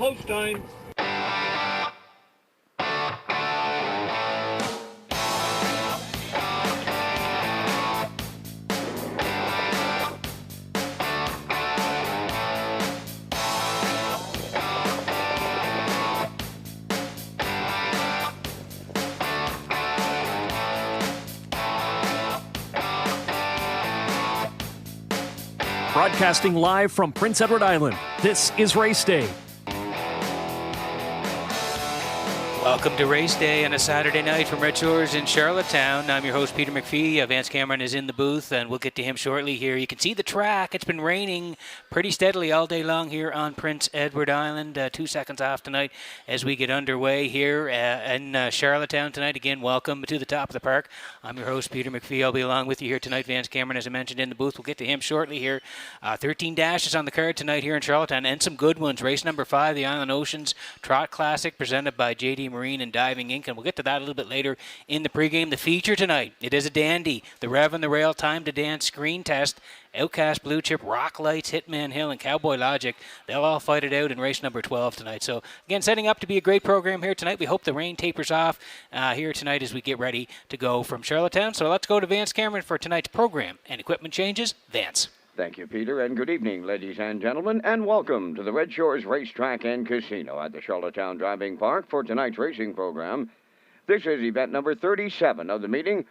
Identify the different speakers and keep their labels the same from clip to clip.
Speaker 1: post time.
Speaker 2: Broadcasting live from Prince Edward Island, this is Race Day.
Speaker 3: Welcome to Race Day on a Saturday night from Redshores in Charlottetown. I'm your host, Peter McPhee. Vance Cameron is in the booth, and we'll get to him shortly here. You can see the track. It's been raining pretty steadily all day long here on Prince Edward Island. 2 seconds off tonight as we get underway here in Charlottetown tonight. Again, welcome to the top of the park. I'm your host, Peter McPhee. I'll be along with you here tonight. Vance Cameron, as I mentioned, in the booth. We'll get to him shortly here. 13 dashes on the card tonight here in Charlottetown, and some good ones. Race number 5, the Island Oceans Trot Classic, presented by J.D. Marine and Diving Inc., and we'll get to that a little bit later in the pregame. The feature tonight, it is a dandy. The Rev and the Rail Time to Dance Screen Test, Outcast Blue Chip, Rock Lights, Hitman Hill, and Cowboy Logic. They'll all fight it out in race number 12 tonight. So, again, setting up to be a great program here tonight. We hope the rain tapers off here tonight as we get ready to go from Charlottetown. So let's go to Vance Cameron for tonight's program and equipment changes. Vance.
Speaker 4: Thank you, Peter, and good evening, ladies and gentlemen, and welcome to the Redshores Racetrack and Casino at the Charlottetown Driving Park for tonight's racing program. This is event number 37 of the meeting.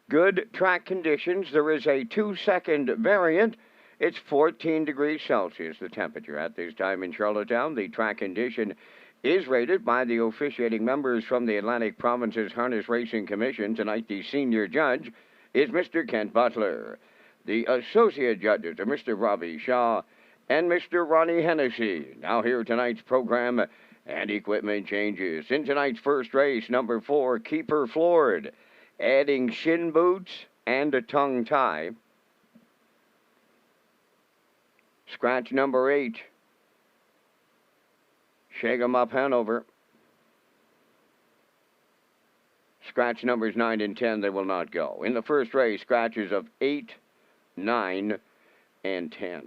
Speaker 4: Good track conditions. There is a 2-second variant. It's 14 degrees Celsius, the temperature at this time in Charlottetown. The track condition is rated by the officiating members from the Atlantic Province's Harness Racing Commission. Tonight, the senior judge is Mr. Kent Butler. The associate judges are Mr. Robbie Shaw and Mr. Ronnie Hennessy. Now here tonight's program and equipment changes. In tonight's first race, number 4, Keeper Floored, adding shin boots and a tongue tie. Scratch number 8, Shake 'em Up Hanover. Scratch numbers 9 and 10, they will not go. In the first race, scratches of 8, 9, and 10.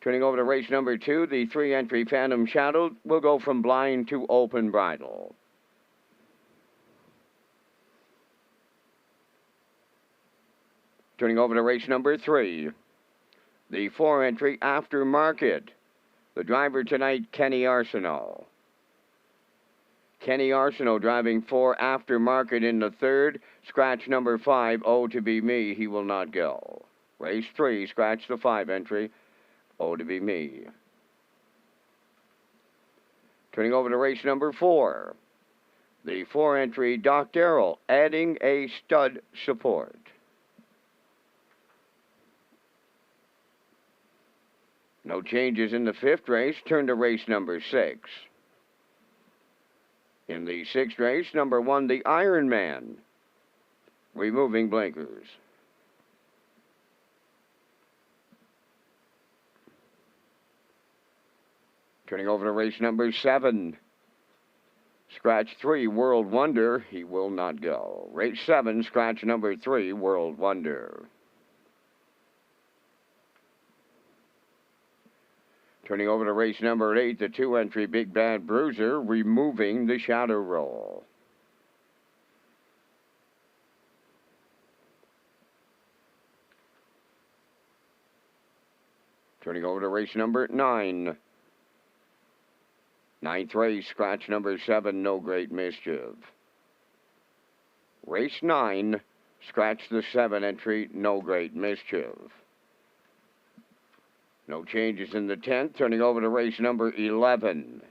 Speaker 4: Turning over to race number 2, the 3-entry Phantom Shadow will go from blind to open bridle. Turning over to race number 3, the 4-entry Aftermarket. The driver tonight, Kenny Arsenault. Kenny Arsenault driving 4 Aftermarket in the third. Scratch number 5, Oh to Be Me, he will not go. Race 3, scratch the 5-entry, Oh to Be Me. Turning over to race number 4, the 4-entry Doc Darrell, adding a stud support. No changes in the 5th race. Turn to race number 6. In the 6th race, number 1, the Iron Man, removing blinkers. Turning over to race number 7. Scratch 3, World Wonder, he will not go. Race 7, scratch number 3, World Wonder. Turning over to race number 8, the 2-entry Big Bad Bruiser, removing the shadow roll. Turning over to race number 9. 9th race, scratch number 7, No Great Mischief. Race 9, scratch the 7-entry, No Great Mischief. No changes in the 10th. Turning over to race number 11.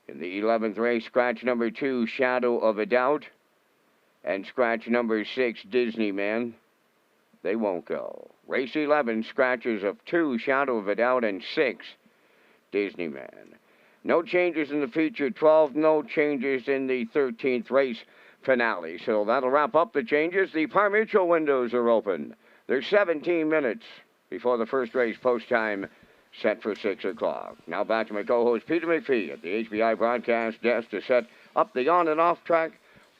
Speaker 4: In the 11th race, scratch number 2, Shadow of a Doubt. And scratch number 6, Disney Man. They won't go. Race 11, scratches of 2, Shadow of a Doubt, and 6, Disney Man. No changes in the feature 12. No changes in the 13th race finale. So that'll wrap up the changes. The Par Mutual windows are open. There's 17 minutes before the first race post time set for 6 o'clock. Now back to my co-host Peter McPhee at the HBI broadcast desk to set up the on and off track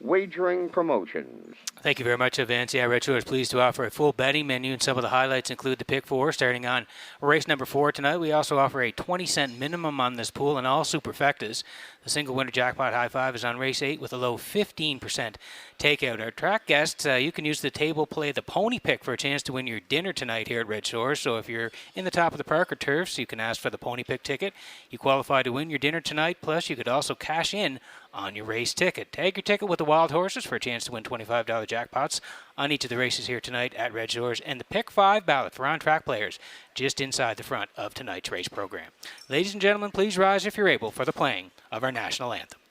Speaker 4: Wagering Promotions.
Speaker 3: Thank you very much, Vince. Yeah, Red Shores is pleased to offer a full betting menu, and some of the highlights include the pick four starting on race number 4 tonight. We also offer a 20-cent minimum on this pool and all superfectas. The single winner jackpot high five is on race 8 with a low 15% takeout. Our track guests, you can use the table play the pony pick for a chance to win your dinner tonight here at Red Shores. So if you're in the top of the park or turfs, you can ask for the pony pick ticket. You qualify to win your dinner tonight, plus you could also cash in on your race ticket. Tag your ticket with the wild horses for a chance to win $25 jackpots on each of the races here tonight at Red Shores, and the Pick 5 ballot for on-track players just inside the front of tonight's race program. Ladies and gentlemen, please rise if you're able for the playing of our national anthem.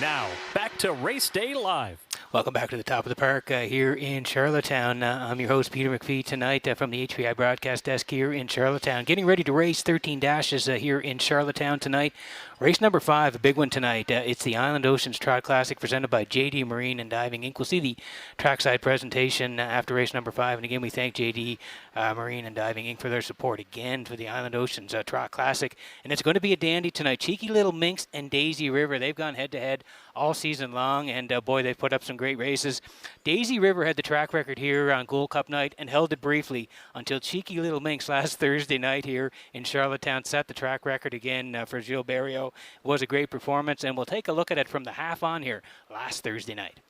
Speaker 2: Now, back to Race Day Live.
Speaker 3: Welcome back to the top of the park here in Charlottetown. I'm your host, Peter McPhee, tonight from the HPI broadcast desk here in Charlottetown. Getting ready to race 13 dashes here in Charlottetown tonight. Race number 5, a big one tonight. It's the Island Oceans Trot Classic presented by JD Marine and Diving Inc. We'll see the trackside presentation after race number 5. And again, we thank JD Marine and Diving Inc. for their support again for the Island Oceans Trot Classic. And it's going to be a dandy tonight. Cheeky Little Minx and Daisy River. They've gone head-to-head all season long, and boy, they've put up some great races. Daisy River had the track record here on Gold Cup night and held it briefly until Cheeky Little Minx last Thursday night here in Charlottetown set the track record again for Gilles Barrio. It was a great performance, and we'll take a look at it from the half on here last Thursday night.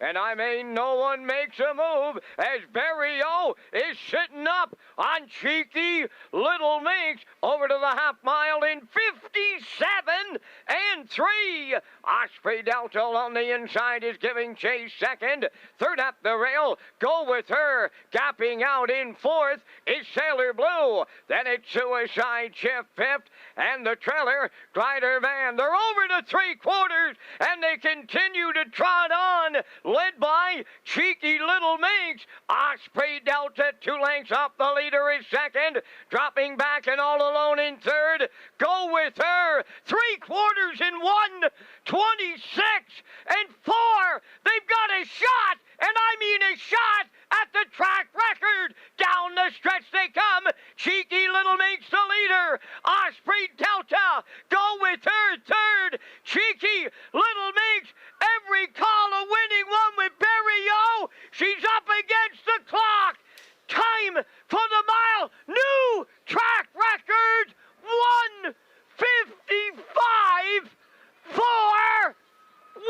Speaker 4: And I mean, no one makes a move as Barrio is sitting up on Cheeky Little Minx over to the half mile in 57 and 3. Osprey Delta on the inside is giving chase second. Third up the rail, Go With Her. Gapping out in fourth is Sailor Blue. Then it's Suicide Shift fifth, and the trailer, Glider Van. They're over to 3/4, and they continue to trot on, led by Cheeky Little Minx. Osprey Delta 2 lengths off the leader is second. Dropping back and all alone in third. Go With Her. 3/4 in 1. 26 and 4. They've got a shot and I mean a shot at the track record. Down the stretch they come. Cheeky Little Minx the leader. Osprey Delta go with third. Cheeky Little Minx, every call a winning one with Berrio. She's up against the clock. Time for the mile. New track record. 1:55.4.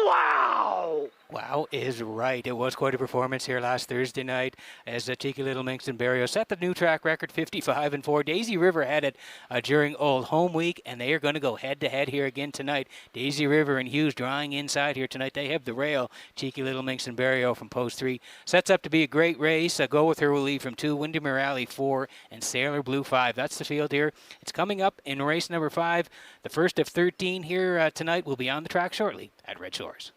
Speaker 4: Wow!
Speaker 3: Wow is right. It was quite a performance here last Thursday night as Cheeky Little Minx and Barrio set the new track record 55-4. Daisy River had it during Old Home Week, and they are going to go head-to-head here again tonight. Daisy River and Hughes drawing inside here tonight. They have the rail. Cheeky Little Minx and Barrio from post 3. Sets up to be a great race. Go With Her will lead from 2, Windermere Alley 4, and Sailor Blue 5. That's the field here. It's coming up in race number 5. The first of 13 here tonight will be on the track shortly at Red Shores.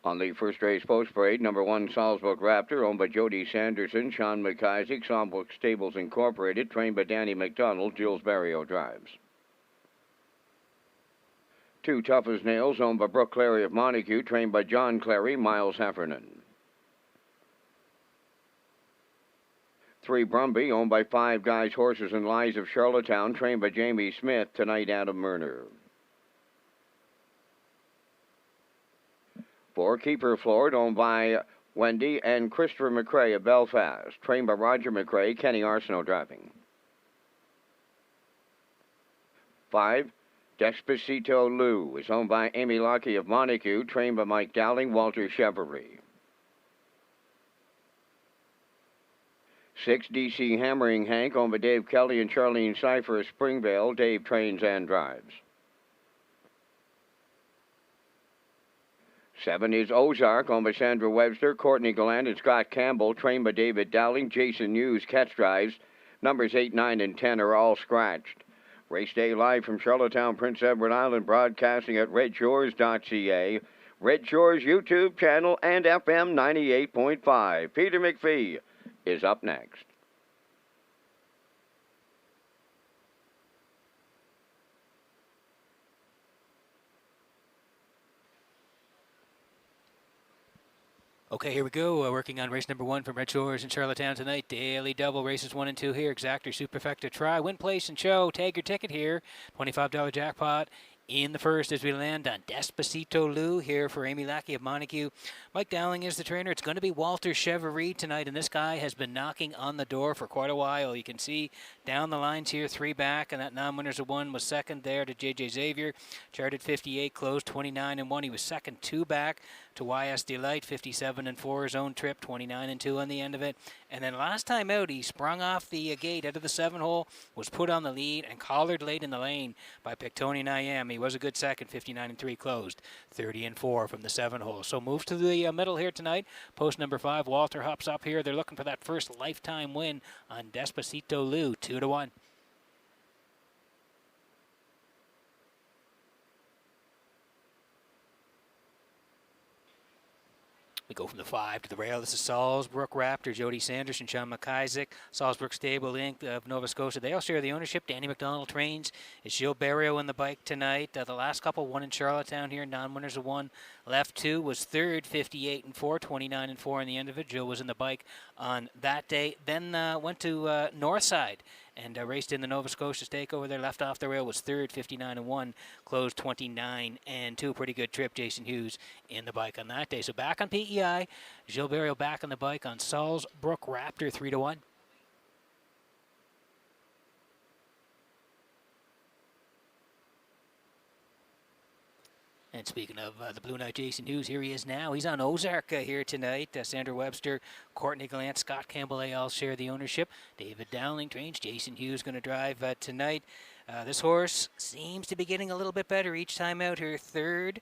Speaker 4: On the first race post parade, number 1 Salzburg Raptor, owned by Jody Sanderson, Sean McIsaac, Salzburg Stables Incorporated, trained by Danny McDonald, Jules Barrio drives. 2 Tough as Nails, owned by Brooke Clary of Montague, trained by John Clary, Miles Heffernan. 3 Brumby, owned by Five Guys Horses and Lies of Charlottetown, trained by Jamie Smith, tonight Adam Murner. 4 Keeper Floored, owned by Wendy and Christopher McRae of Belfast, trained by Roger McRae, Kenny Arsenault driving. 5 Despacito Lou is owned by Amy Lockie of Montague, trained by Mike Dowling, Walter Chevrolet. 6 DC Hammering Hank, owned by Dave Kelly and Charlene Cipher of Springvale, Dave trains and drives. 7 is Ozark, owned by Sandra Webster, Courtney Gallant, and Scott Campbell, trained by David Dowling, Jason Hughes, catch drives. Numbers 8, 9, and 10 are all scratched. Race day live from Charlottetown, Prince Edward Island, broadcasting at Redshores.ca, Red Shores YouTube channel, and FM 98.5. Peter McPhee is up next.
Speaker 3: Okay, here we go. Working on race number 1 from Red Shores in Charlottetown tonight. Daily double races 1 and 2 here. Exactor, Superfecta, Try, Win, Place, and Show. Tag your ticket here. $25 jackpot in the first as we land on Despacito Lou here for Amy Lackey of Montague. Mike Dowling is the trainer. It's going to be Walter Chevrolet tonight, and this guy has been knocking on the door for quite a while. You can see down the lines here, 3 back, and that non-winners of 1 was second there to JJ Xavier. Charted 58, closed 29 and 1. He was second 2 back to YS Delight, 57 and 4, his own trip, 29 and 2 on the end of it. And then last time out, he sprung off the gate out of the 7 hole, was put on the lead, and collared late in the lane by Pictonian IM. He was a good second, 59 and 3, closed 30 and 4 from the 7 hole. So moves to the middle here tonight. Post number 5, Walter hops up here. They're looking for that first lifetime win on Despacito Lou, 2-1. We go from the 5 to the rail. This is Salzburg Raptor, Jody Sanderson, Sean McIsaac, Salzburg Stable Inc. of Nova Scotia. They all share the ownership. Danny McDonald trains. It's Gilles Barrio in the bike tonight. The last couple, 1 in Charlottetown here, non-winners of 1. Left 2 was third, 58 and 4, 29 and 4 in the end of it. Gilles was in the bike on that day. Then went to Northside and raced in the Nova Scotia Stake over there. Left off the rail, was third, 59 and 1, closed 29 and 2. Pretty good trip. Jason Hughes in the bike on that day. So back on PEI, Gilles Barrio back on the bike on Salzburg Raptor, 3-1. And speaking of the Blue Knight Jason Hughes, here he is now. He's on Ozark here tonight. Sandra Webster, Courtney Gallant, Scott Campbell, they all share the ownership. David Dowling trains. Jason Hughes going to drive tonight. This horse seems to be getting a little bit better each time out here. Third,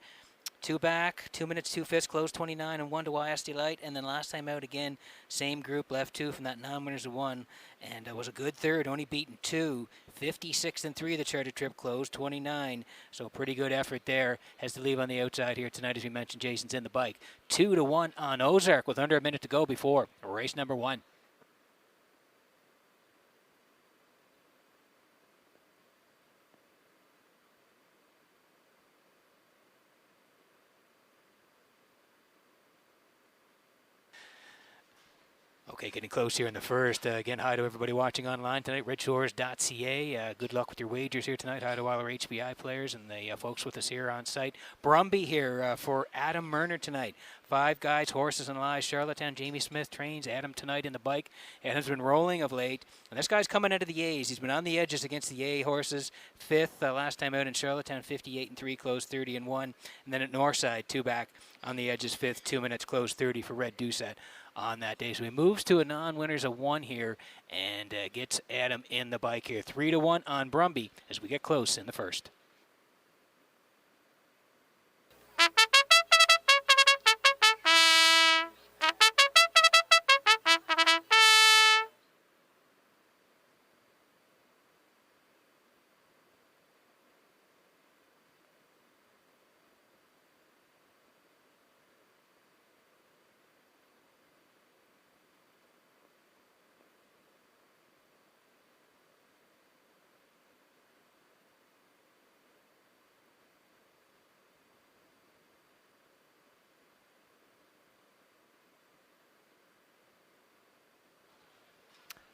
Speaker 3: 2 back, 2 minutes, 2 fifths, closed 29 and 1 to YS Delight. And then last time out again, same group, left 2 from that non-winners of 1. And was a good third, only beaten 2. 56 and 3, the charter trip closed 29. So pretty good effort there. Has to leave on the outside here tonight, as we mentioned. Jason's in the bike. 2-1 on Ozark with under a minute to go before race number 1. Okay, getting close here in the first. Again, hi to everybody watching online tonight. Redshores.ca. Good luck with your wagers here tonight. Hi to all our HBI players and the folks with us here on site. Brumby here for Adam Murner tonight. 5 Guys, Horses and Lies, Charlottetown. Jamie Smith trains Adam tonight in the bike. Adam's been rolling of late. And this guy's coming out of the A's. He's been on the edges against the A horses. 5th last time out in Charlottetown, 58 and 3, closed 30 and 1. And then at Northside, 2 back on the edges, 5th, 2 minutes, closed 30 for Red Doucette on that day. So he moves to a non-winners of 1 here and gets Adam in the bike here. 3-1 on Brumby as we get close in the first.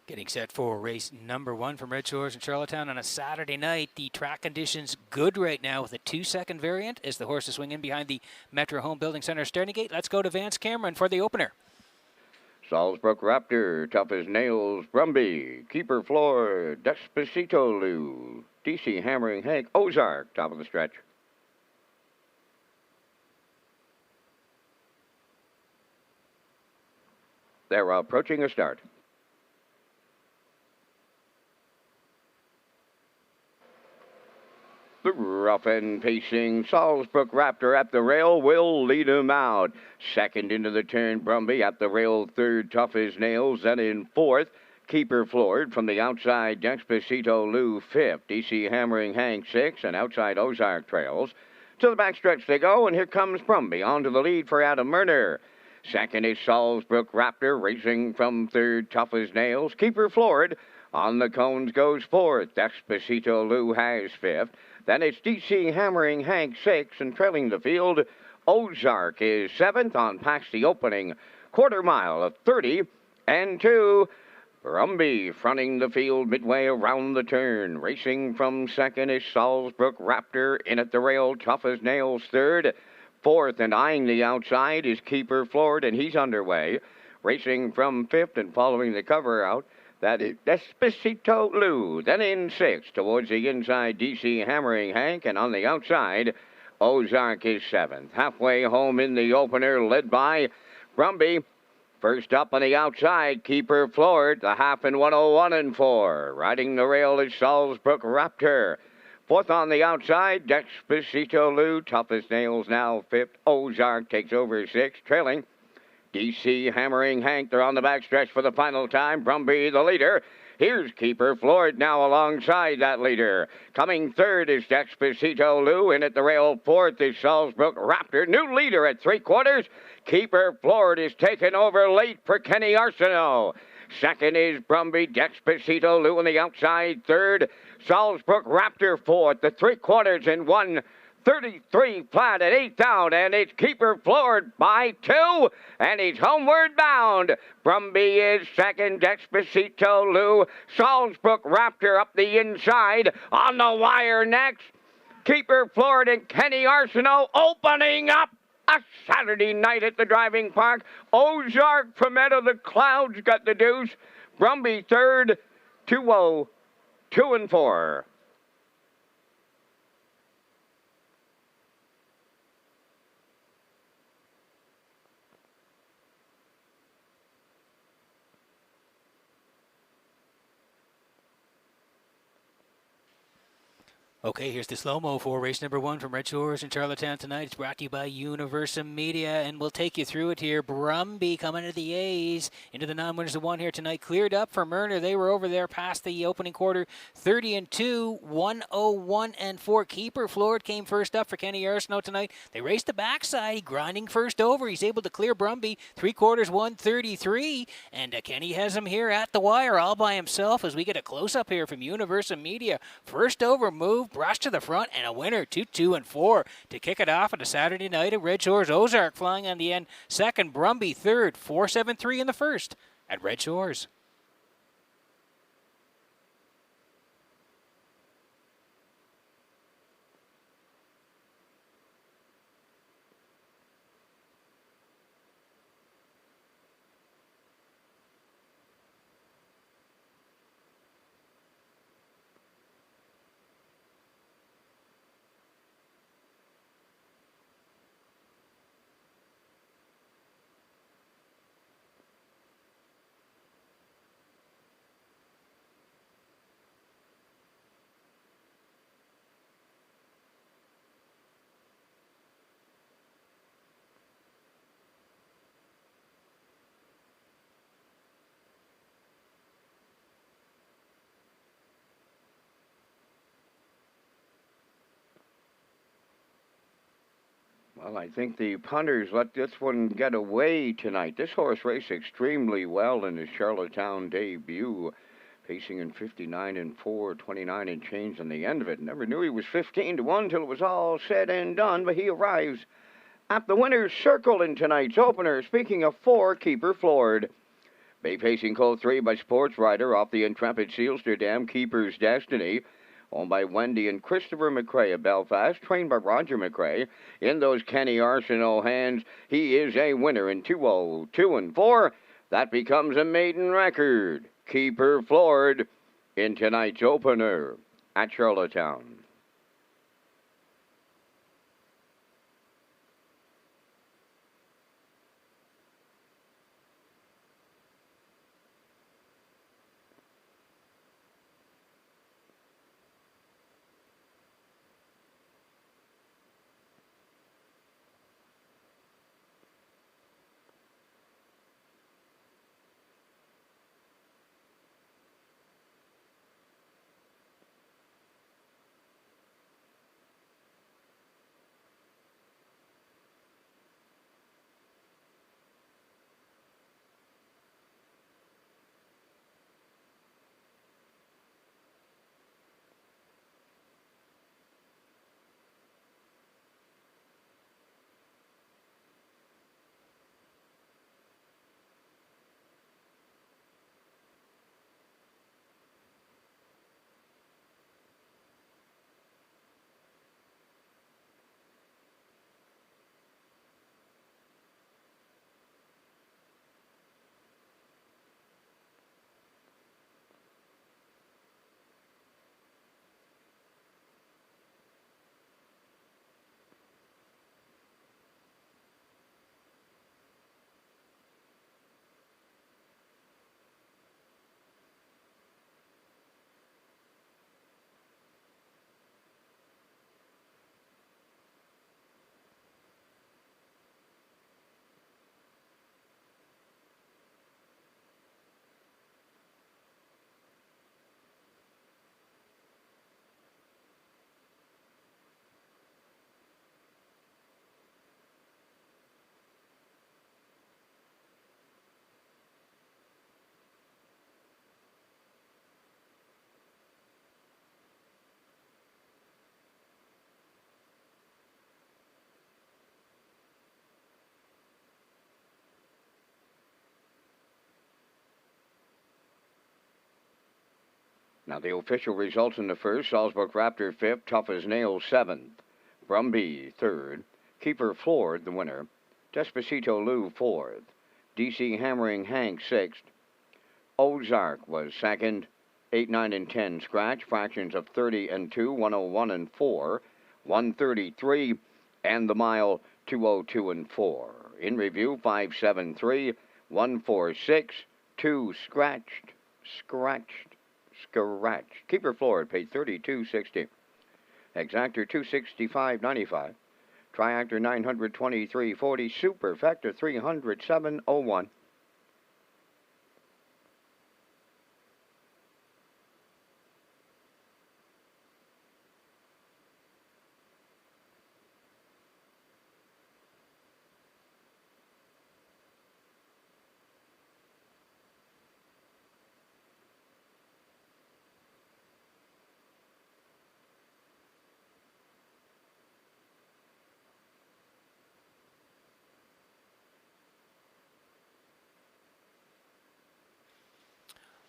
Speaker 3: Getting set for race number 1 from Red Shores in Charlottetown on a Saturday night. The track conditions good right now with a 2-second variant as the horses swing in behind the Metro Home Building Center starting gate. Let's go to Vance Cameron for the opener.
Speaker 4: Salzbrook Raptor, Tough as Nails, Brumby, Keeper Floor, Despacito Lou, DC Hammering Hank, Ozark, top of the stretch. They're approaching a start. The rough and pacing Salzbrook Raptor at the rail will lead him out. Second into the turn, Brumby at the rail. Third, Tough as Nails. Then in fourth, Keeper Floored. From the outside, Despacito Lou. Fifth, DC Hammering Hank. Sixth, and outside Ozark trails. To the backstretch they go, and here comes Brumby onto the lead for Adam Murner. Second is Salzbrook Raptor, racing from third, Tough as Nails. Keeper Floored. On the cones goes fourth. Despacito Lou has fifth. Then it's DC Hammering Hank sixth, and trailing the field, Ozark is seventh on past the opening quarter mile of 30-2. Brumby fronting the field midway around the turn. Racing from second is Salzbrook Raptor. In at the rail, Tough as Nails third. Fourth and eyeing the outside is Keeper Floored, and he's underway. Racing from fifth and following the cover out, that is Despacito Lou. Then in sixth, towards the inside, DC Hammering Hank. And on the outside, Ozark is seventh. Halfway home in the opener, led by Brumby. First up on the outside, Keeper Floored. The half in 101-4. Riding the rail is Salzbrook Raptor. Fourth on the outside, Despacito Lou. Tough as Nails now fifth. Ozark takes over sixth, trailing DC Hammering Hank. They're on the backstretch for the final time. Brumby the leader. Here's Keeper Floored now alongside that leader. Coming third is Despacito Lou. In at the rail, fourth is Salzbrook Raptor. New leader at 3/4. Keeper Floored is taken over late for Kenny Arsenault. Second is Brumby, Despacito Lou on the outside. Third, Salzbrook Raptor fourth. The 3/4 in 1:33 flat at 8th down, and it's Keeper Floored by 2, and he's homeward bound. Brumby is second, Despacito Lou. Salzbrook Raptor up the inside. On the wire next, Keeper Floored and Kenny Arsenault opening up a Saturday night at the driving park. Ozark from out of the clouds got the deuce. Brumby third, 2-4.
Speaker 3: Okay, here's the slow-mo for race number 1 from Red Shores in Charlottetown tonight. It's brought to you by Universum Media, and we'll take you through it here. Brumby coming to the A's into the non-winners of 1 here tonight. Cleared up for Murner. They were over there past the opening quarter. 30-2, 101-4. Keeper Floored came first up for Kenny Arsenault tonight. They raced the backside, grinding first over. He's able to clear Brumby. 3/4, 133, and Kenny has him here at the wire all by himself as we get a close-up here from Universum Media. First over move, brush to the front, and a winner, 2-2-4 to kick it off on a Saturday night at Red Shores. Ozark flying on the end. Second, Brumby third, 4-7-3 in the first at Red Shores.
Speaker 4: Well, I think the punters let this one get away tonight. This horse raced extremely well in his Charlottetown debut, pacing in 59-4, 29 and change on the end of it. Never knew he was 15-1 till it was all said and done, but he arrives at the winner's circle in tonight's opener. Speaking of 4, Keeper Floored. Bay Pacing Colt 3 by Sports Rider off the Intrepid Sealster Dam, Keeper's Destiny. Owned by Wendy and Christopher McRae of Belfast, trained by Roger McRae. In those Kenny Arsenault hands, he is a winner in 202 and 4. That becomes a maiden record. Keeper floored in tonight's opener at Charlottetown. Now the official results in the first: Salzburg Raptor 5th, Tough as Nails 7th, Brumby 3rd, Keeper floored the winner, Despacito Lou 4th, DC Hammering Hank 6th, Ozark was 2nd, 8, 9, and 10 scratch, fractions of 30 and 2, 101 and 4, 133, and the mile 202 and 4. In review, 573, 146, 2 scratched. Keeper floored paid $32.60. Exactor $265.95. Triactor $923.40. Superfecta $307.01.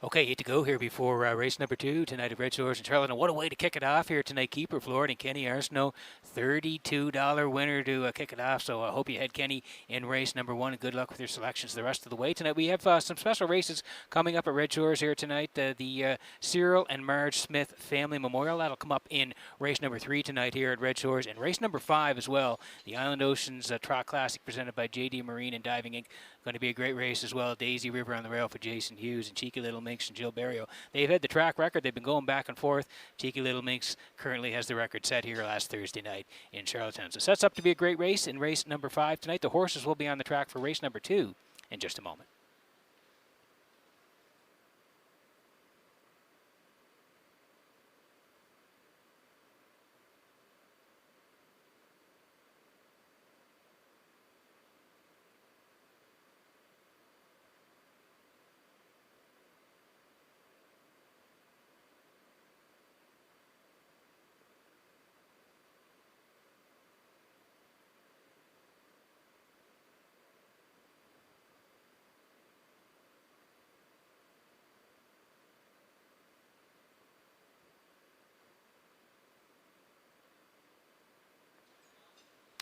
Speaker 3: Okay, 8 to go here before race number 2 tonight at Redshores in Charlotte. And what a way to kick it off here tonight. Keeper floored and Kenny Arsenault, $32 winner to kick it off. So I hope you had Kenny in race number 1, and good luck with your selections the rest of the way tonight. We have some special races coming up at Redshores here tonight. The Cyril and Marge Smith Family Memorial, that'll come up in race number 3 tonight here at Redshores, and race number 5 as well. The Island Oceans Track Classic presented by JD Marine and Diving Inc. Going to be a great race as well. Daisy River on the rail for Jason Hughes and Cheeky Little Minx and Jill Barrio. They've had the track record. They've been going back and forth. Cheeky Little Minx currently has the record set here last Thursday night in Charlottetown. So sets up to be a great race in race number 5 tonight. The horses will be on the track for race number 2 in just a moment.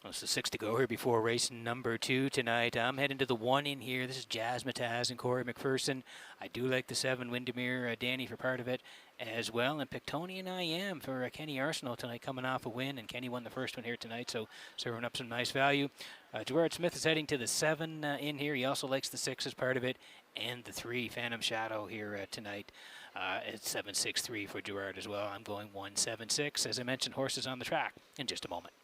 Speaker 3: It's the 6 to go here before race number 2 tonight. I'm heading to the 1 in here. This is Jazzmatazz and Corey McPherson. I do like the 7 Windermere, Danny for part of it as well. And Pictonian I am for Kenny Arsenal tonight, coming off a win. And Kenny won the first one here tonight, so serving up some nice value. Gerard Smith is heading to the 7 in here. He also likes the 6 as part of it. And the 3, Phantom Shadow here tonight. It's 7-6-3 for Gerard as well. I'm going 1-7-6. As I mentioned, horses on the track in just a moment.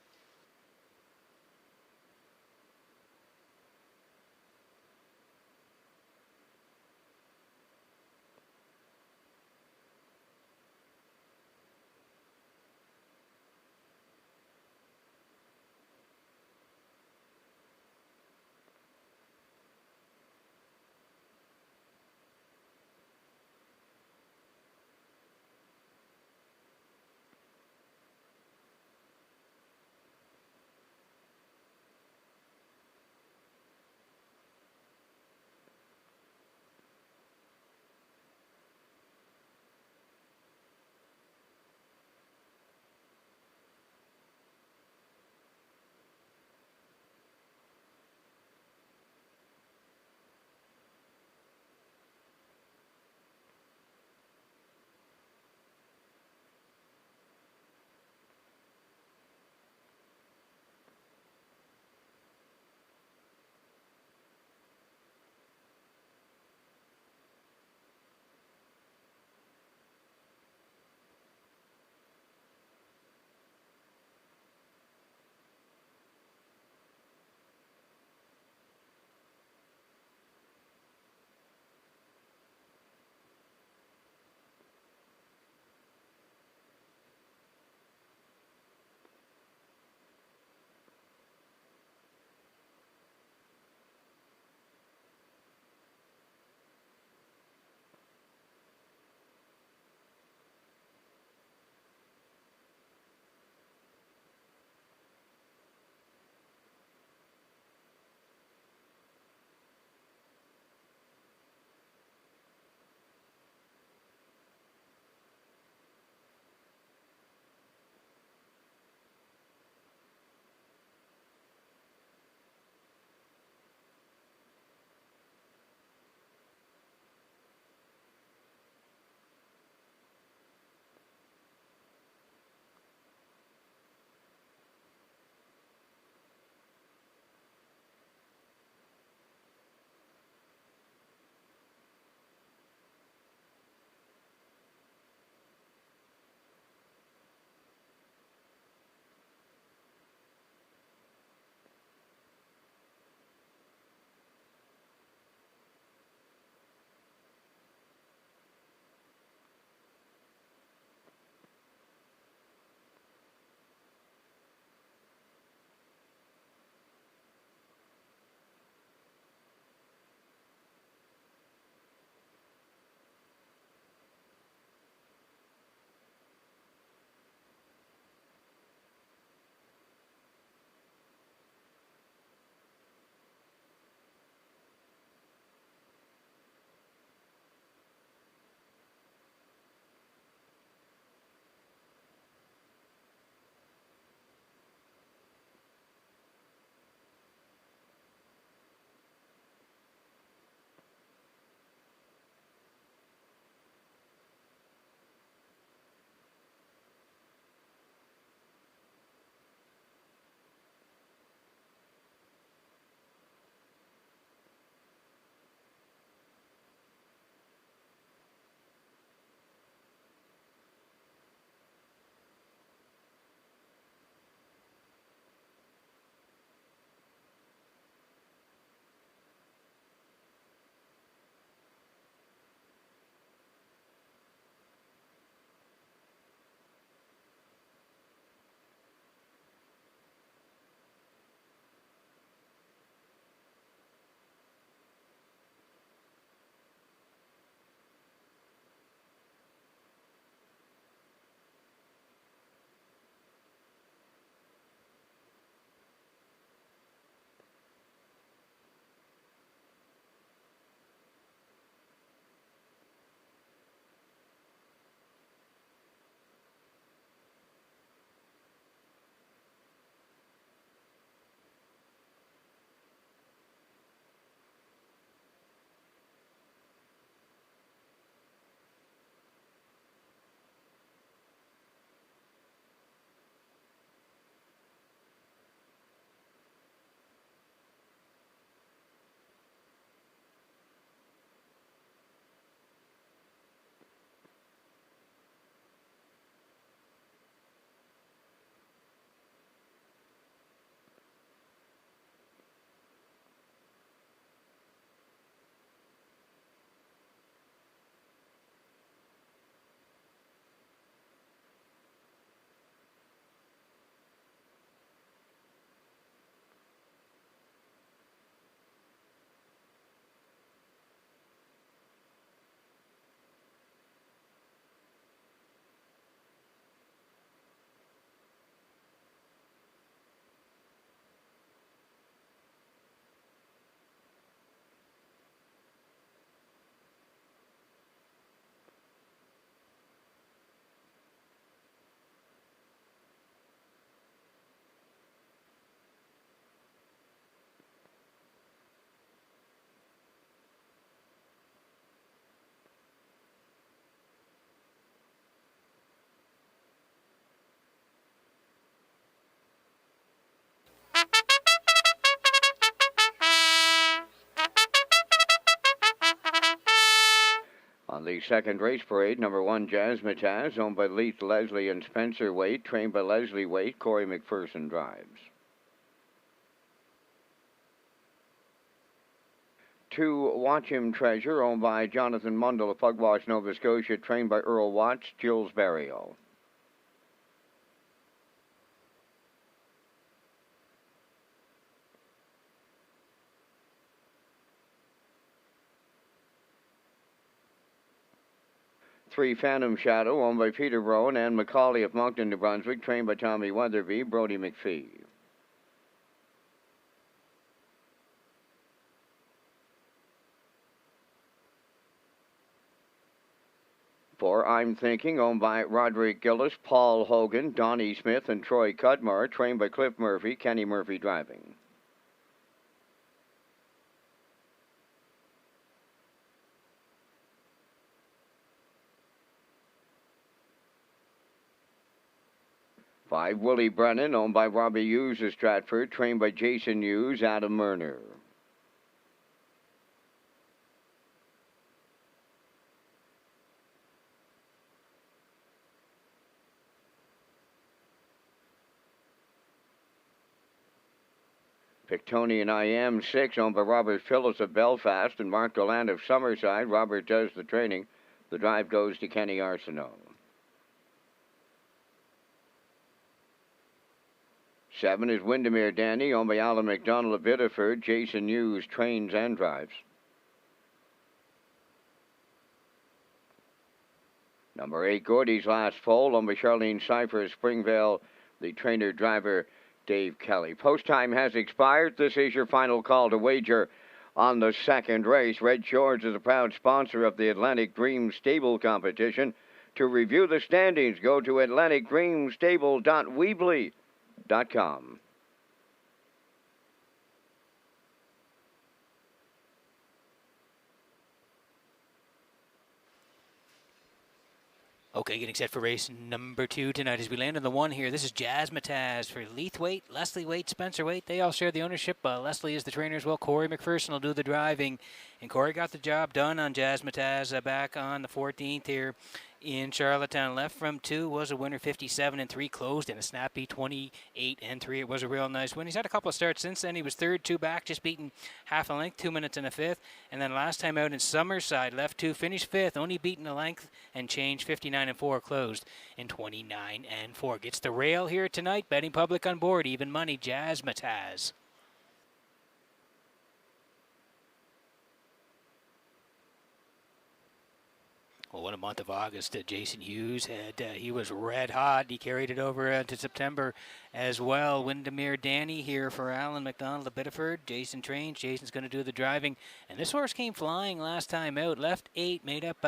Speaker 4: the second race parade, number 1, Jazzmatazz, owned by Leith, Leslie, and Spencer Waite, trained by Leslie Waite. Corey McPherson drives. 2, Watch Him Treasure, owned by Jonathan Mundell of Pugwash, Nova Scotia, trained by Earl Watts, Jules Barrio. 3, Phantom Shadow, owned by Peter Rowan and Macaulay of Moncton, New Brunswick, trained by Tommy Weatherby, Brody McPhee. 4, I'm Thinking, owned by Roderick Gillis, Paul Hogan, Donnie Smith, and Troy Cudmore, trained by Cliff Murphy, Kenny Murphy driving. 5, Willie Brennan, owned by Robbie Hughes of Stratford, trained by Jason Hughes, Adam Murner. 'Pictonian I Am 6, owned by Robert Phillips of Belfast and Mark Gallant of Summerside. Robert does the training. The drive goes to Kenny Arsenault. 7 is Windermere Danny, owned by Alan McDonald of Biddeford. Jason Hughes trains and drives. Number 8, Gordy's Last Foal, owned by Charlene Cipher of Springvale. The trainer-driver, Dave Kelly. Post time has expired. This is your final call to wager on the second race. Red Shores is a proud sponsor of the Atlantic Dream Stable competition. To review the standings, go to atlanticdreamstable.weebly.com.
Speaker 3: Okay, getting set for race number 2 tonight as we land on the 1 here. This is Jazzmatazz for Leith Waite, Leslie Waite, Spencer Waite. They all share the ownership. Leslie is the trainer as well. Corey McPherson will do the driving. And Corey got the job done on Jazzmatazz back on the 14th here in Charlottetown. Left from 2, was a winner, 57-3, closed in a snappy 28-3. It was a real nice win. He's had a couple of starts since then. He was 3rd, 2 back, just beaten half a length, 2 minutes and a 5th. And then last time out in Summerside, left 2, finished 5th, only beaten a length and changed, 59-4, closed in 29-4. Gets the rail here tonight. Betting public on board, even money, Jazzmatazz. Well, what a month of August Jason Hughes had. He was red hot. He carried it over to September as well. Windermere Danny here for Alan McDonald of Biddeford. Jason trains. Jason's going to do the driving. And this horse came flying last time out. Left 8, made up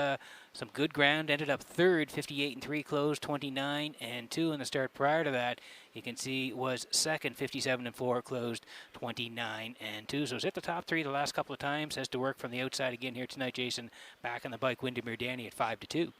Speaker 3: some good ground. Ended up 3rd, 58-3, closed 29-2 in the start prior to that. You can see was 2nd, 57-4, closed 29-2. So it's hit the top 3 the last couple of times. Has to work from the outside again here tonight. Jason back on the bike. Windermere Danny at 5-2.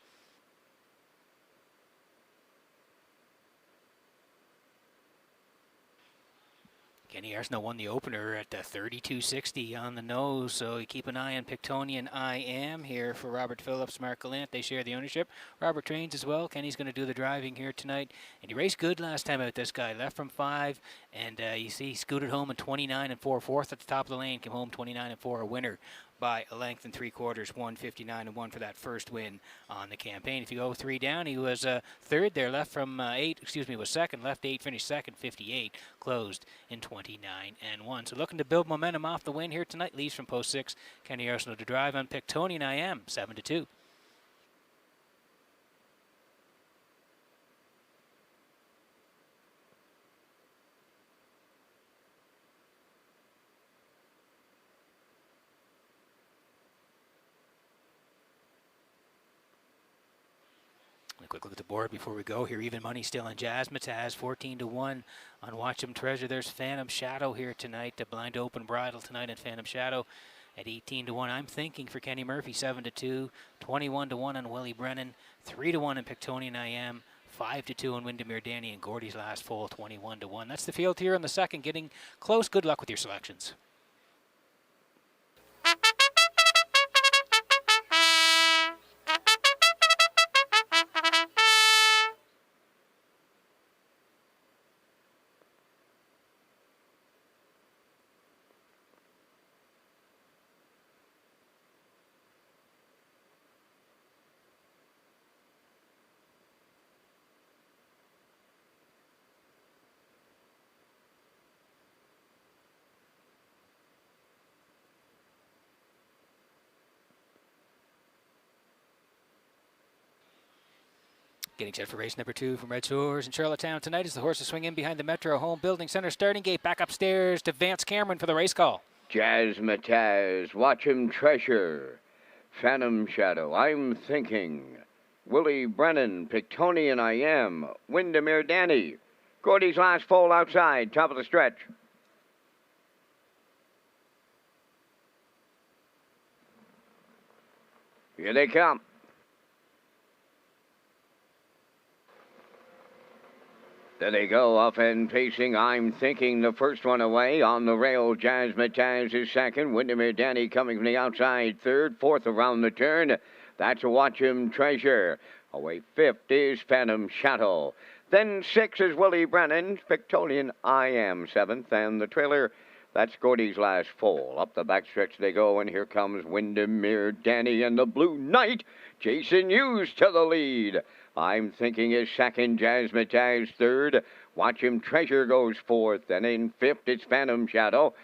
Speaker 3: Kenny Arsenault won the opener at 32.60 on the nose, so you keep an eye on Pictonian I Am here for Robert Phillips, Mark Gallant. They share the ownership. Robert trains as well. Kenny's going to do the driving here tonight. And he raced good last time out, this guy. Left from 5, and you see he scooted home in 29-4, 4th at the top of the lane. Came home 29-4, a winner by a length and 3/4, 159-1 for that first win on the campaign. If you go 3 down, he was 3rd there, left from 8, was 2nd, left 8, finished 2nd, 58, closed in 29-1. So looking to build momentum off the win here tonight. Leaves from post 6, Kenny Arsenault to drive on Pictonian I Am, 7-2. Quick look at the board before we go here. Even money still on Jazzmatazz, 14-1 on Watch 'Em Treasure. There's Phantom Shadow here tonight. The blind open bridle tonight at Phantom Shadow at 18-1. I'm Thinking for Kenny Murphy, 7-2. 21-1 on Willie Brennan. 3-1 in Pictonian I Am. 5-2 on Windermere Danny and Gordy's Last Foal, 21-1. That's the field here on the second. Getting close. Good luck with your selections. Getting set for race number 2 from Red Shores in Charlottetown tonight as the horses swing in behind the Metro Home Building Center starting gate. Back upstairs to Vance Cameron for the race call.
Speaker 4: Jazz Mataz, Watch Him Treasure, Phantom Shadow, I'm Thinking, Willie Brennan, Pictonian I Am, Windermere Danny, Gordy's Last Foal outside, top of the stretch. Here they come. There they go, off and pacing. I'm Thinking, the first one away. On the rail, Jazz Mataz is second. Windermere Danny coming from the outside third. Fourth around the turn. That's Watch Him Treasure. Away fifth is Phantom Shadow. Then six is Willie Brennan. Pictonian I Am seventh. And the trailer, that's Gordy's Last Foal. Up the backstretch they go, and here comes Windermere Danny and the Blue Knight. Jason Hughes to the lead. I'm Thinking is second, Jazz Mataz third. Watch Him Treasure goes fourth. Then in fifth, it's Phantom Shadow.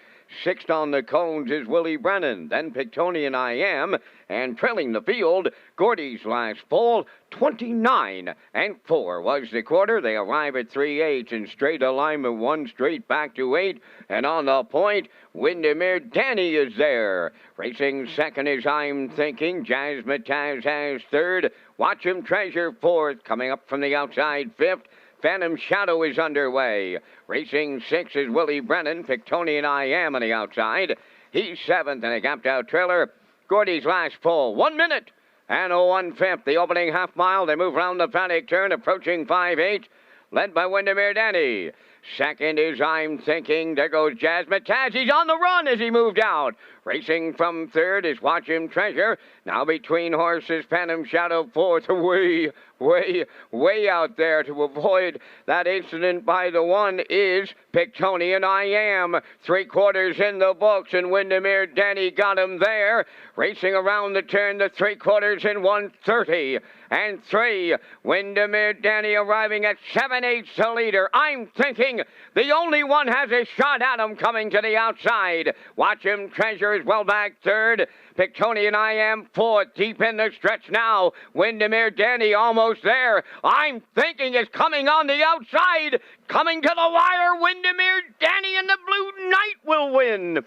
Speaker 4: Sixth on the cones is Willie Brennan. Then Pictonian I Am. And trailing the field, Gordy's Last Foal. 29 and 4 was the quarter. They arrive at 3/8 in straight alignment, one straight back to 8. And on the point, Windermere Danny is there. Racing second is I'm Thinking. Jazz Mataz has third. Watch Him Treasure fourth. Coming up from the outside fifth. Phantom Shadow is underway. Racing sixth is Willie Brennan. Pictonian I Am on the outside. He's seventh in a gapped-out trailer. Gordy's Last Foal. 1 minute and a 1/5. The opening half mile. They move round the paddock turn, approaching 5/8. Led by Windermere Danny. Second is I'm Thinking. There goes Jazz Mataz. He's on the run as he moved out. Racing from third is Watch Him Treasure. Now between horses, Phantom Shadow fourth. Way out there to avoid that incident by the one is Pictonian I Am. 3/4 in the books, and Windermere Danny got him there. Racing around the turn, the 3/4 in 1:30 and 3. Windermere Danny arriving at 7/8 the leader. I'm Thinking the only one has a shot at him coming to the outside. Watch Him Treasure is well back third. Pictonian I Am fourth. Deep in the stretch now. Windermere Danny almost there. I'm Thinking is coming on the outside. Coming to the wire. Windermere Danny and the Blue Knight will win.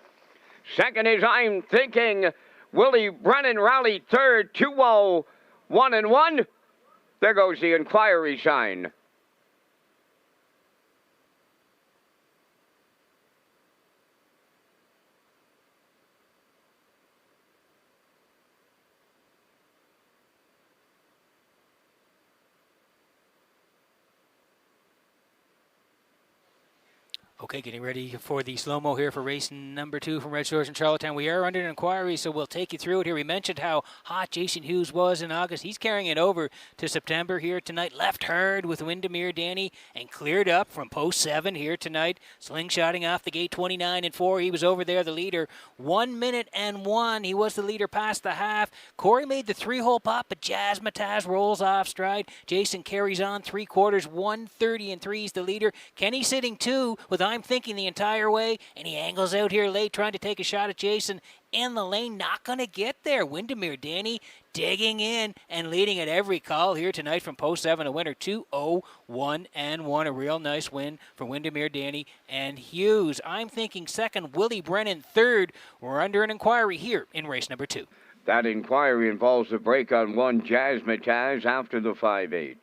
Speaker 4: Second is I'm Thinking. Willie Brennan rallied third. 2:01 and 1. There goes the inquiry sign.
Speaker 3: Okay, getting ready for the slow-mo here for race number 2 from Red Shores in Charlottetown. We are under an inquiry, so we'll take you through it here. We mentioned how hot Jason Hughes was in August. He's carrying it over to September here tonight. Left hard with Windermere Danny and cleared up from post 7 here tonight. Slingshotting off the gate 29 and 4. He was over there, the leader. 1 minute and 1. He was the leader past the half. Corey made the 3-hole pop, but Jazz Mataz rolls off stride. Jason carries on 3/4, 1:30 and 3 is the leader. Kenny sitting 2 with I'm Thinking the entire way, and he angles out here late trying to take a shot at Jason in the lane. Not going to get there. Windermere Danny digging in and leading at every call here tonight from post 7. A winner 2:01 and 1. A real nice win for Windermere Danny and Hughes. I'm Thinking second. Willie Brennan third. We're under an inquiry here in race number 2.
Speaker 4: That inquiry involves the break on 1 Jazz Mataz after the 5/8.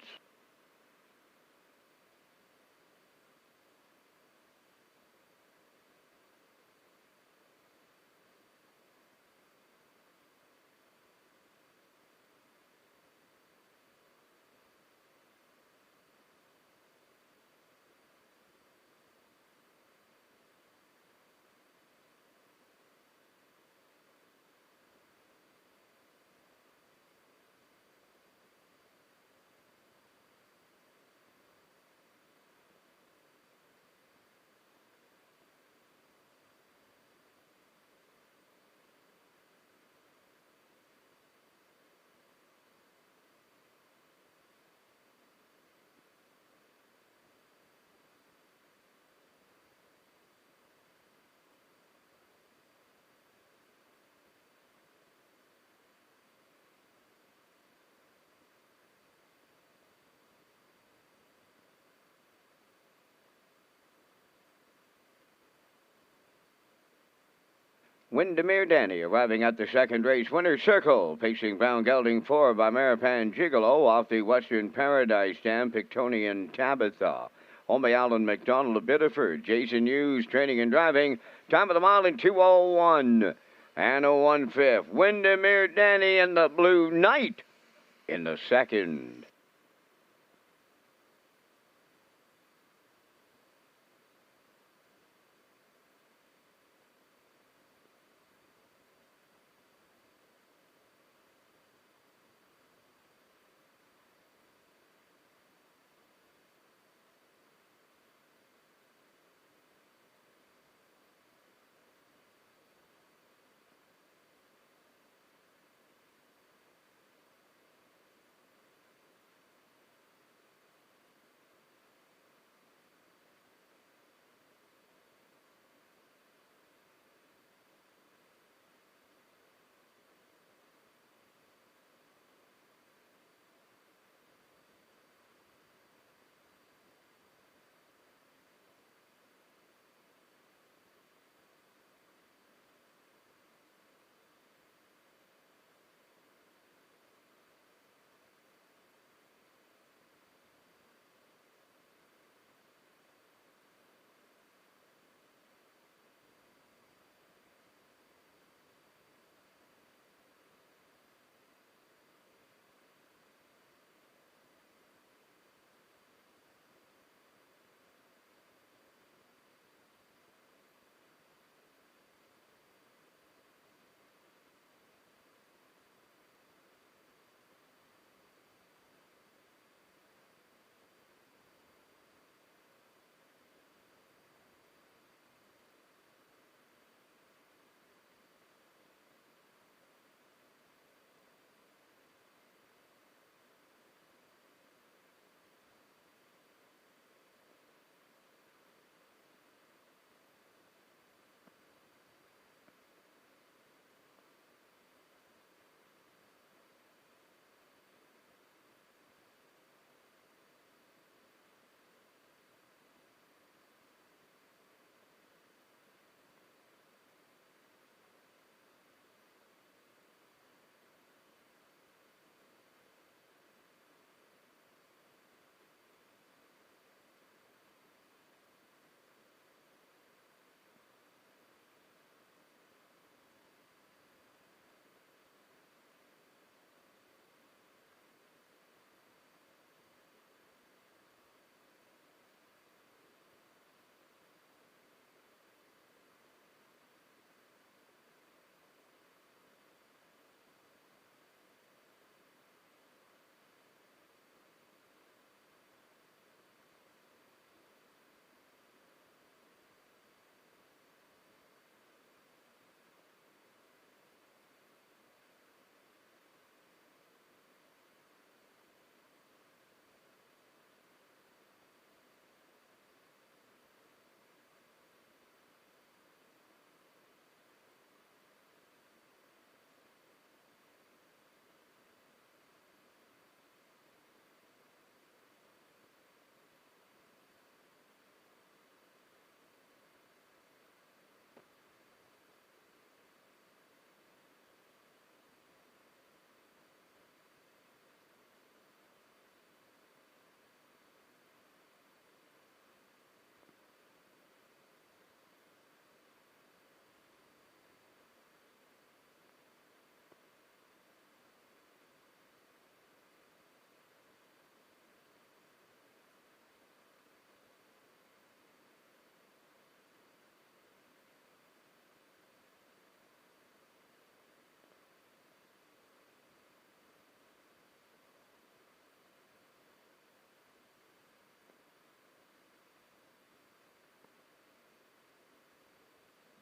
Speaker 4: Windermere Danny arriving at the second race winner's circle, pacing Brown Gelding 4 by Marapan Gigolo off the Western Paradise Dam, Pictonian Tabitha. Home by Alan McDonald of Biddeford. Jason Hughes training and driving. Time of the mile in 2:01 and a 1/5. Windermere Danny and the Blue Knight in the second.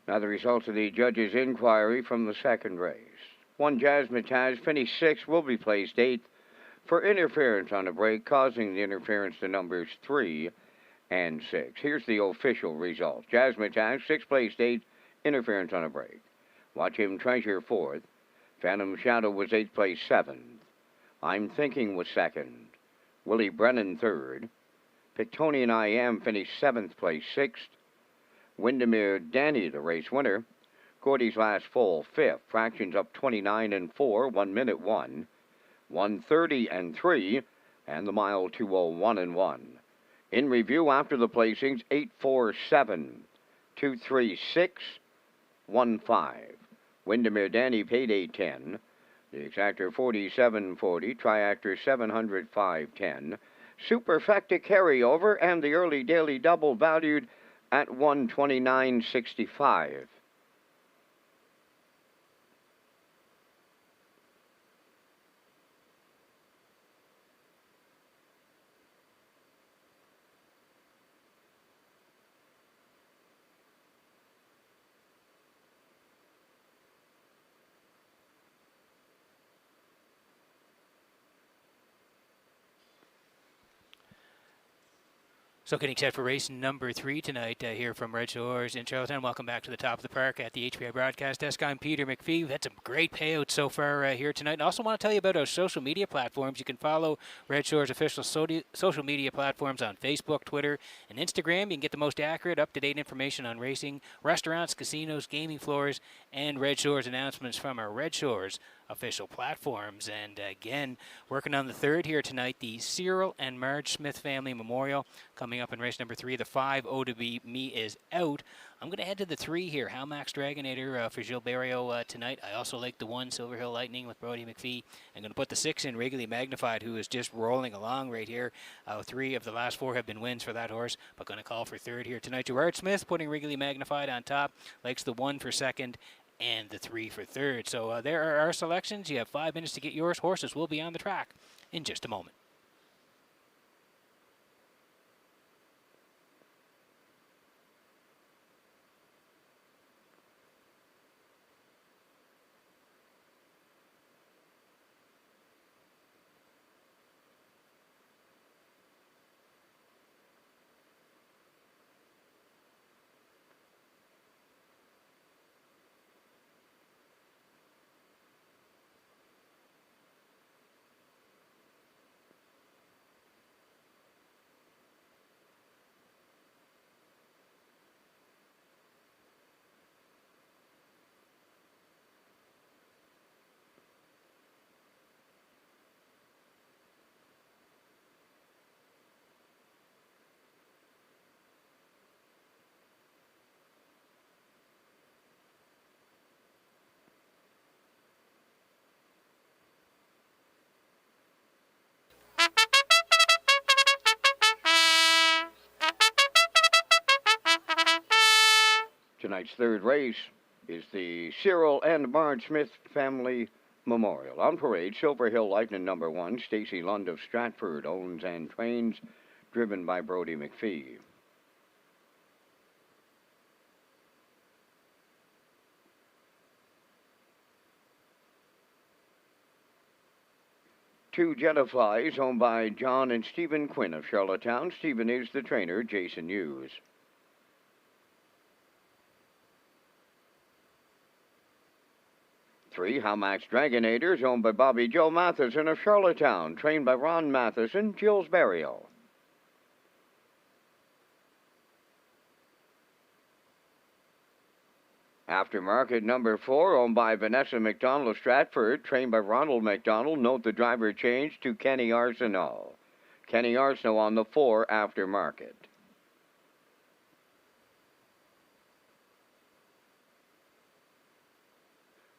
Speaker 4: Now the results of the judge's inquiry from the second race. One Jazzmatazz finished 6th, will be placed 8th for interference on a break, causing the interference to numbers 3 and 6. Here's the official result. Jazzmatazz, 6th placed 8th, interference on a break. Watch Him Treasure 4th. Phantom Shadow was 8th place 7th. I'm Thinking was 2nd. Willie Brennan 3rd. Pictonian I Am finished 7th place 6th. Windermere Danny, the race winner. Gordy's last full, 5th. Fractions up 29 and 4, 1 minute 1. 1:30 and 3, and the mile 2:01 and 1. In review after the placings, 847, 236, 15. Windermere Danny paid 810. The exactor 4740, triactor 700, 510. Superfecta carryover and the early daily double valued at 129.65.
Speaker 3: So getting set for race number 3 tonight here from Red Shores in Charlottetown. Welcome back to the top of the park at the HPI broadcast desk. I'm Peter McPhee. We've had some great payouts so far here tonight. And I also want to tell you about our social media platforms. You can follow Red Shores official social media platforms on Facebook, Twitter, and Instagram. You can get the most accurate, up-to-date information on racing, restaurants, casinos, gaming floors, and Red Shores announcements from our Red Shores official platforms. And again, working on the 3rd here tonight, the Cyril and Marge Smith Family Memorial coming up in race number 3. The 5 O to be me is out. I'm going to head to the 3 here, Halmax Dragonator for Gilles Barrio tonight. I also like the 1 Silver Hill Lightning with Brody McPhee. I'm going to put the 6 in Wrigley Magnified, who is just rolling along right here. 3 of the last 4 have been wins for that horse, but going to call for 3rd here tonight. Gerard Smith putting Wrigley Magnified on top, likes the 1 for 2nd and the 3 for 3rd. So there are our selections. You have 5 minutes to get yours. Horses will be on the track in just a moment.
Speaker 4: Tonight's 3rd race is the Cyril and Marge Smith Family Memorial. On parade, Silver Hill Lightning number 1, Stacy Lund of Stratford, owns and trains, driven by Brody McPhee. Two Jetaflies, owned by John and Stephen Quinn of Charlottetown. Stephen is the trainer, Jason Hughes. 3 Halmax Dragonators, owned by Bobby Joe Matheson of Charlottetown, trained by Ron Matheson, Gilles Barrio. Aftermarket number 4, owned by Vanessa McDonald of Stratford, trained by Ronald McDonald. Note the driver change to Kenny Arsenault. Kenny Arsenault on the 4 aftermarket.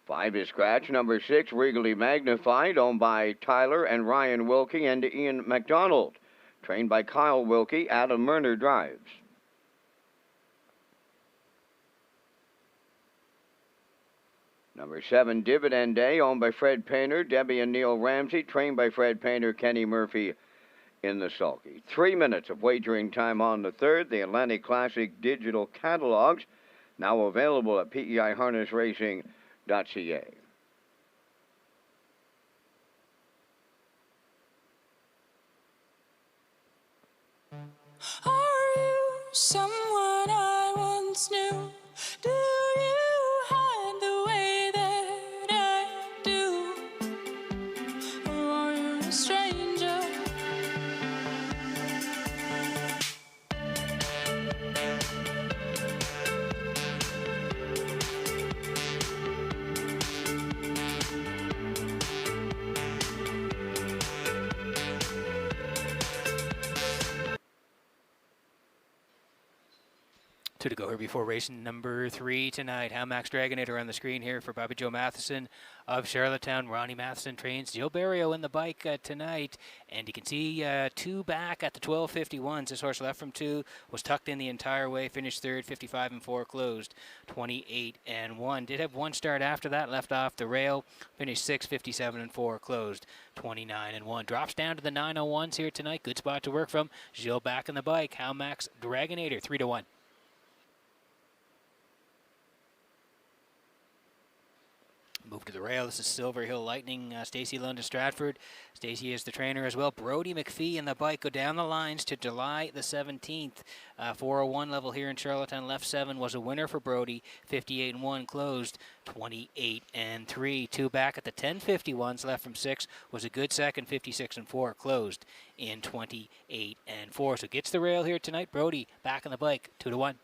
Speaker 4: Five is scratch number 6, Regally Magnified, owned by Tyler and Ryan Wilkie and Ian McDonald. Trained by Kyle Wilkie, Adam Murner drives. Number 7, Dividend Day, owned by Fred Painter, Debbie and Neil Ramsey. Trained by Fred Painter, Kenny Murphy in the sulky. 3 minutes of wagering time on the 3rd. The Atlantic Classic digital catalogs now available at PEIHarnessRacing.ca.
Speaker 1: Are you someone I once knew? Do you hide the way that I do? Or are you a stranger?
Speaker 3: Two to go here before race number 3 tonight. Hamax Dragonator on the screen here for Bobby Joe Matheson of Charlottetown. Ronnie Matheson trains Joe Barrio in the bike tonight. And you can see 2 back at the 12:51s. This horse left from 2, was tucked in the entire way, finished third, 55-4, closed 28-1. Did have one start after that, left off the rail, finished 6, 57-4, closed 29-1. Drops down to the 901s here tonight. Good spot to work from. Gilles back in the bike. Hamax Dragonator, 3-1. Move to the rail. This is Silver Hill Lightning. Stacey London Stratford. Stacey is the trainer as well. Brody McPhee and the bike go down the lines to July the 17th. 401 level here in Charlottetown. Left 7 was a winner for Brody. 58-1, closed 28-3. 2 back at the 10:51s. Left from 6 was a good second. 56-4, closed in 28-4. So gets the rail here tonight. Brody back on the bike. 2-1.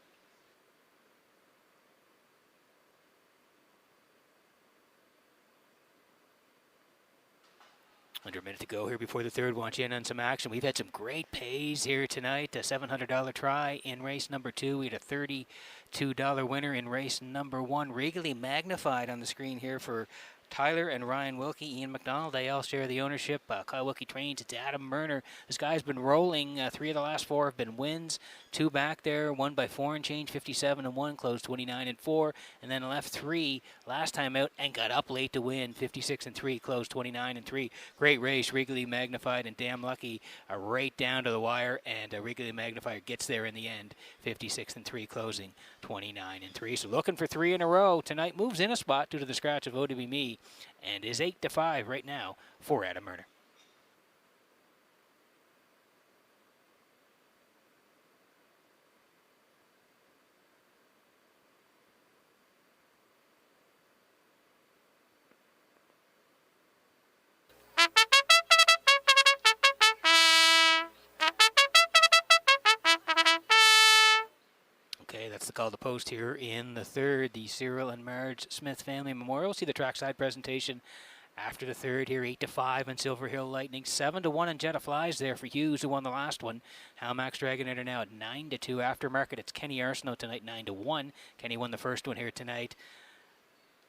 Speaker 3: Under a minute to go here before the third. Want you in on some action. We've had some great pays here tonight. A $700 try in race number 2. We had a $32 winner in race number 1. Regally Magnified on the screen here for Tyler and Ryan Wilkie. Ian McDonald, they all share the ownership. Kyle Wilkie trains. It's Adam Murner. This guy's been rolling. 3 of the last 4 have been wins. 2 back there. 1 by 4 and change. 57-1, closed 29-4. And then left 3 last time out and got up late to win. 56-3, closed 29-3. Great race. Regally Magnified and Damn Lucky are right down to the wire. And Regally Magnified gets there in the end. 56-3, closing 29-3. So looking for 3 in a row. Tonight moves in a spot due to the scratch of OWB Me. And is 8-5 right now for Adam Murner. Okay, that's the call to post here in the third. The Cyril and Marge Smith Family Memorial. See the trackside presentation after the third here. 8-5 on Silver Hill Lightning. 7-1 on Jetta Flies there for Hughes, who won the last one. Hamax Dragonator now at 9-2 aftermarket. It's Kenny Arsenault tonight, 9-1. Kenny won the first one here tonight.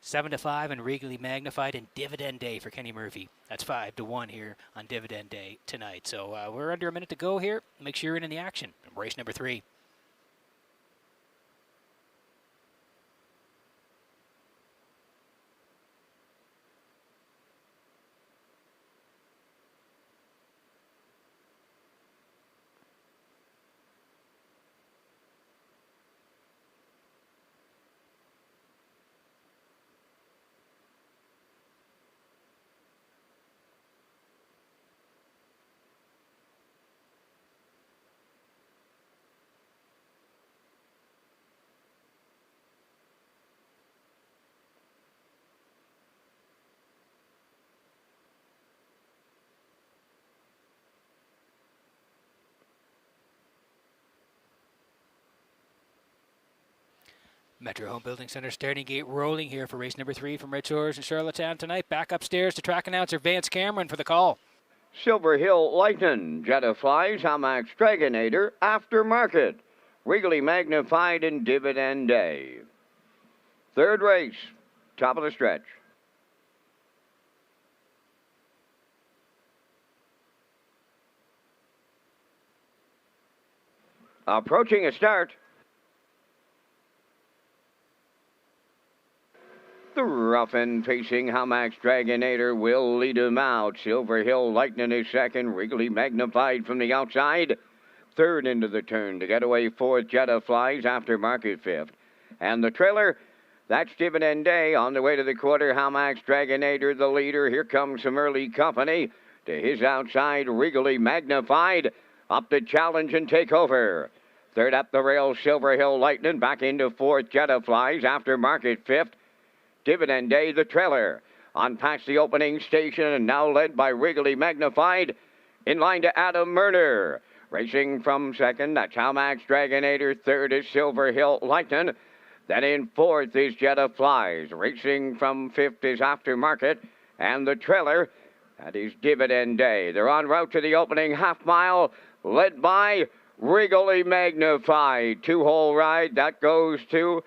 Speaker 3: 7-5 and Regally Magnified, and Dividend Day for Kenny Murphy. That's 5-1 here on Dividend Day tonight. So we're under a minute to go here. Make sure you're in the action. Race number 3. Metro Home Building Center starting gate rolling here for race number 3 from Redshores in Charlottetown tonight. Back upstairs to track announcer Vance Cameron for the call.
Speaker 4: Silver Hill Lightning, Jetta Flies, Hamax Dragonator, Aftermarket, Regally Magnified, and Dividend Day. Third race, top of the stretch. Approaching a start. The rough and pacing Hamax Dragonator will lead him out. Silver Hill Lightning is second. Regally Magnified from the outside. Third into the turn to get away fourth. Jetta Flies, Aftermarket fifth. And the trailer, that's Dividend Day on the way to the quarter. Hamax Dragonator the leader. Here comes some early company. To his outside, Regally Magnified. Up to challenge and take over. Third up the rail, Silver Hill Lightning. Back into fourth, Jetta Flies, Aftermarket fifth. Dividend Day, the trailer, on past the opening station and now led by Regally Magnified. In line to Adam Murner. Racing from second, that's Hamax Dragonator. Third is Silver Hill Lightning. Then in fourth is Jetta Flies. Racing from fifth is Aftermarket. And the trailer, that is Dividend Day. They're en route to the opening half mile, led by Regally Magnified. 2-hole ride. That goes to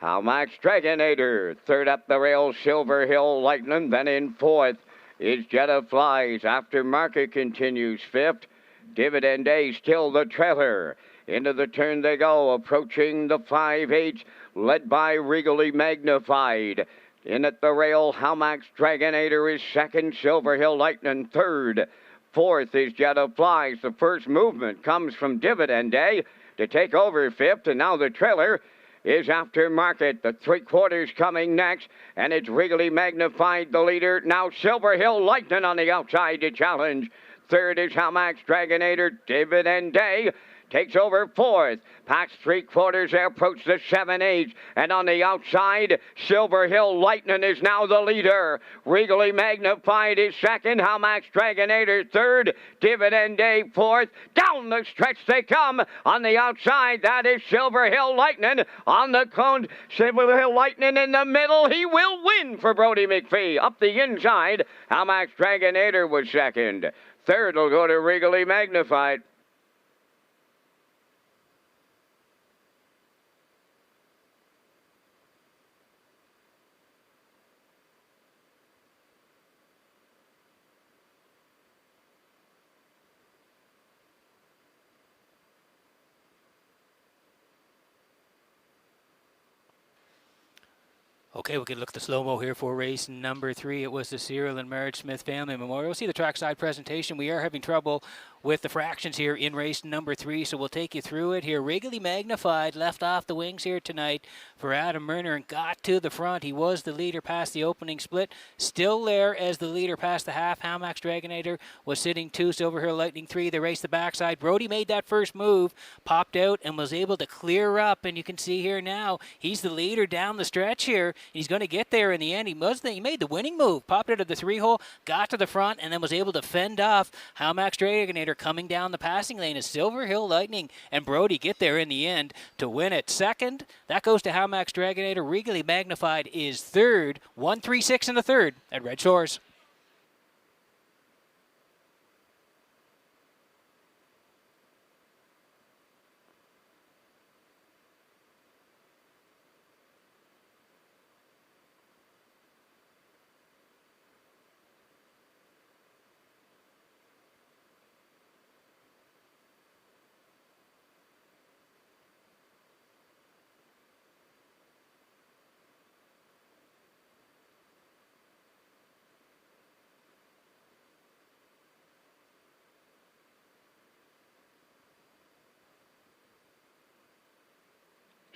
Speaker 4: Halmax Dragonator. Third up the rail, Silver Hill Lightning. Then in fourth is Jetta Flies. Aftermarket continues fifth. Dividend Day still the trailer. Into the turn they go, approaching the 5-8, led by Regally Magnified. In at the rail, Halmax Dragonator is second, Silver Hill Lightning third. Fourth is Jetta Flies. The first movement comes from Dividend Day to take over fifth, and now the trailer is Aftermarket. The 3/4 coming next, and it's Regally Magnified, the leader. Now Silver Hill Lightning on the outside to challenge. Third is Halmax Dragonator. Dividend Day takes over fourth. Past 3/4, they approach the 7/8. And on the outside, Silver Hill Lightning is now the leader. Regally Magnified is second. Halmax Dragonator third. Dividend Day fourth. Down the stretch they come. On the outside, that is Silver Hill Lightning. On the cone, Silver Hill Lightning in the middle. He will win for Brody McPhee. Up the inside, Halmax Dragonator was second. Third will go to Regally Magnified.
Speaker 3: Okay, we can look at the slow-mo here for race number 3. It was the Cyril and Marriage Smith Family Memorial. We'll see the trackside presentation. We are having trouble with the fractions here in race number 3, so we'll take you through it here. Regally Magnified left off the wings here tonight for Adam Murner and got to the front. He was the leader past the opening split. Still there as the leader past the half. Halmax Dragonator was sitting 2, Silver Hill Lightning 3. They raced the backside. Brody made that first move, popped out, and was able to clear up. And you can see here now, he's the leader down the stretch here. He's going to get there in the end. He made the winning move, popped out of the 3-hole, got to the front, and then was able to fend off Halmax Dragonator coming down the passing lane as Silver Hill Lightning and Brody get there in the end to win it. Second, that goes to Halmax Dragonator. Regally Magnified is third, 1-3-6 in the third at Red Shores.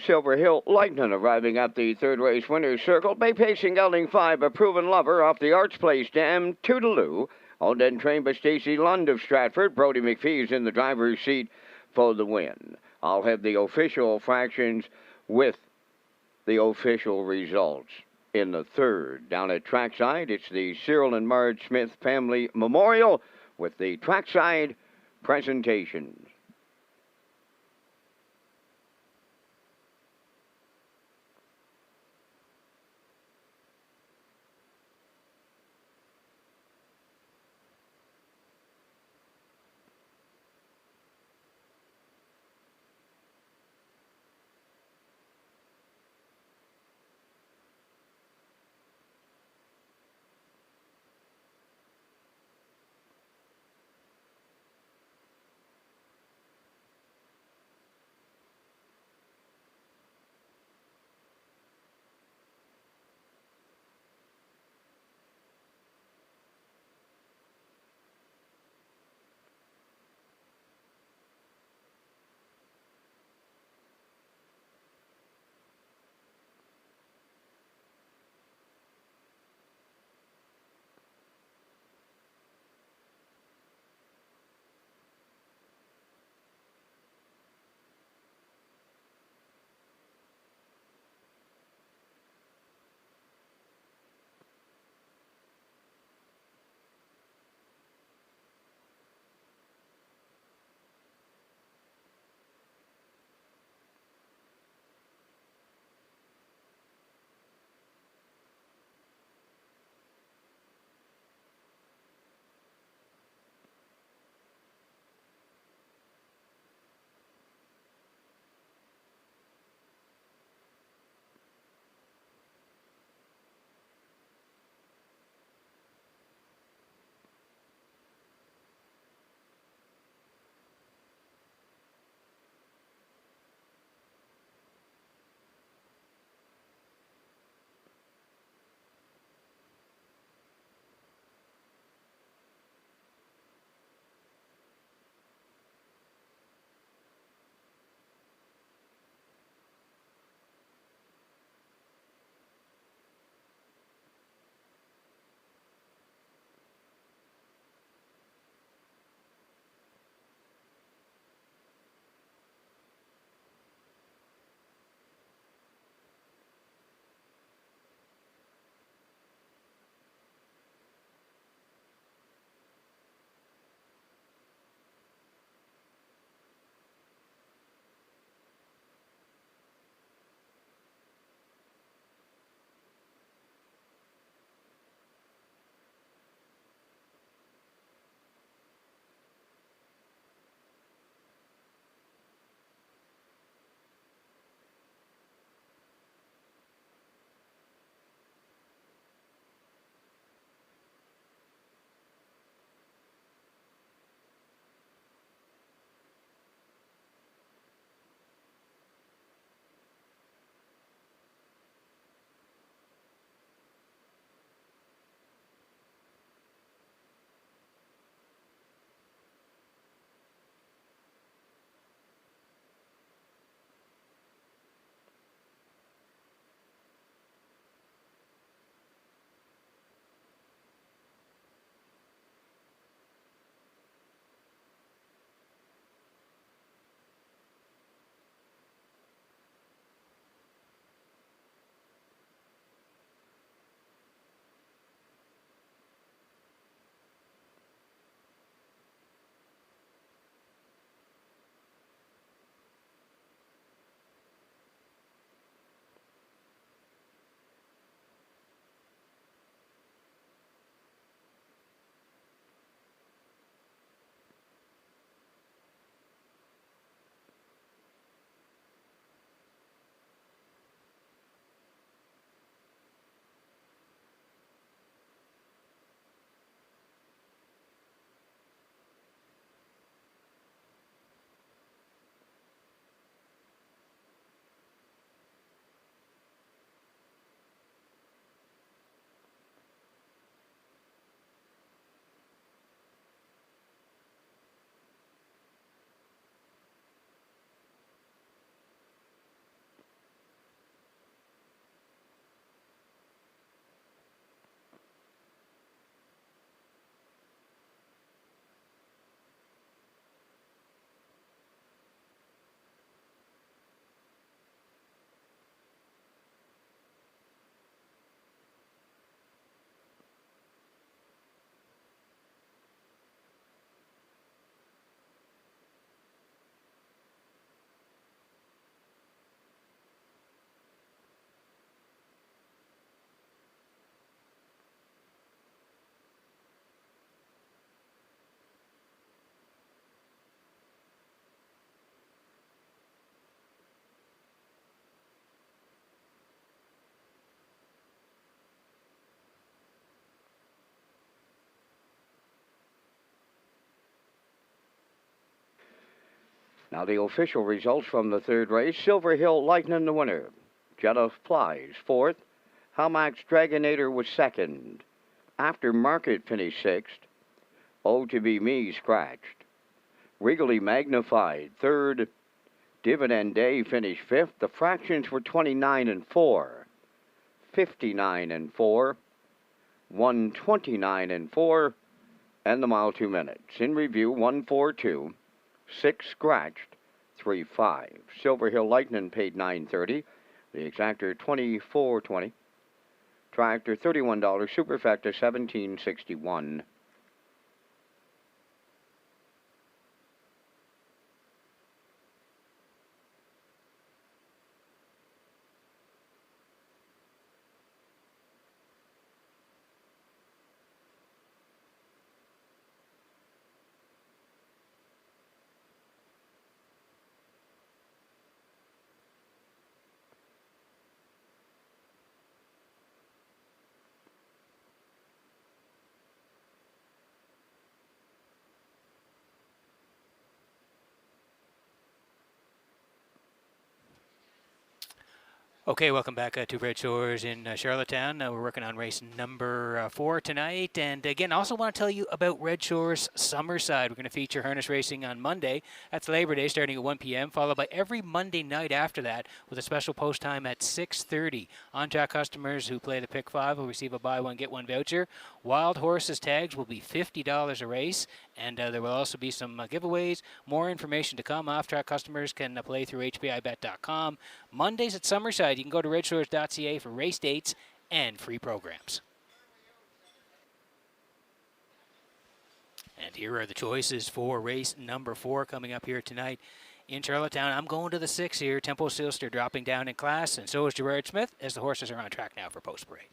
Speaker 4: Silver Hill Lightning arriving at the third race winner's circle. Bay Pacing Gelding 5, a proven lover off the Arts Place Dam, Toodaloo. Owned and trained by Stacey Lund of Stratford. Brody McPhee is in the driver's seat for the win. I'll have the official fractions with the official results. In the third, down at trackside, it's the Cyril and Marge Smith Family Memorial with the trackside presentations. Now the official results from the third race: Silver Hill Lightning the winner. Jet of Plies fourth. Hamax Dragonator was second. Aftermarket finished sixth. Oh to Be Me scratched. Regally Magnified third. Dividend Day finished fifth. The fractions were 29 and 4, 59 and 4, 129 and 4, and the mile 2 minutes. In review, 142, 6 scratched, 3-5. Silver Hill Lightning paid $9.30. The exactor $24.20. Tractor $31. Superfecta $17.61.
Speaker 3: Okay, welcome back to Red Shores in Charlottetown. We're working on race number 4 tonight. And again, I also want to tell you about Red Shores Summerside. We're going to feature harness racing on Monday. That's Labor Day, starting at 1 p.m., followed by every Monday night after that with a special post time at 6:30. On-track customers who play the Pick 5 will receive a buy one, get one voucher. Wild Horses tags will be $50 a race. And there will also be some giveaways. More information to come. Off-track customers can play through hpibet.com. Mondays at Summerside, you can go to Redshores.ca for race dates and free programs. And here are the choices for race number 4 coming up here tonight in Charlottetown. I'm going to the 6 here. Tempo Silster dropping down in class, and so is Gerard Smith as the horses are on track now for post-parade.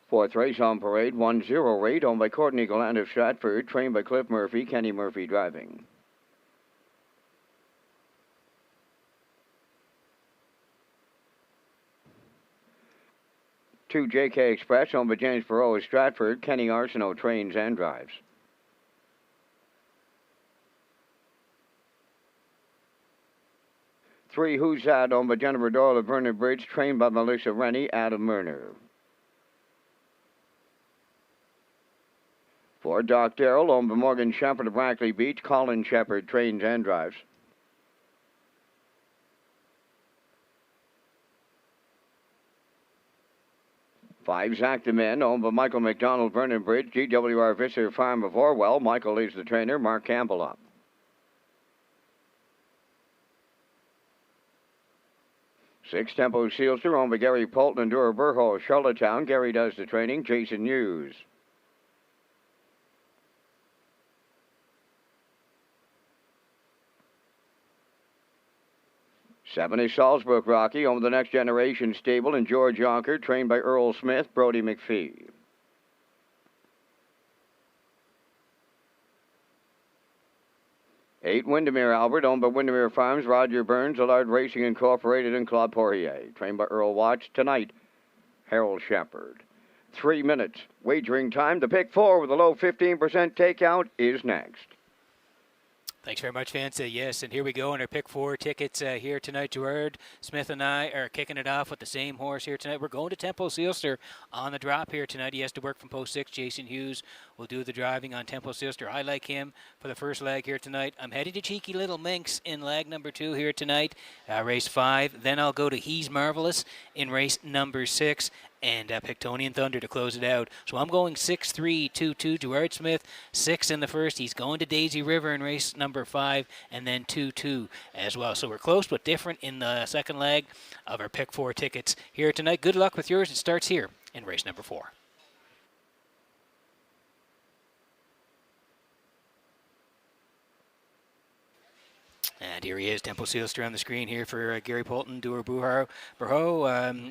Speaker 4: Fourth race on parade, 1-0 rate, owned by Courtney Gallant of Stratford, trained by Cliff Murphy, Kenny Murphy driving. Two JK Express, owned by James Burrow of Stratford, Kenny Arsenault trains and drives. Three Who's That, owned by Jennifer Doyle of Vernon Bridge, trained by Melissa Rennie, Adam Murner. For Doc Darrell, owned by Morgan Shepherd of Brackley Beach, Colin Shepherd trains and drives. 5, Zach the Men, owned by Michael McDonald, Vernon Bridge, GWR Visser Farm of Orwell. Michael is the trainer, Mark Campbell up. 6, Tempo Sealster, owned by Gary Polton and Dura Burho, Charlottetown. Gary does the training, Jason Hughes. 7 is Salzbrook Rocky, owned by the Next Generation Stable and George Yonker, trained by Earl Smith, Brody McPhee. 8, Windermere Albert, owned by Windermere Farms, Roger Burns, Allard Racing Incorporated, and Claude Poirier. Trained by Earl Watts. Tonight, Harold Shepard. 3 minutes. Wagering time. The pick 4 with a low 15% takeout is next.
Speaker 3: Thanks very much, Vince. Yes, and here we go on our pick 4 tickets here tonight. Gerard Smith and I are kicking it off with the same horse here tonight. We're going to Tempo Sealster on the drop here tonight. He has to work from post 6. Jason Hughes will do the driving on Tempo Sealster. I like him for the first leg here tonight. I'm heading to Cheeky Little Minx in leg number 2 here tonight, race 5. Then I'll go to He's Marvelous in race number 6. And Pictonian Thunder to close it out. So I'm going 6-3-2-2. Gerard Smith, 6 in the first. He's going to Daisy River in race number 5, and then 2-2 as well. So we're close but different in the second leg of our pick 4 tickets here tonight. Good luck with yours. It starts here in race number 4. And here he is, Tempo Sealster on the screen here for Gary Polton, Dura Burho.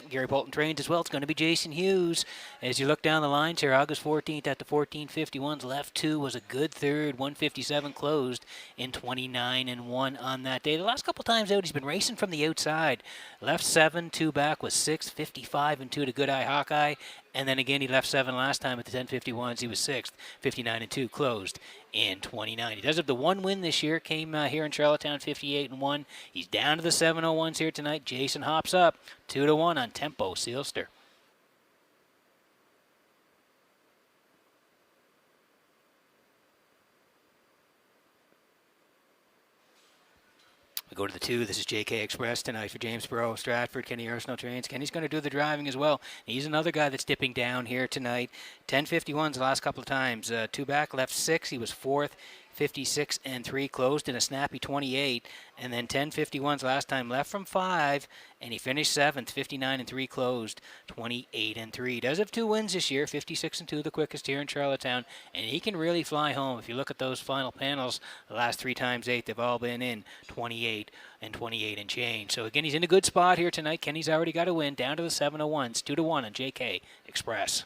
Speaker 3: Gary Polton trained as well. It's going to be Jason Hughes. As you look down the lines here, August 14th at the 14:51's left 2 was a good third. 157 closed in 29-1 on that day. The last couple times out, he's been racing from the outside. Left 7, 2 back was 6, 55-2 to Good Eye Hawkeye. And then again, he left 7 last time at the 10:51s. He was 6th, 59-2, closed in 29. He does have the 1 win this year. Came here in Charlottetown, 58-1. He's down to the 701s here tonight. Jason hops up 2-1 on Tempo Sealster. We go to the 2. This is JK Express tonight for James Burrow, Stratford. Kenny Arsenal trains. Kenny's going to do the driving as well. He's another guy that's dipping down here tonight. 10:51s the last couple of times. 2 back, left 6. He was 4th. 56-3, closed in a snappy 28, and then 10:51s last time, left from 5, and he finished 7th, 59-3, closed 28-3. Does have 2 wins this year, 56-2, the quickest here in Charlottetown, and he can really fly home. If you look at those final panels, the last 3 times 8, they've all been in 28 and change. So again, he's in a good spot here tonight. Kenny's already got a win, down to the 701s, 2-1 on JK Express.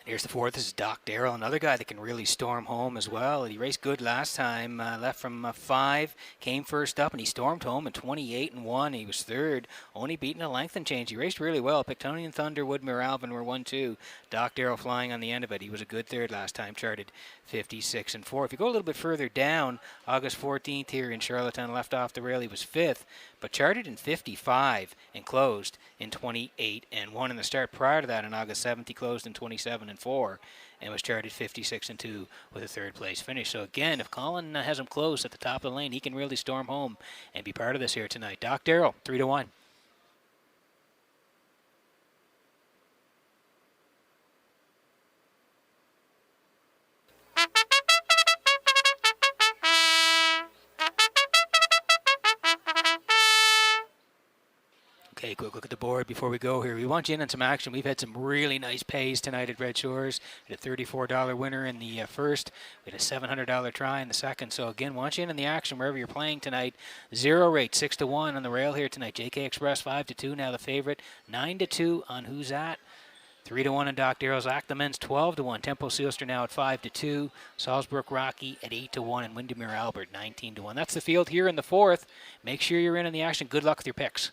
Speaker 3: Here's the 4th. This is Doc Darrell, another guy that can really storm home as well. He raced good last time, left from 5, came first up, and he stormed home at 28-1. He was 3rd, only beaten a length and change. He raced really well. Pictonian Thunder, Woodmere Alvin were 1-2. Doc Darrell flying on the end of it. He was a good 3rd last time, charted 56-4. If you go a little bit further down, August 14th here in Charlottetown, left off the rail, he was 5th, but charted in 55 and closed in 28-1. In the start prior to that, on August 7th, he closed in 27-4 and was charted 56-2 with a 3rd place finish. So again, if Colin has him close at the top of the lane, he can really storm home and be part of this here tonight. Doc Darrell, 3-1. Okay, quick look at the board before we go here. We want you in on some action. We've had some really nice pays tonight at Red Shores. We had a $34 winner in the first. We had a $700 try in the second. So again, want you in on the action wherever you're playing tonight. 0 rate, 6-1 on the rail here tonight. JK Express 5-2, now the favorite. 9-2 on Who's At. 3-1 on Doc Darrell's Act. The men's 12-1. Tempo Sealster now at 5-2. Salzbrook Rocky at 8-1, and Windermere Albert 19-1. That's the field here in the 4th. Make sure you're in on the action. Good luck with your picks.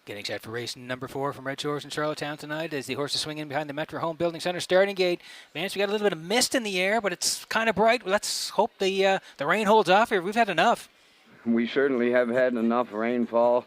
Speaker 3: Getting set for race number 4 from Red Shores in Charlottetown tonight as the horses swing in behind the Metro Home Building Center starting gate. Vance, we got a little bit of mist in the air, but it's kind of bright. Let's hope the rain holds off here. We've had enough.
Speaker 4: We certainly have had enough rainfall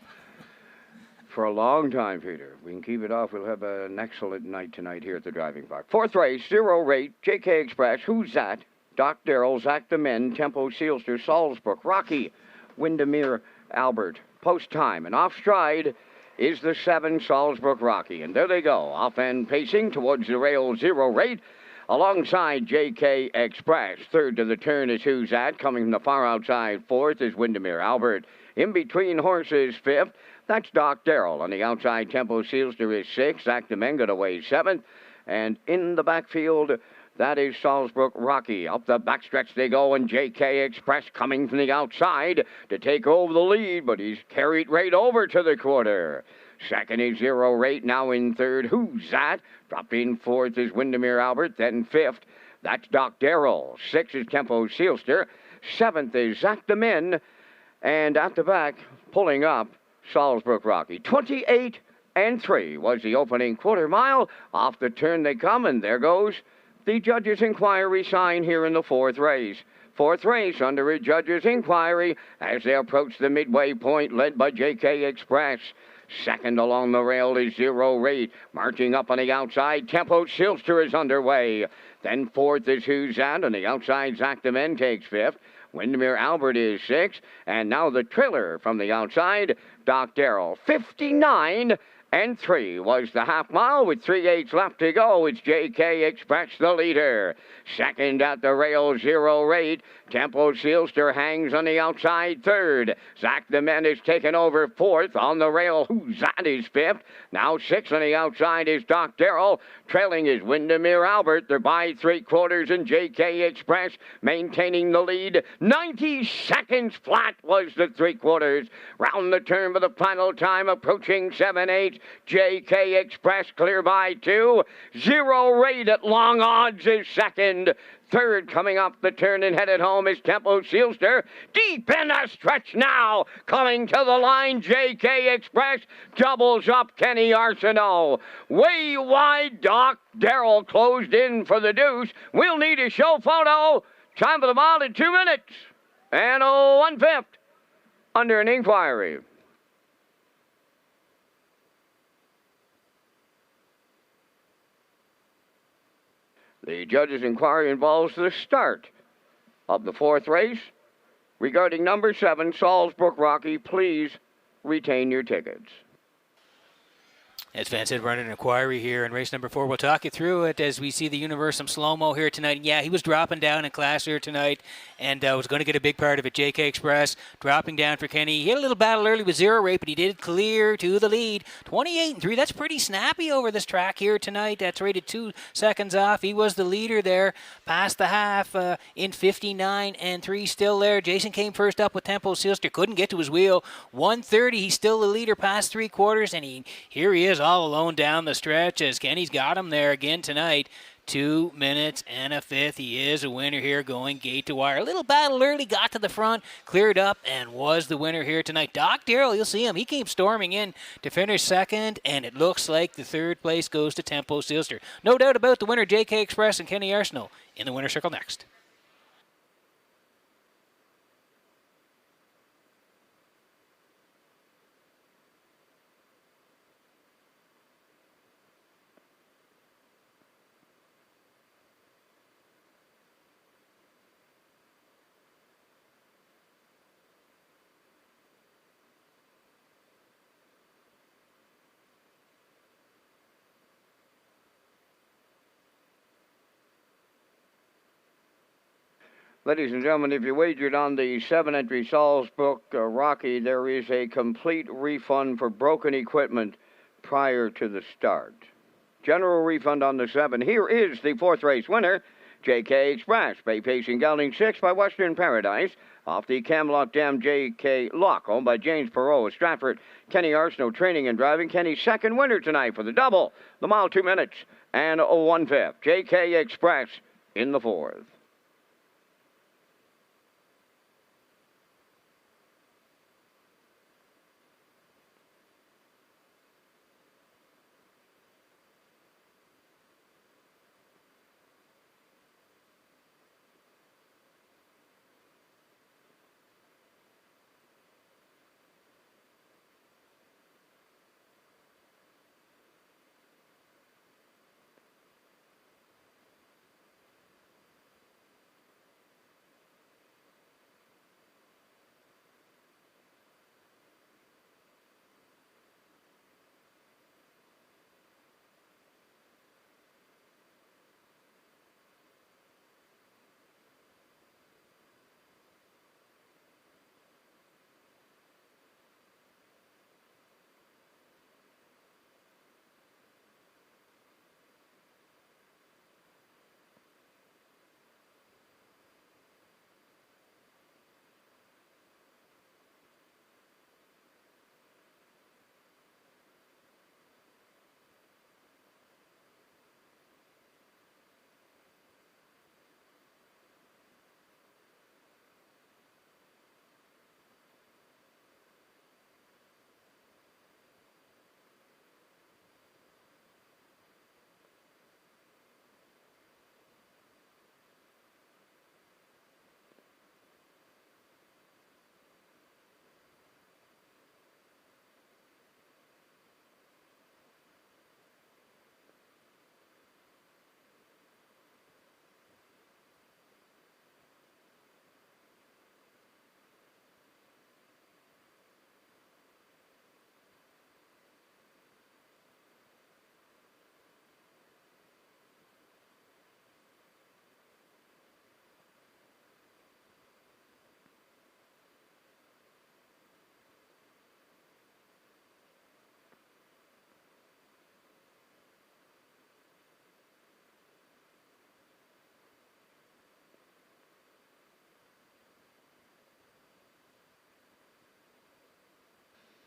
Speaker 4: for a long time, Peter. If we can keep it off, we'll have an excellent night tonight here at the driving park. 4th race, 0 rate, JK Express, Who's That? Doc Darrell, Zach the Men, Tempo Sealster, Salzbrook, Rocky, Windermere, Albert. Post time and off stride is the 7 Salzbrook Rocky. And there they go, off and pacing towards the rail, 0 rate. Alongside JK Express. 3rd to the turn is Who's That? Coming from the far outside. 4th is Windermere Albert. In between horses, 5th. That's Doc Darrell. On the outside, Tempo Sealster is 6th. Zach the Men got away 7th. And in the backfield, that is Salzbrook Rocky. Up the backstretch they go, and JK Express coming from the outside to take over the lead, but he's carried right over to the quarter. 2nd is 0 rate, now in 3rd. Who's That? Dropped in 4th is Windermere Albert, then 5th. That's Doc Darrell. 6th is Tempo Sealster. 7th is Zach the Men. And at the back, pulling up, Salzbrook Rocky. 28-3 was the opening quarter mile. Off the turn they come, and there goes the judge's inquiry sign here in the 4th race. 4th race under a judge's inquiry as they approach the midway point, led by JK Express. 2nd along the rail is 0 rate. Marching up on the outside, Tempo Sealster is underway. Then 4th is Who's That? On the outside, Zach the Men takes 5th. Windermere Albert is 6th. And now the trailer from the outside, Doc Darrell. 59-3 was the half mile with 3/8 left to go. It's JK Express the leader. 2nd at the rail, 0 rate. Tempo Sealster hangs on the outside 3rd. Zach the Men is taken over 4th. On the rail, Who's That? Is 5th. Now 6th on the outside is Doc Darrell. Trailing is Windermere Albert. They're by 3/4, and JK Express maintaining the lead. 90 seconds flat was the 3/4. Round the turn for the final time, approaching 7/8. JK Express clear by 2. 0 rate at long odds is 2nd. 3rd coming up the turn and headed home is Tempo Sealster. Deep in the stretch now. Coming to the line, JK Express doubles up Kenny Arsenault. Way wide, Doc Darrell closed in for the deuce. We'll need a show photo. Time for the mile in 2 minutes. And 1/5 under an inquiry. The judge's inquiry involves the start of the 4th race. Regarding number 7, Salzbrook Rocky, please retain your tickets.
Speaker 3: As Van said, running an inquiry here in race number 4. We'll talk you through it as we see the Universum slow-mo here tonight. And yeah, he was dropping down in class here tonight and was going to get a big part of it. JK Express dropping down for Kenny. He had a little battle early with 0 rate, but he did clear to the lead. 28-3, that's pretty snappy over this track here tonight. That's rated 2 seconds off. He was the leader there past the half in 59-3 still there. Jason came first up with Tempo Sealster. Couldn't get to his wheel. 130, he's still the leader past 3/4, and here he is all alone down the stretch as Kenny's got him there again tonight. 2 minutes and a 1/5. He is a winner here going gate to wire. A little battle early, got to the front, cleared up, and was the winner here tonight. Doc Darrell, you'll see him. He came storming in to finish 2nd, and it looks like the 3rd place goes to Tempo Sealster. No doubt about the winner, JK Express and Kenny Arsenault in the winner's circle next.
Speaker 4: Ladies and gentlemen, if you wagered on the 7-entry Salzbrook Rocky, there is a complete refund for broken equipment prior to the start. General refund on the 7. Here is the 4th race winner, JK Express. Bay Pacing gelding 6 by Western Paradise. Off the Camelot Dam, JK Lock, owned by James Perot of Stratford. Kenny Arsenault training and driving. Kenny's 2nd winner tonight for the double. The mile 2 minutes and 1/5. JK Express in the 4th.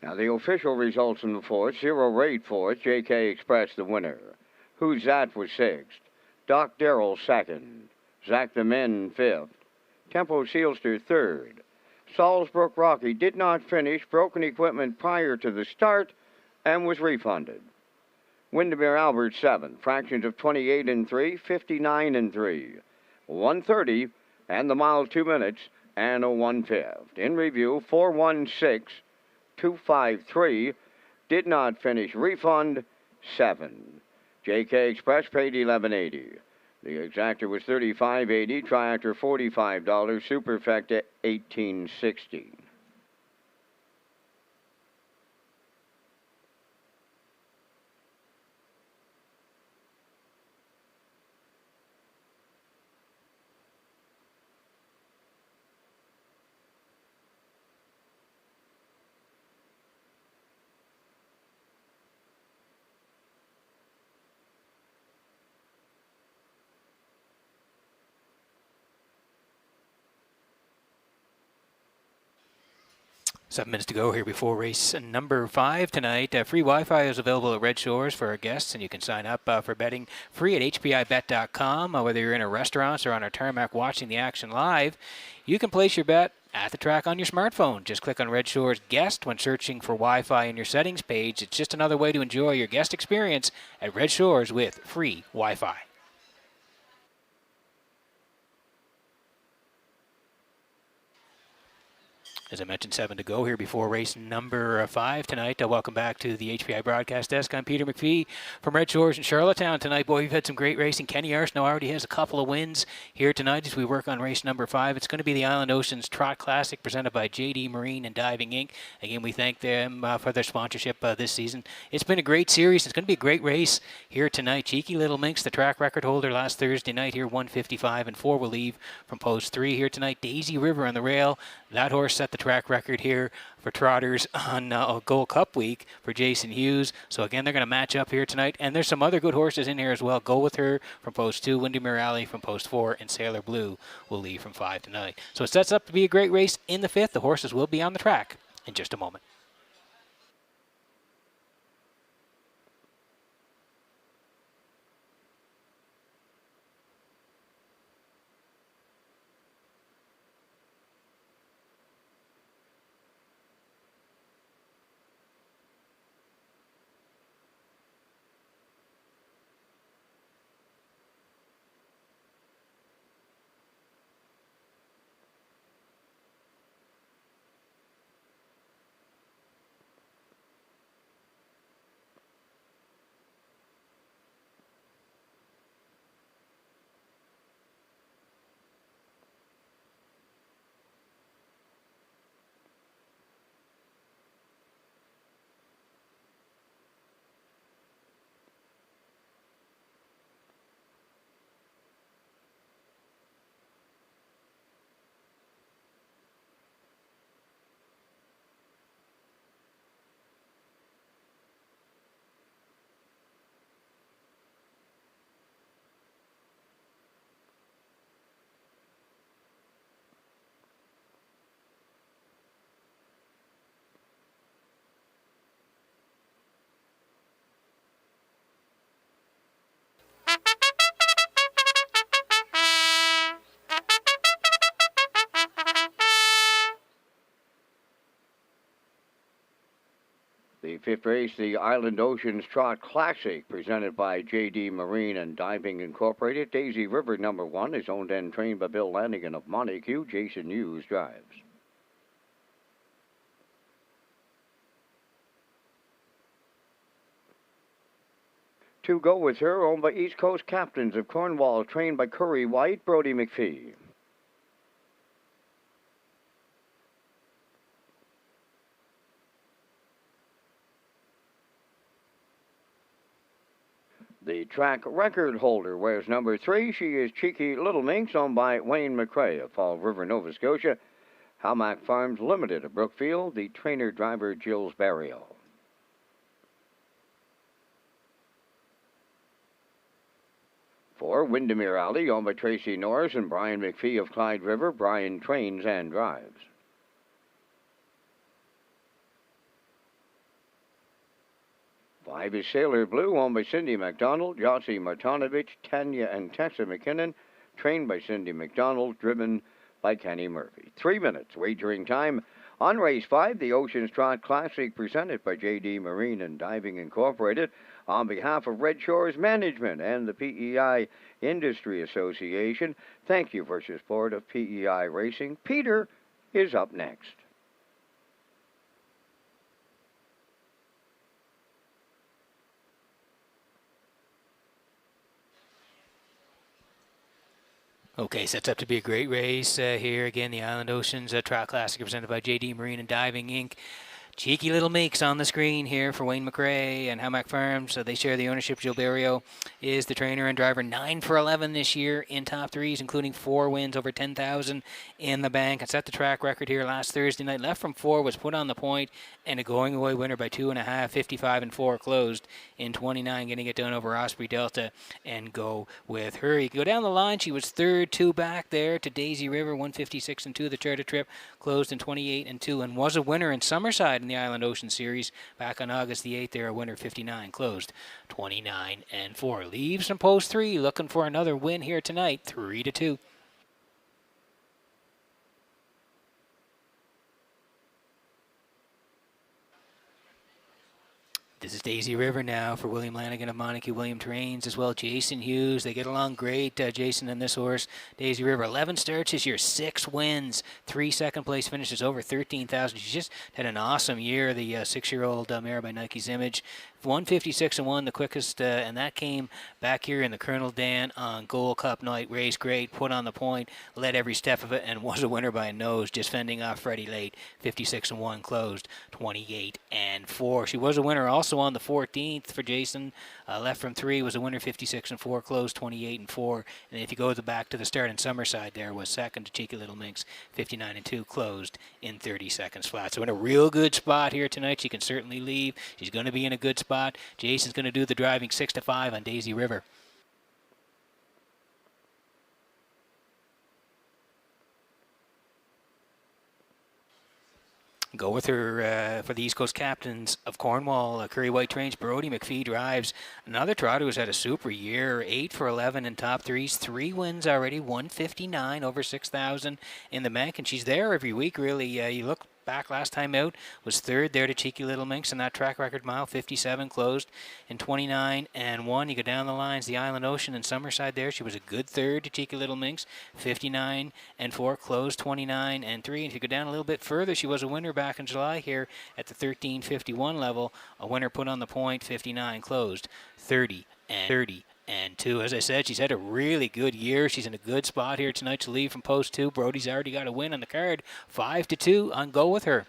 Speaker 4: Now the official results in the fourth: Zero Raid fourth, JK Express the winner. Who's That was sixth. Doc Darrell second. Zach the Men fifth. Tempo Sealster third. Salisbrook Rocky did not finish, broken equipment prior to the start, and was refunded. Windermere Albert seventh, fractions of 28 and 3, 59 and 3, 130, and the mile 2 minutes and a 1/5. In review, 416, 253, did not finish, refund 7. JK Express paid $11.80. The exactor was $35.80, triactor $45, superfecta $18.60.
Speaker 3: Seven minutes to go here before race number 5 tonight. Free Wi-Fi is available at Red Shores for our guests, and you can sign up for betting free at hpibet.com. Whether you're in a restaurant or on our tarmac watching the action live, you can place your bet at the track on your smartphone. Just click on Red Shores Guest when searching for Wi-Fi in your settings page. It's just another way to enjoy your guest experience at Red Shores with free Wi-Fi. As I mentioned, 7 to go here before race number 5 tonight. Welcome back to the HPI broadcast desk. I'm Peter McPhee from Red Shores in Charlottetown tonight. Boy, we've had some great racing. Kenny Arsenault already has a couple of wins here tonight as we work on race number 5. It's going to be the Island Oceans Trot Classic presented by JD Marine and Diving Inc. Again, we thank them for their sponsorship this season. It's been a great series. It's going to be a great race here tonight. Cheeky Little Minx, the track record holder last Thursday night here, 155 and 4 will leave from post 3 here tonight. Daisy River on the rail. That horse set the track record here for trotters on Gold Cup week for Jason Hughes. So again, they're going to match up here tonight. And there's some other good horses in here as well. Go With Her from post 2, Windermere Alley from post 4, and Sailor Blue will leave from 5 tonight. So it sets up to be a great race in the 5th. The horses will be on the track in just a moment.
Speaker 4: The 5th race, the Island Oceans Trot Classic, presented by JD Marine and Diving Incorporated. Daisy River, number 1, is owned and trained by Bill Lanigan of Montague. Jason Hughes drives. To Go With Her, owned by East Coast Captains of Cornwall, trained by Curry White, Brody McPhee. The track record holder wears number 3. She is Cheeky Little Minx, owned by Wayne McRae of Fall River, Nova Scotia. Howmack Farms Limited of Brookfield, the trainer-driver Jill's Burial. For Windermere Alley, owned by Tracy Norris and Brian McPhee of Clyde River. Brian trains and drives. 5 is Sailor Blue, owned by Cindy McDonald, Yossi Martinovich, Tanya and Tessa McKinnon, trained by Cindy McDonald, driven by Kenny Murphy. 3 minutes wagering time on race 5, the Oceans Trot Classic, presented by J.D. Marine and Diving Incorporated. On behalf of Red Shores Management and the PEI Industry Association, thank you for your support of PEI Racing. Peter is up next.
Speaker 3: Okay, sets up to be a great race here. Again, the Island Oceans Trot Classic presented by J.D. Marine and Diving Inc. Cheeky little makes on the screen here for Wayne McRae and Hamac Farms. So they share the ownership. Joe Barrio is the trainer and driver. 9 for 11 this year in top threes, including 4 wins, over 10,000 in the bank. And set the track record here last Thursday night. Left from 4, was put on the point, and a going away winner by 2.5, 55 and 4, closed in 29, getting it done over Osprey Delta and Go With Her. You go down the line, she was third, 2 back there to Daisy River, 156 and 2. The charter trip closed in 28 and 2, and was a winner in Summerside in the Island Ocean Series back on August the 8th. There, a winner 59, closed 29 and 4. Leaves from post 3, looking for another win here tonight, 3-2. This is Daisy River now for William Lanigan of Montague. William Terrains as well. Jason Hughes. They get along great, Jason and this horse. Daisy River, 11 starts this year, 6 wins, 3 second-place finishes, over 13,000. She's just had an awesome year, the 6-year-old mare by Nike's Image. 156 and 1, the quickest, and that came back here in the Colonel Dan on Gold Cup night. Race great, put on the point, led every step of it, and was a winner by a nose, just fending off Freddie Late. 56 and 1, closed 28 and 4. She was a winner also on the 14th for Jason. Left from 3, was a winner, 56 and 4, closed 28 and 4. And if you go back to the start in Summerside, there was second to Cheeky Little Minx, 59 and 2, closed in 30 seconds flat. So in a real good spot here tonight. She can certainly leave. She's going to be in a good spot. Jason's going to do the driving 6-5 on Daisy River. Go With Her for the East Coast captains of Cornwall. Curry White trains. Brody McPhee drives. Another trotter who's had a super year. 8 for 11 in top threes. 3 wins already. 159, over 6,000 in the bank. And she's there every week, really. You look back last time out, was third there to Cheeky Little Minx in that track record mile. 57, closed in 29 and 1. You go down the lines, the Island Ocean and Summerside there. She was a good third to Cheeky Little Minx. 59 and 4, closed 29 and 3. And if you go down a little bit further, she was a winner back in July here at the 13:51 level. A winner put on the point, 59, closed 30 and 2. As I said, she's had a really good year. She's in a good spot here tonight to leave from post 2. Brody's already got a win on the card. 5-2 on Go With Her.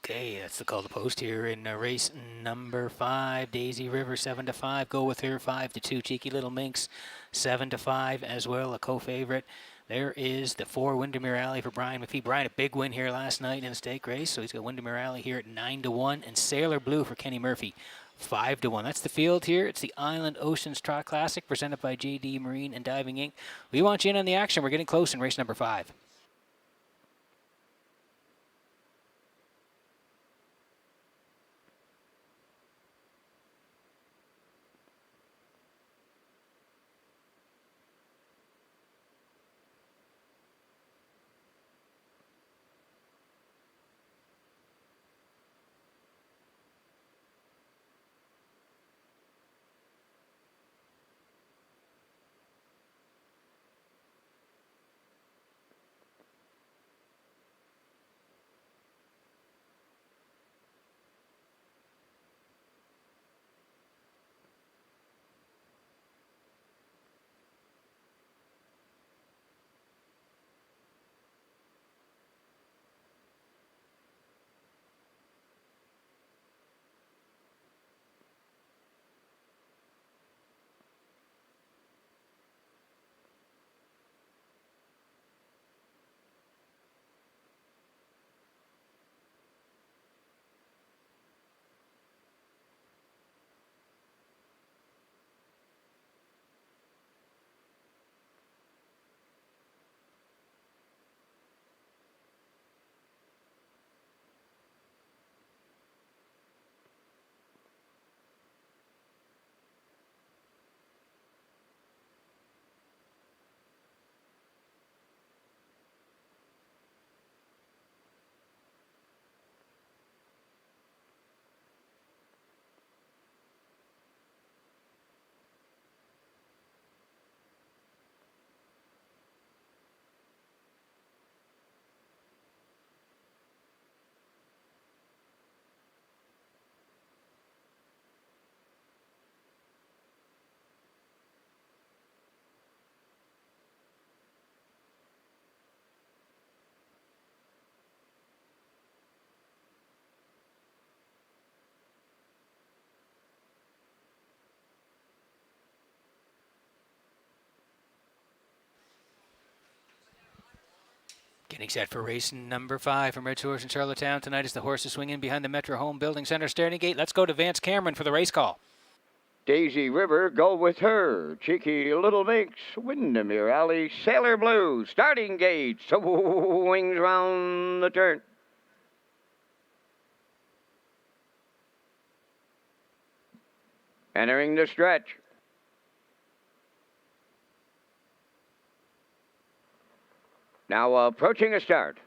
Speaker 3: Okay, that's the call to post here in race number 5. Daisy River 7-5. Go With Her 5-2. Cheeky Little Minx 7-5 as well, a co-favorite. There is the 4 Windermere Alley for Brian McPhee. Brian, a big win here last night in a stake race, so he's got Windermere Alley here at 9-1, and Sailor Blue for Kenny Murphy 5-1. That's the field here. It's the Island Oceans Trot Classic presented by J.D. Marine and Diving Inc. We want you in on the action. We're getting close in race number 5. Getting set for race number 5 from Redshores in Charlottetown tonight as the horses swing in behind the Metro Home Building Center starting gate. Let's go to Vance Cameron for the race call.
Speaker 4: Daisy River, Go With Her, Cheeky Little Mix, Windermere Alley, Sailor Blue, starting gate, swings round the turn. Entering the stretch. Now approaching a start.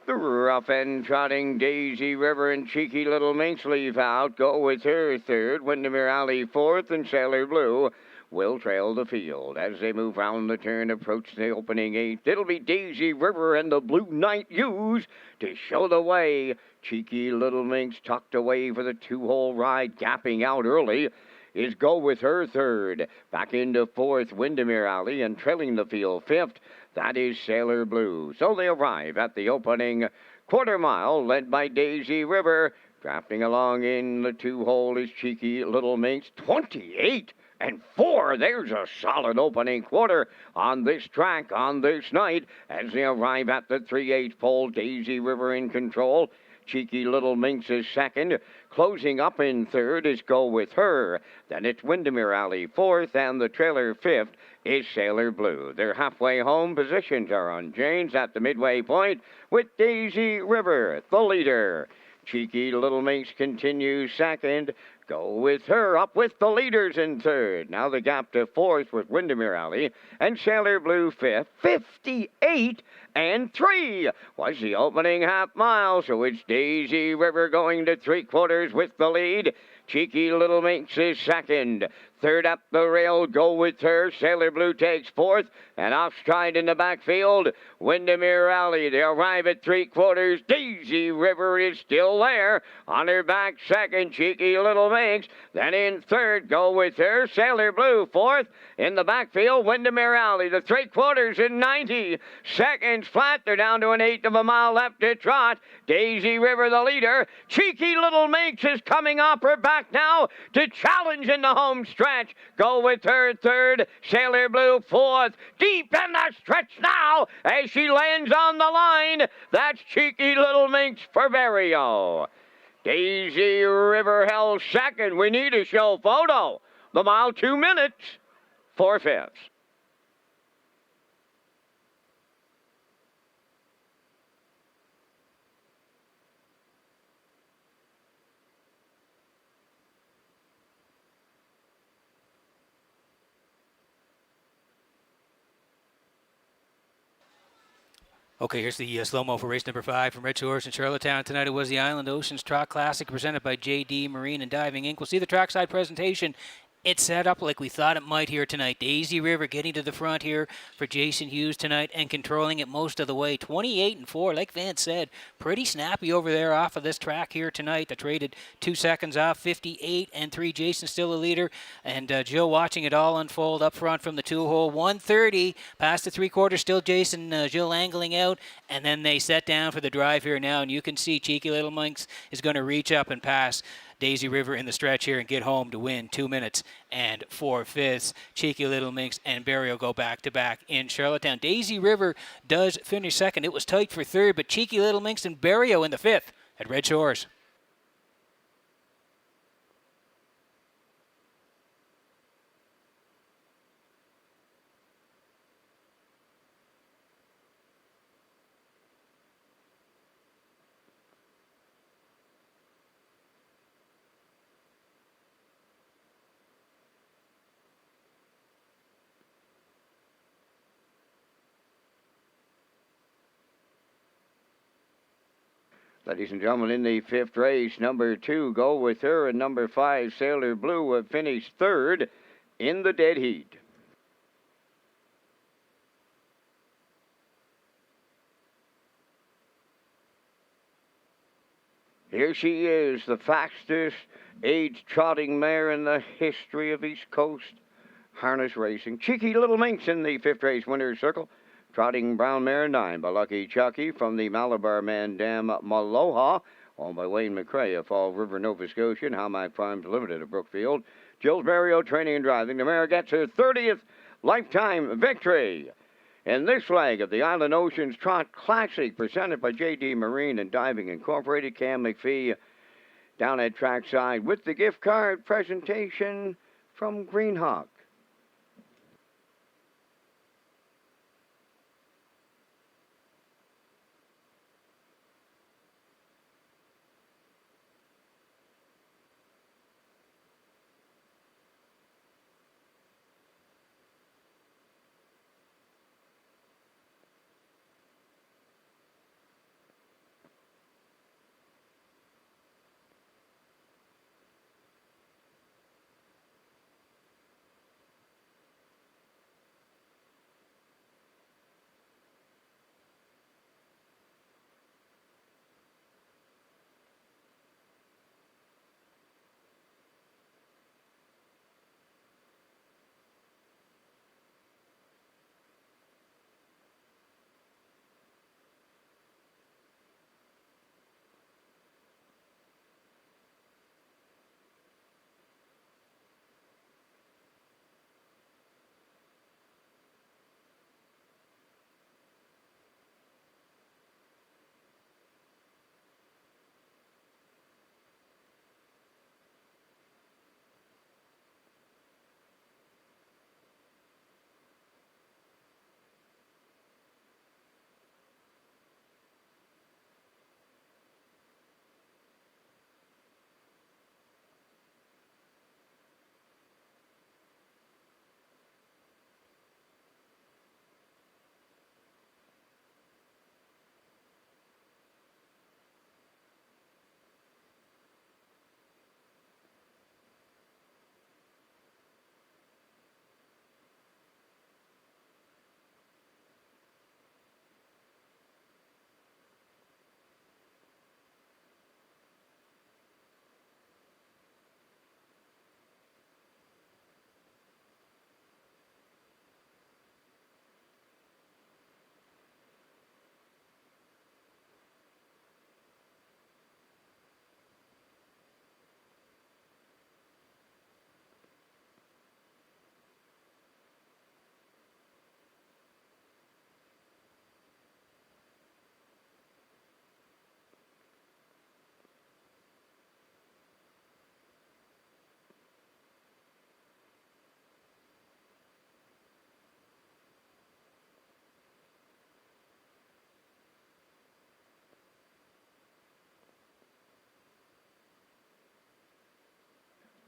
Speaker 4: The rough and trotting Daisy River and Cheeky Little Minx leave out. Go With Her third, Windermere Alley fourth, and Sailor Blue will trail the field. As they move round the turn, approach the opening eighth. It'll be Daisy River and the Blue Knight Use to show the way. Cheeky Little Minx tucked away for the 2-hole ride, gapping out early. Is Go With Her third. Back into fourth, Windermere Alley, and trailing the field fifth. That is Sailor Blue. So they arrive at the opening quarter mile, led by Daisy River. Drafting along in the 2-hole is Cheeky Little Minx. 28 and 4. There's a solid opening quarter on this track on this night. As they arrive at the 3/8 pole, Daisy River in control. Cheeky Little Minx is second. Closing up in third is Go With Her. Then it's Windermere Alley fourth, and the trailer fifth is Sailor Blue. Their halfway home positions are unchanged at the midway point, with Daisy River the leader. Cheeky Little Minx continues second. Go With Her up with the leaders in third. Now the gap to fourth with Windermere Alley and Sailor Blue fifth. 58 and 3 was the opening half mile. So it's Daisy River going to 3/4 with the lead. Cheeky Little Minx is second. Third up the rail, Go With Her. Sailor Blue takes fourth. And off stride in the backfield, Windermere Alley. They arrive at 3/4. Daisy River is still there. On her back second, Cheeky Little Minx. Then in third, Go With Her. Sailor Blue fourth. In the backfield, Windermere Alley. The 3/4 in 90 seconds flat. They're down to 1/8 of a mile left to trot. Daisy River the leader. Cheeky Little Minx is coming off her back now to challenge in the home stretch. Go With Her third. Sailor Blue fourth. Deep in the stretch now as she lands on the line. That's Cheeky Little Minx for Vario. Daisy River held second. We need a show photo. The mile 2 minutes, 4/5.
Speaker 3: Okay, here's the slow-mo for race number 5 from Redshores in Charlottetown. Tonight it was the Island Oceans Trot Classic presented by JD Marine and Diving Inc. We'll see the trackside presentation. It's set up like we thought it might here tonight. Daisy River getting to the front here for Jason Hughes tonight and controlling it most of the way. 28 and 4, like Vance said, pretty snappy over there off of this track here tonight. They traded 2 seconds off. 58 and 3. Jason still the leader, and Jill watching it all unfold up front from the 2-hole. 130 past the 3/4. Still Jason, Jill angling out, and then they set down for the drive here now, and you can see Cheeky Little Minx is going to reach up and pass Daisy River in the stretch here and get home to win 2 minutes and 4/5. Cheeky Little Minx and Barrio go back-to-back in Charlottetown. Daisy River does finish second. It was tight for third, but Cheeky Little Minx and Barrio in the 5th at Red Shores.
Speaker 4: Ladies and gentlemen, in the 5th race, number 2, Go With Her, and number 5, Sailor Blue, have finished third in the dead heat. Here she is, the fastest age trotting mare in the history of East Coast harness racing. Cheeky Little Minx in the 5th race winner's circle. Trotting brown mare 9 by Lucky Chucky from the Malabar Man Dam Maloha, owned by Wayne McCrae of Fall River, Nova Scotia, and Howmack Farms Limited of Brookfield. Jill Barrio training and driving. The mare gets her 30th lifetime victory. In this leg of the Island Oceans Trot Classic, presented by J.D. Marine and Diving Incorporated, Cam McPhee down at trackside with the gift card presentation from Greenhawk.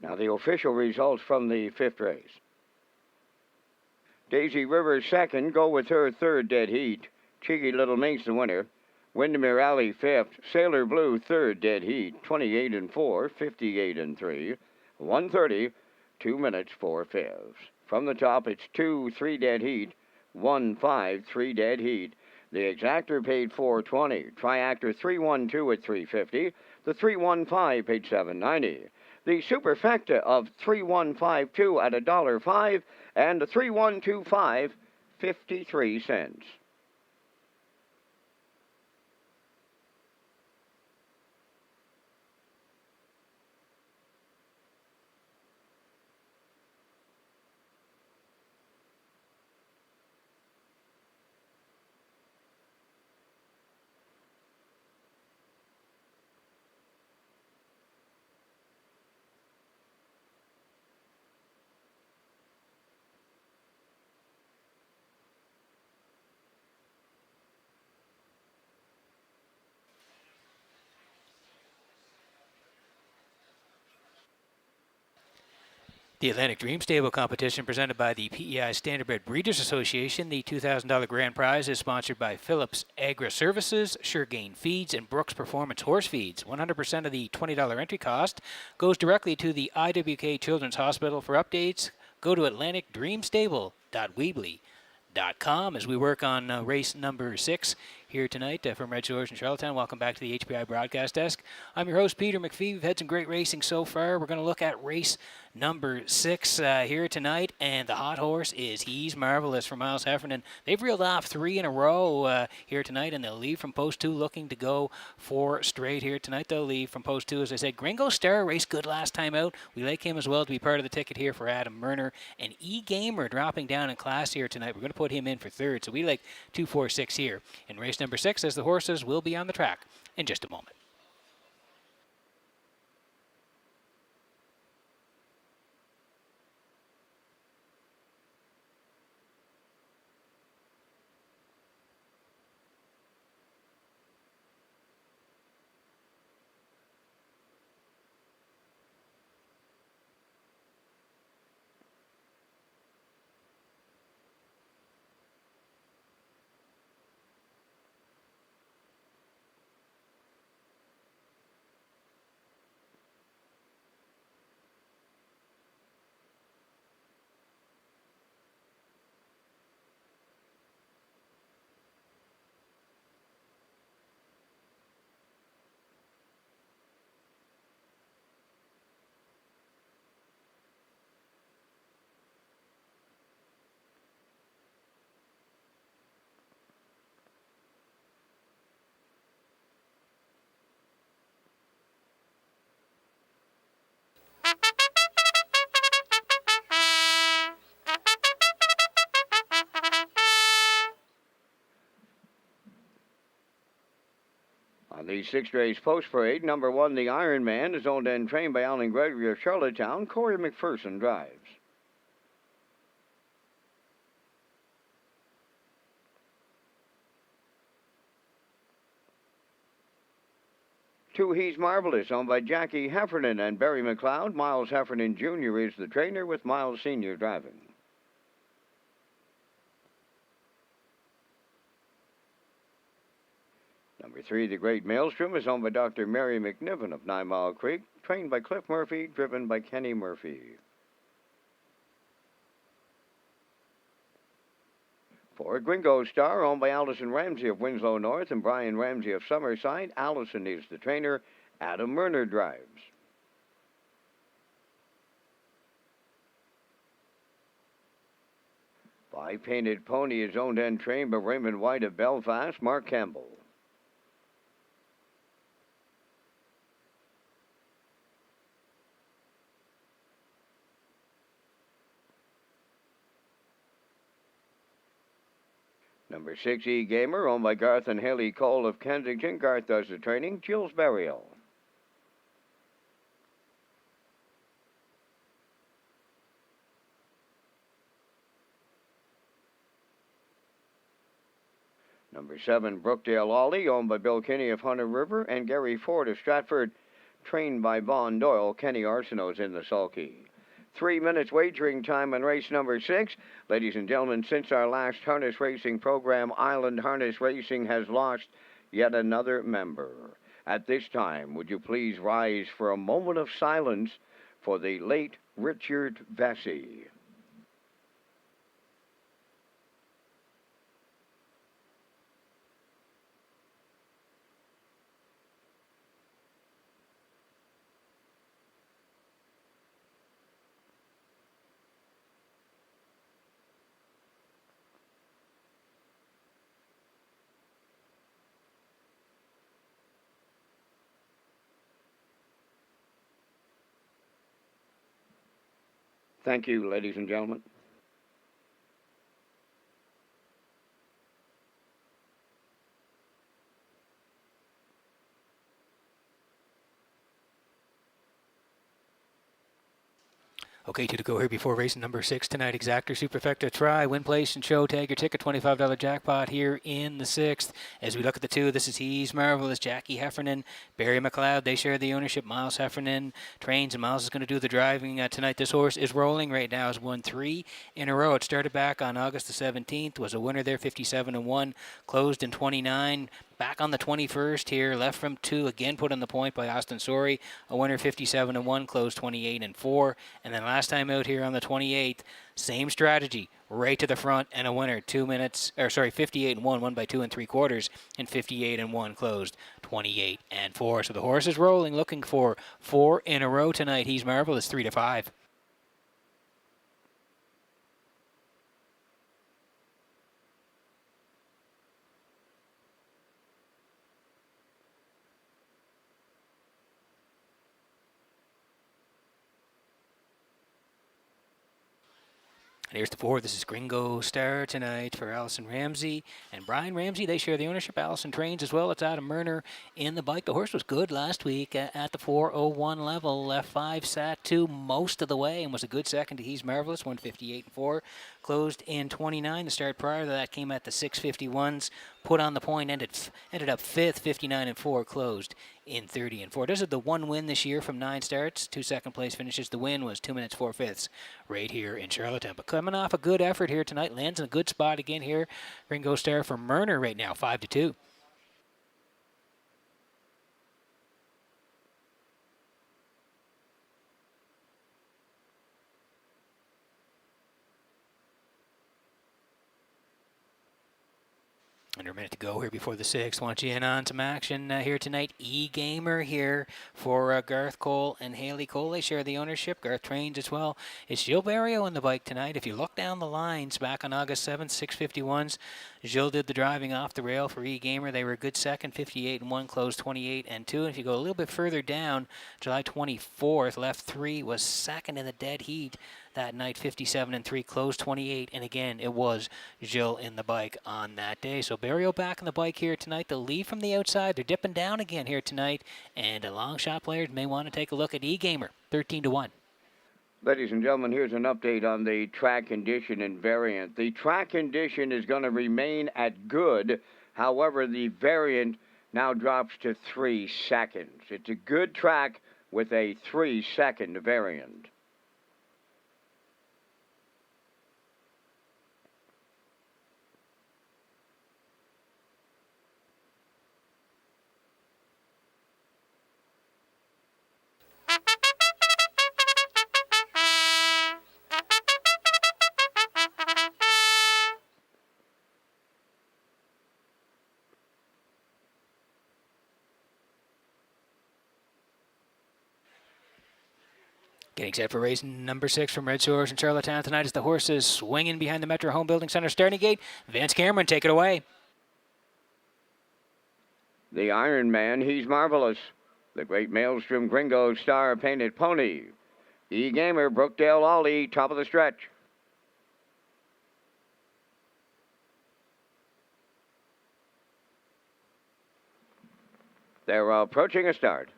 Speaker 4: Now the official results from the fifth race. Daisy Rivers second, Go With Her third dead heat. Cheeky Little Minx the winner. Windermere Alley fifth. Sailor Blue third dead heat. 28 and 4, 58 and 3. 1:30, 2 minutes 4 fifths. From the top, it's 2-3 dead heat. 1-5-3 dead heat. The exactor paid $4.20. Triactor 312 at $3.50. The 315 paid $7.90. The superfecta of 3152 at $1.05, and the 3125 53 cents.
Speaker 3: The Atlantic Dream Stable competition presented by the PEI Standardbred Breeders Association. The $2,000 grand prize is sponsored by Phillips Agri Services, Suregain Feeds, and Brooks Performance Horse Feeds. 100% of the $20 entry cost goes directly to the IWK Children's Hospital. For updates, go to atlanticdreamstable.weebly.com as we work on race number 6 here tonight from Redshores in Charlottetown. Welcome back to the HPI broadcast desk. I'm your host, Peter McPhee. We've had some great racing so far. We're going to look at race number 6 here tonight, and the hot horse is He's Marvelous for Miles Heffernan. They've reeled off 3 in a row here tonight, and they'll leave from post 2, looking to go 4 straight here tonight. They'll leave from post 2, as I said. Gringo Star raced good last time out. We like him as well to be part of the ticket here for Adam Murner. And E-Gamer dropping down in class here tonight. We're going to put him in for 3rd, so we like 2, 4, 6 here in race number 6, as the horses will be on the track in just a moment.
Speaker 4: On the 6th race post parade, number 1, the Iron Man, is owned and trained by Alan Gregory of Charlottetown. Corey McPherson drives. Two, He's Marvelous, owned by Jackie Heffernan and Barry McLeod. Miles Heffernan Jr. is the trainer, with Miles Sr. driving. Number 3, the Great Maelstrom, is owned by Dr. Mary McNiven of 9 Mile Creek, trained by Cliff Murphy, driven by Kenny Murphy. 4, Gringo Star, owned by Allison Ramsey of Winslow North and Brian Ramsey of Summerside. Allison is the trainer. Adam Murner drives. 5, Painted Pony, is owned and trained by Raymond White of Belfast. Mark Campbell. Number 6, E-Gamer, owned by Garth and Haley Cole of Kensington. Garth does the training. Jill's Burial. Number 7, Brookdale Ollie, owned by Bill Kinney of Hunter River and Gary Ford of Stratford, trained by Vaughn Doyle. Kenny Arsenault's in the sulky. 3 minutes wagering time on race number 6. Ladies and gentlemen, since our last harness racing program, Island Harness Racing has lost yet another member. At this time, would you please rise for a moment of silence for the late Richard Vesey. Thank you, ladies and gentlemen.
Speaker 3: Okay, two to go here before race number 6 tonight. Exactor, Superfecta, Try, Win Place, and Show. Tag your ticket, $25 jackpot here in the 6th. As we look at the 2, this is He's Marvelous, Jackie Heffernan, Barry McLeod. They share the ownership. Miles Heffernan trains, and Miles is going to do the driving tonight. This horse is rolling right now. Has won 3 in a row. It started back on August the 17th. Was a winner there, 57-1. Closed in 29. Back on the 21st here, left from 2, again put on the point by Austin Sorey. A winner, 57-1, closed 28-4. And then last time out here on the 28th, same strategy, right to the front, and a winner, 58-1, won by 2 3/4, and 58-1, closed 28-4. So the horse is rolling, looking for 4 in a row tonight. He's Marvelous, 3-5. And here's the 4. This is Gringo Star tonight for Allison Ramsey and Brian Ramsey. They share the ownership. Allison trains as well. It's Adam Murner in the bike. The horse was good last week at the 4:01 level. Left 5, sat 2 most of the way, and was a good second to He's Marvelous. 1:58.4. Closed in 29. The start prior to that came at the 6:51s. Put on the point. Ended up 5th. 59.4. Closed in 30.4. Does it the one win this year from 9 starts, 2 second-place finishes. The win was 2 minutes 4 fifths right here in Charlottetown. But coming off a good effort here tonight, lands in a good spot again here. Gringo Star for Murner right now, 5-2. Under a minute to go here before the 6th. Want you in on some action here tonight. E-Gamer here for Garth Cole and Haley Cole. They share the ownership. Garth trains as well. It's Gilles Barrio on the bike tonight. If you look down the lines back on August 7th, 6:51s, Gilles did the driving off the rail for E-Gamer. They were a good second, 58-1, closed 28-2. And if you go a little bit further down, July 24th, left 3 was second in the dead heat that night, 57-3, closed 28, and again, it was Gilles in the bike on that day. So Barrio back on the bike here tonight. The lead from the outside, they're dipping down again here tonight, and a long shot players may want to take a look at E-Gamer, 13-1.
Speaker 4: Ladies and gentlemen, here's an update on the track condition and variant. The track condition is going to remain at good. However, the variant now drops to 3 seconds. It's a good track with a 3-second variant.
Speaker 3: Getting set for race number 6 from Redshores in Charlottetown tonight as the horses swinging behind the Metro Home Building Center starting gate. Vance Cameron, take it away.
Speaker 4: The Iron Man, He's Marvelous. The Great Maelstrom, Gringo Star, Painted Pony. E-Gamer, Brookdale Ollie, top of the stretch. They're approaching a start.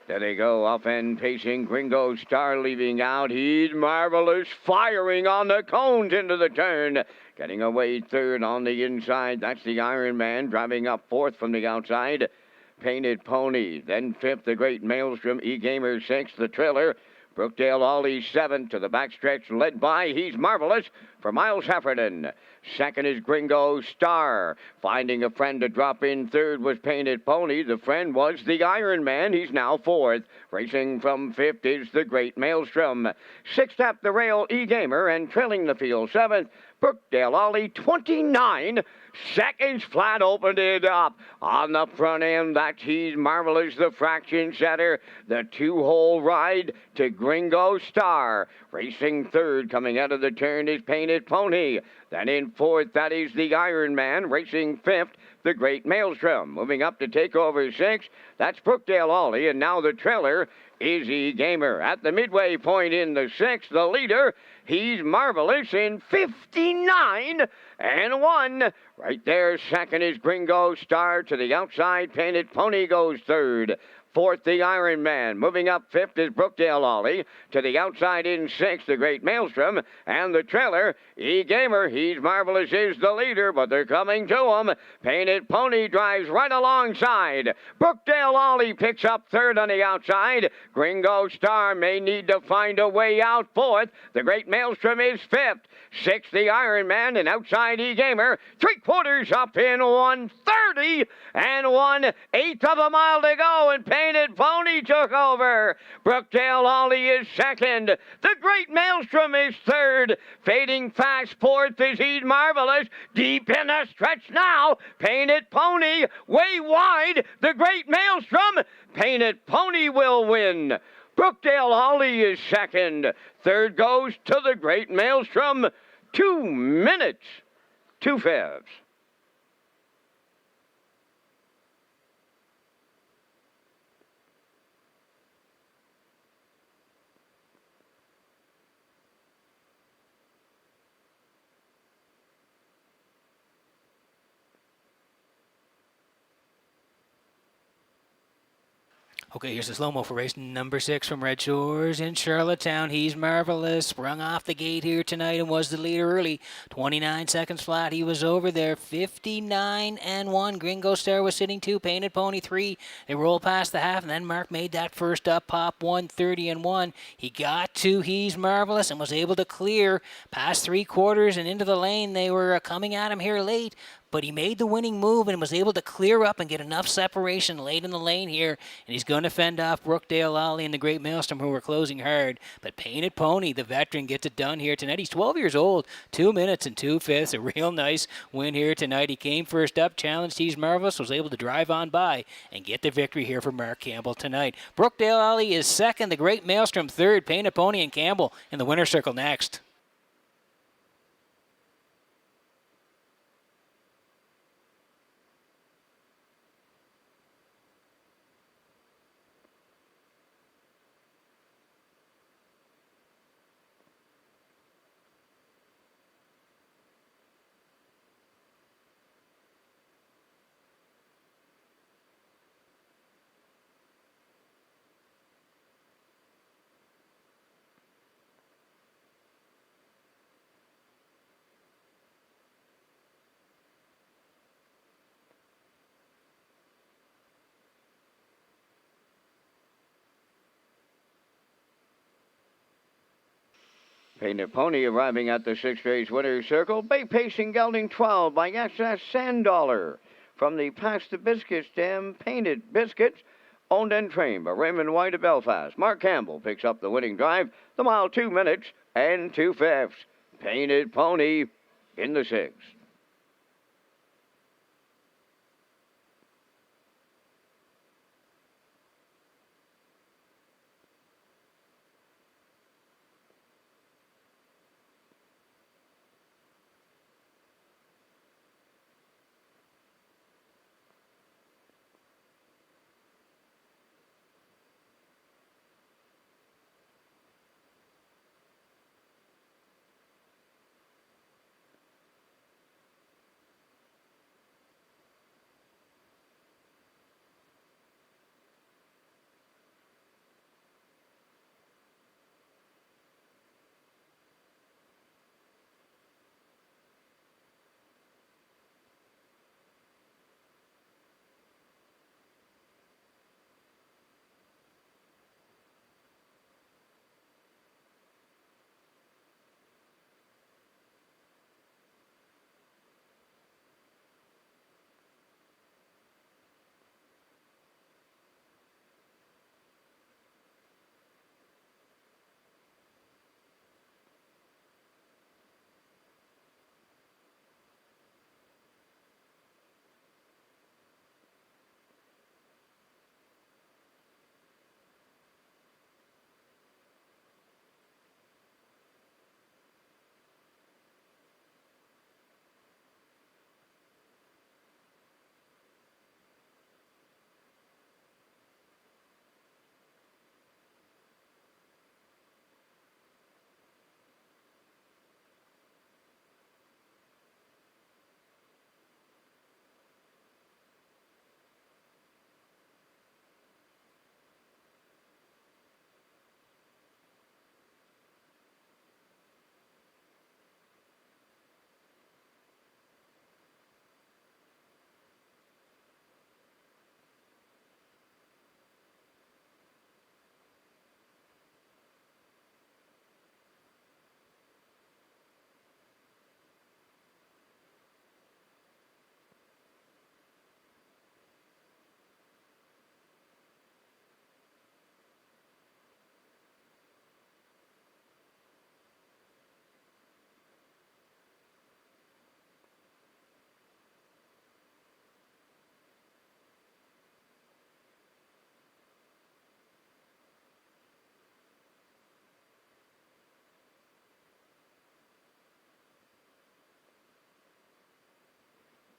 Speaker 4: There they go, off and pacing. Gringo Star leaving out. He's Marvelous, firing on the cones into the turn. Getting away 3rd on the inside. That's the Iron Man, driving up 4th from the outside. Painted Pony. Then 5th, the Great Maelstrom. E-Gamer 6th, the Trailer. Brookdale Ollie 7th to the backstretch, led by He's Marvelous for Miles Heffernan. 2nd is Gringo Star. Finding a friend to drop in 3rd was Painted Pony. The friend was the Iron Man. He's now 4th. Racing from 5th is the Great Maelstrom. 6th up the rail, E-Gamer, and trailing the field 7th, Brookdale Ollie, 29 seconds flat, opened it up. On the front end, that's He's Marvelous, the fraction setter. The 2-hole ride to Gringo Star. Racing 3rd, coming out of the turn is Painted Pony. Then in 4th, that is the Iron Man. Racing 5th, the Great Maelstrom. Moving up to take over 6th, that's Brookdale Ollie. And now the trailer is E-Gamer. At the midway point in the 6th, the leader, He's Marvelous in 59-1. Right there, 2nd is Gringo Star. To the outside, Painted Pony goes 3rd. 4th, the Iron Man. Moving up 5th is Brookdale Ollie. To the outside in 6th, the Great Maelstrom. And the trailer, E-Gamer, He's Marvelous is the leader, but they're coming to him. Painted Pony drives right alongside. Brookdale Ollie picks up 3rd on the outside. Gringo Star may need to find a way out 4th. The Great Maelstrom is 5th. 6th, the Iron Man, and outside E-Gamer. 3/4 up in 1:30 and 1/8 of a mile to go, and Painted Pony took over. Brookdale Ollie is 2nd. The Great Maelstrom is 3rd. Fading fast 4th is He's Marvelous. Deep in the stretch now. Painted Pony way wide. The Great Maelstrom. Painted Pony will win. Brookdale Ollie is 2nd. 3rd goes to the Great Maelstrom. 2 minutes, 2 fifths.
Speaker 3: Okay, here's the slow-mo for race number 6 from Red Shores in Charlottetown. He's marvelous. Sprung off the gate here tonight and was the leader early. 29 seconds flat. He was over there. 59-1. Gringo Star was sitting 2. Painted Pony 3. They rolled past the half, and then Mark made that first up pop 130-1. He got to He's Marvelous and was able to clear past 3/4 and into the lane. They were coming at him here late, but he made the winning move and was able to clear up and get enough separation late in the lane here. And he's going to fend off Brookdale Ollie and the Great Maelstrom, who were closing hard. But Painted Pony, the veteran, gets it done here tonight. He's 12 years old, 2 minutes and 2/5. A real nice win here tonight. He came first up, challenged He's Marvelous, was able to drive on by and get the victory here for Mark Campbell tonight. Brookdale Ollie is second, the Great Maelstrom third, Painted Pony and Campbell in the winner's circle next.
Speaker 4: Painted Pony arriving at the 6th race winner's circle. Bay Pacing gelding 12 by SS Sandollar. From the Pass the Biscuits Dam, Painted Biscuits, owned and trained by Raymond White of Belfast. Mark Campbell picks up the winning drive. The mile 2 minutes and 2/5. Painted Pony in the 6th.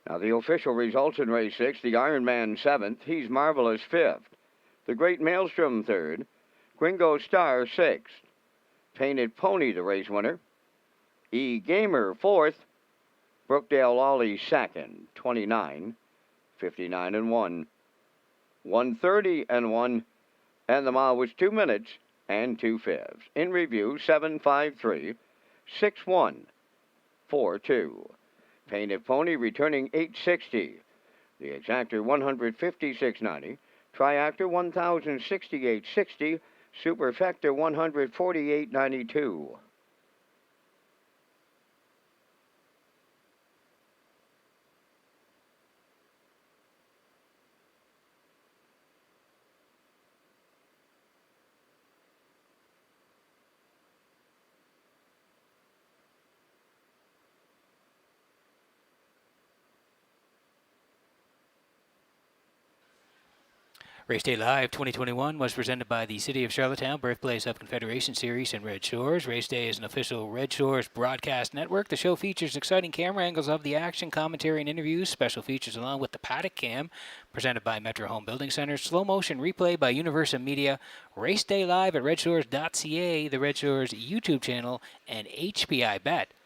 Speaker 4: Now the official results in race 6, the Ironman 7th, He's Marvelous 5th, the Great Maelstrom 3rd, Gringo Star 6th, Painted Pony the race winner, E Gamer 4th, Brookdale Ollie 2nd, 29, 59-1, 130-1, and the mile was 2 minutes and 2/5. In review, 7:53, 6:1, 4:2. Painted Pony returning 860. The Exactor 156.90. Triactor 1068.60. Superfecta 148.92.
Speaker 3: Race Day Live 2021 was presented by the City of Charlottetown, birthplace of Confederation Series and Red Shores. Race Day is an official Red Shores broadcast network. The show features exciting camera angles of the action, commentary, and interviews, special features along with the Paddock Cam, presented by Metro Home Building Center, slow motion replay by Universal Media, Race Day Live at Redshores.ca, the Red Shores YouTube channel, and HBIBet.com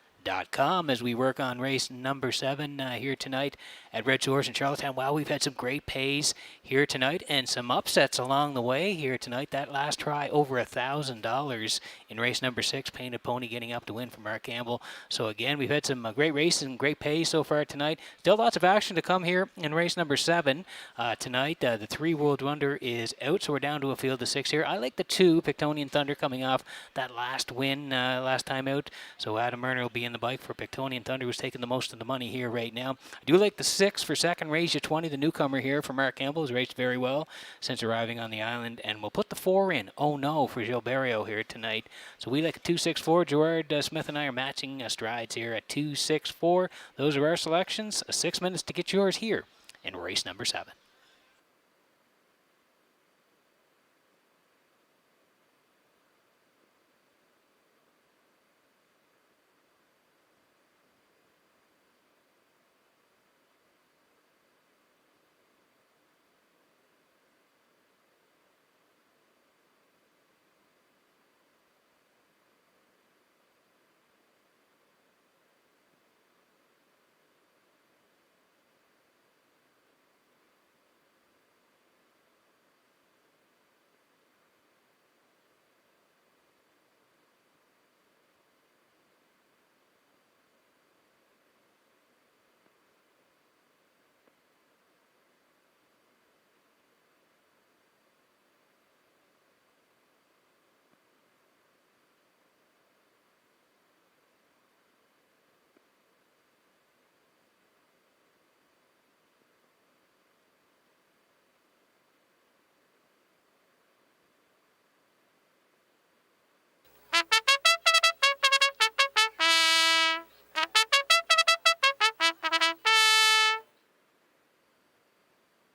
Speaker 3: as we work on race number 7 here tonight at Red Shores in Charlottetown. Wow, we've had some great pays here tonight and some upsets along the way here tonight. That last try over $1,000 in race number 6, Painted Pony getting up to win for Mark Campbell. So again, we've had some great races and great pays so far tonight. Still lots of action to come here in race number 7 tonight. The 3 World Wonder is out, so we're down to a field of 6 here. I like the 2, Pictonian Thunder, coming off that last win last time out. So Adam Murner will be in the bike for Pictonian Thunder, who's taking the most of the money here right now. I do like the 6 for second, Rasia 20, the newcomer here for Mark Campbell, who's raced very well since arriving on the island. And we'll put the 4 in, Oh No, for Gilles Barrio here tonight. So we like a 2-6-4. Gerard Smith and I are matching strides here at 2-6-4. Those are our selections. 6 minutes to get yours here in race number 7.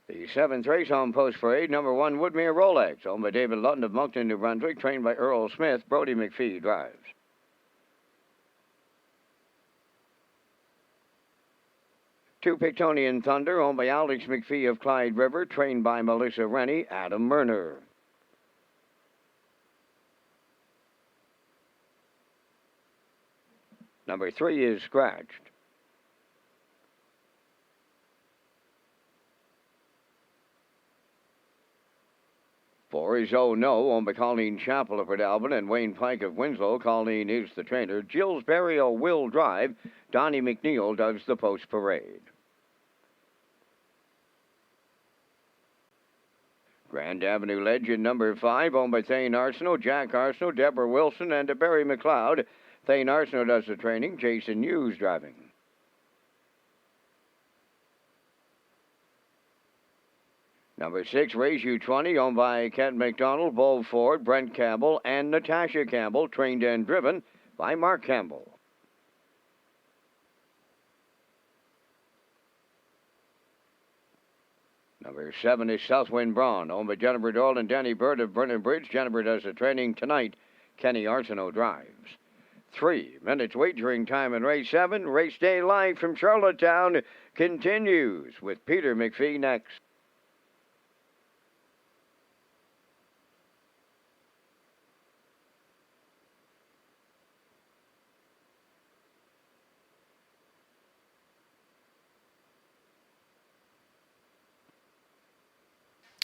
Speaker 4: The 7th race on Post Parade, number 1, Woodmere Rolex, owned by David Lutton of Moncton, New Brunswick, trained by Earl Smith. Brody McPhee drives. Two, Pictonian Thunder, owned by Alex McPhee of Clyde River, trained by Melissa Rennie, Adam Murner. Number 3 is Scratched. 4 is Oh No, owned by Colleen Chappell of Port Alban and Wayne Pike of Winslow. Colleen is the trainer. Gilles Barrio will drive. Donnie McNeil does the Post Parade. Grand Avenue Legend, number 5, owned by Thane Arsenault, Jack Arsenault, Deborah Wilson, and Barry McLeod. Thane Arsenault does the training. Jason Hughes driving. Number 6, Race U20, owned by Kent McDonald, Bo Ford, Brent Campbell, and Natasha Campbell, trained and driven by Mark Campbell. Number 7 is Southwind Braun, owned by Jennifer Doyle and Danny Bird of Vernon Bridge. Jennifer does the training tonight. Kenny Arsenault drives. 3 minutes wagering time in race 7. Race Day Live from Charlottetown continues with Peter McPhee next.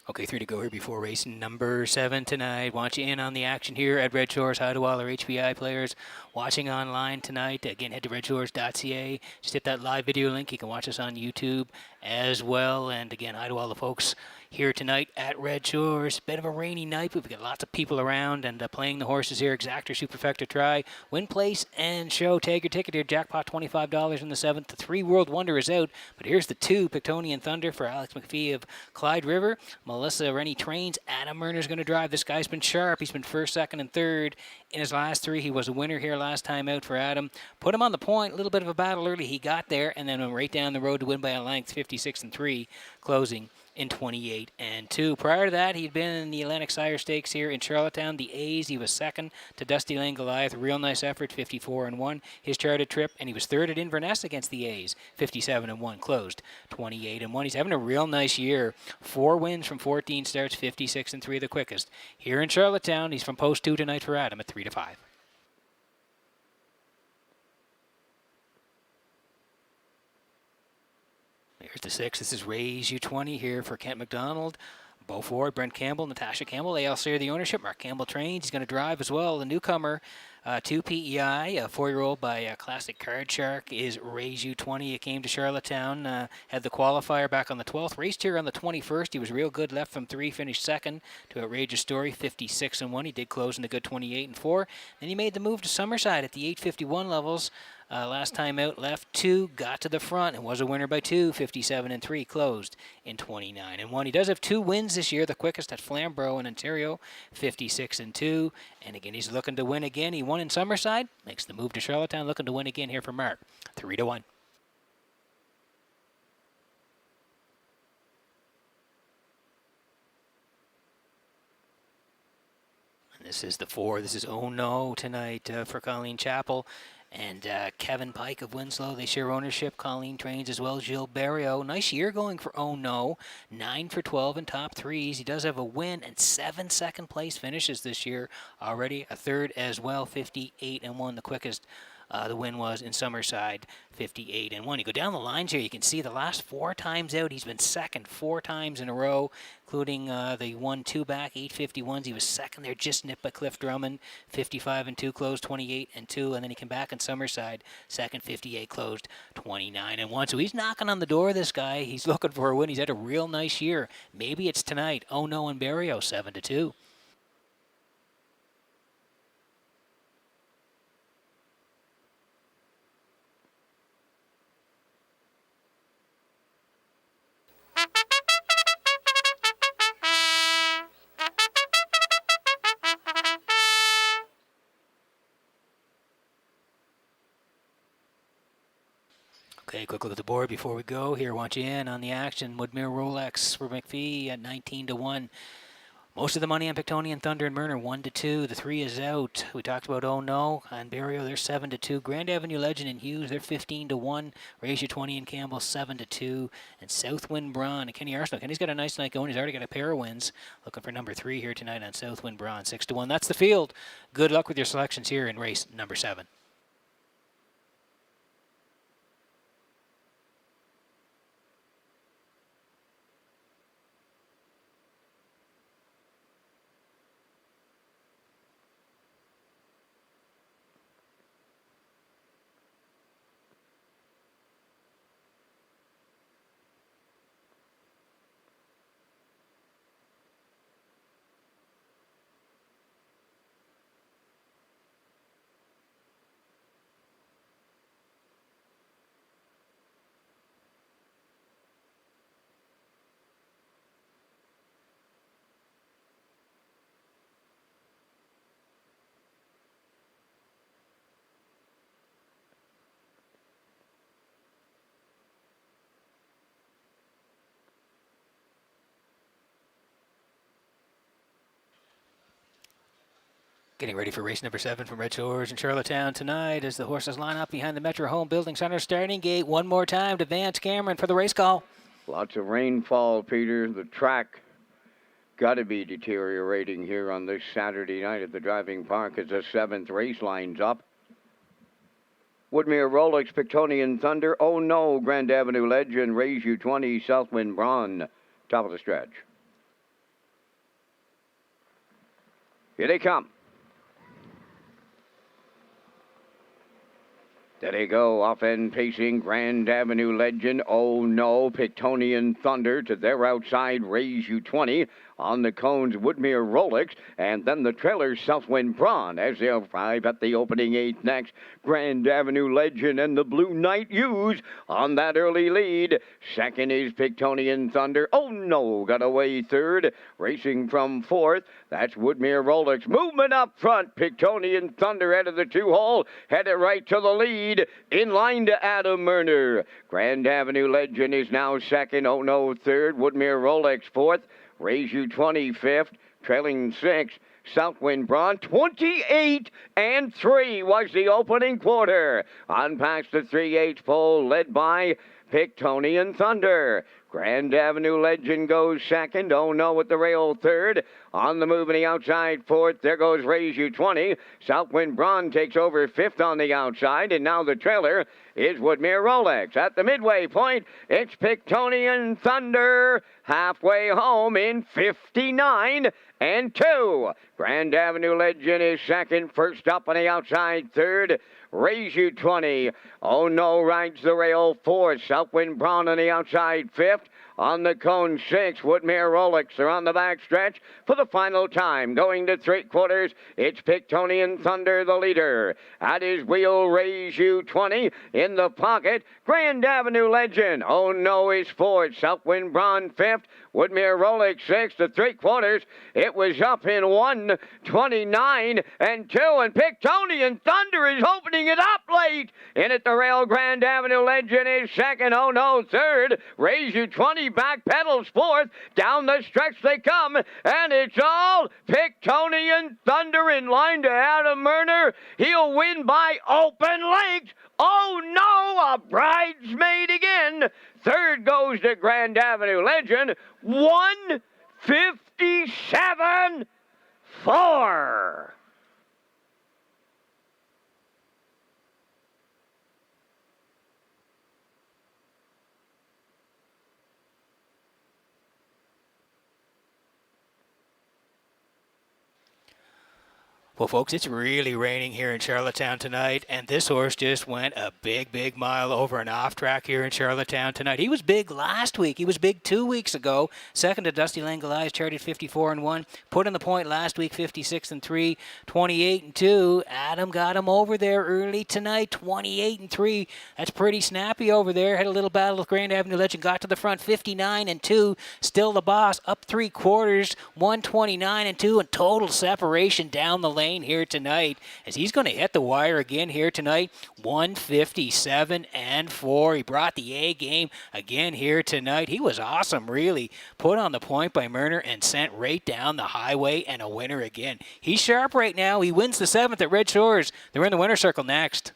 Speaker 3: Okay, 3 to go here before race number 7 tonight. Want you in on the action here at Red Shores. Hi to all our HBI players watching online tonight. Again, head to Redshores.ca. Just hit that live video link. You can watch us on YouTube as well. And again, hi to all the folks here tonight at Red Shores. Bit of a rainy night, but we've got lots of people around and playing the horses here. Exactor, Superfecta, Try, Win, Place, and Show. Tag your ticket here. Jackpot $25 in the 7th. The 3 World Wonder is out, but here's the 2 Pictonian Thunder for Alex McPhee of Clyde River. Melissa Rennie trains. Adam Murner's going to drive. This guy's been sharp. He's been 1st, 2nd, and 3rd in his last 3. He was a winner here last time out for Adam. Put him on the point. A little bit of a battle early. He got there and then went right down the road to win by a length, 56 and 3, closing in 28 and 2. Prior to that, he'd been in the Atlantic Sire Stakes here in Charlottetown. The A's, he was 2nd to Dusty Lane Goliath. Real nice effort, 54 and 1. His charted trip, and he was 3rd at Inverness against the A's, 57 and 1, closed 28 and 1. He's having a real nice year. 4 wins from 14 starts, 56 and 3, the quickest. Here in Charlottetown, he's from post 2 tonight for Adam at 3 to 5. Here's the 6. This is Raise U20 here for Kent McDonald, Beau Ford, Brent Campbell, Natasha Campbell. AL Slayer, the ownership. Mark Campbell trains. He's going to drive as well. The newcomer to PEI, a 4-year-old by Classic Card Shark, is Raise U20. It came to Charlottetown, had the qualifier back on the 12th. Raced here on the 21st. He was real good, left from 3, finished 2nd to Outrageous Story, 56 and 1. He did close in a good 28 and 4. Then he made the move to Summerside at the 851 levels. Last time out, left 2, got to the front, and was a winner by 2, 57 and 3, closed in 29 and 1. He does have 2 wins this year, the quickest at Flamborough in Ontario, 56 and 2. And again, he's looking to win again. He won in Summerside, makes the move to Charlottetown, looking to win again here for Mark, 3 to 1. And this is the 4. This is Oh No tonight for Colleen Chappell. And Kevin Pike of Winslow, they share ownership. Colleen trains as well. Gilles Barrio. Nice year going for Oh No. 9 for 12 in top 3s. He does have a win and 7 second-place finishes this year already. A 3rd as well, 58 and 1, the quickest. The win was in Summerside, 58 and 1. You go down the lines here, you can see the last 4 times out, he's been 2nd 4 times in a row, including the 1-2 back, 851s. He was 2nd there, just nipped by Cliff Drummond, 55 and 2, closed 28 and 2, and then he came back in Summerside, 2nd, 58, closed 29 and 1. So he's knocking on the door, this guy. He's looking for a win. He's had a real nice year. Maybe it's tonight. Oh No and Barrio, 7 to 2. Okay, quick look at the board before we go. Here, want you in on the action. Woodmere Rolex for McPhee at 19 to 1. Most of the money on Pictonian Thunder and Murner, 1 to 2. The 3 is out. We talked about Oh No on Barrio, they're 7 to 2. Grand Avenue Legend and Hughes, they're 15 to 1. Raise 20 and Campbell, 7 to 2. And Southwind Braun and Kenny Arsenault. Kenny's got a nice night going. He's already got a pair of wins. Looking for number 3 here tonight on Southwind Braun, 6 to 1. That's the field. Good luck with your selections here in race number 7. Getting ready for race number 7 from Red Shores in Charlottetown tonight as the horses line up behind the Metro Home Building Center starting gate. One more time to Vance Cameron for the race call.
Speaker 4: Lots of rainfall, Peter. The track got to be deteriorating here on this Saturday night at the driving park as the 7th race lines up. Woodmere Rolex, Pictonian Thunder, Oh No, Grand Avenue Legend, Raise You 20, Southwind Braun, top of the stretch. Here they come. There they go, off and pacing Grand Avenue Legend. Oh no, Pictonian Thunder to their outside, Raise You 20 on the cones, Woodmere Rolex, and then the trailer Southwind Braun as they'll arrive at the opening 8 next. Grand Avenue Legend and the Blue Knight Hughes on that early lead. Second is Pictonian Thunder. Oh no, got away third. Racing from fourth, that's Woodmere Rolex. Movement up front, Pictonian Thunder out of the 2-hole, headed right to the lead. In line to Adam Murner. Grand Avenue Legend is now second. Oh no, third. Woodmere Rolex fourth. Raise You 25th. Trailing sixth. Southwind Braun 28 and 3 was the opening quarter. On past the 3/8 pole, led by Pictonian Thunder. Grand Avenue Legend goes second. Oh no, at the rail third. On the move in the outside fourth. There goes Raise You 20. Southwind Braun takes over fifth on the outside. And now the trailer is Woodmere Rolex. At the midway point, it's Pictonian Thunder halfway home in 59 and 2. Grand Avenue Legend is second. First up on the outside third. Raise You 20. Oh no, rides the rail fourth. Southwind Braun on the outside fifth. On the cone sixth. Woodmere Rolex are on the back stretch for the final time. Going to 3/4, it's Pictonian Thunder, the leader. At his wheel, Raise You 20 in the pocket. Grand Avenue Legend. Oh no, is fourth. Southwind Braun fifth. Woodmere Rolex sixth. To 3/4, it was up in 1:29 and 2. And Pictonian Thunder is opening it up late. In at the rail, Grand Avenue Legend is second. Oh no, third. Raise You 20 back pedals fourth. Down the stretch they come, and it's all Pictonian Thunder in line to Adam Murner. He'll win by open length. Oh no, a bridesmaid again. Third goes to Grand Avenue Legend. 1:57.4.
Speaker 3: Well, folks, it's really raining here in Charlottetown tonight, and this horse just went a big mile over and off track here in Charlottetown tonight. He was big last week. He was big 2 weeks ago. Second to Dusty Lane Goliath, charted 54 and 1. Put in the point last week, 56 and 3, 28 and 2. Adam got him over there early tonight, 28 and 3. That's pretty snappy over there. Had a little battle with Grand Avenue Legend, got to the front, 59 and 2. Still the boss, up 3/4, 129 and 2, and total separation down the lane here tonight, as he's going to hit the wire again here tonight. 157 and 4. He brought the A game again here tonight. He was awesome, really. Put on the point by Murner and sent right down the highway, and a winner again. He's sharp right now. He wins the 7th at Red Shores. They're in the winner's circle next.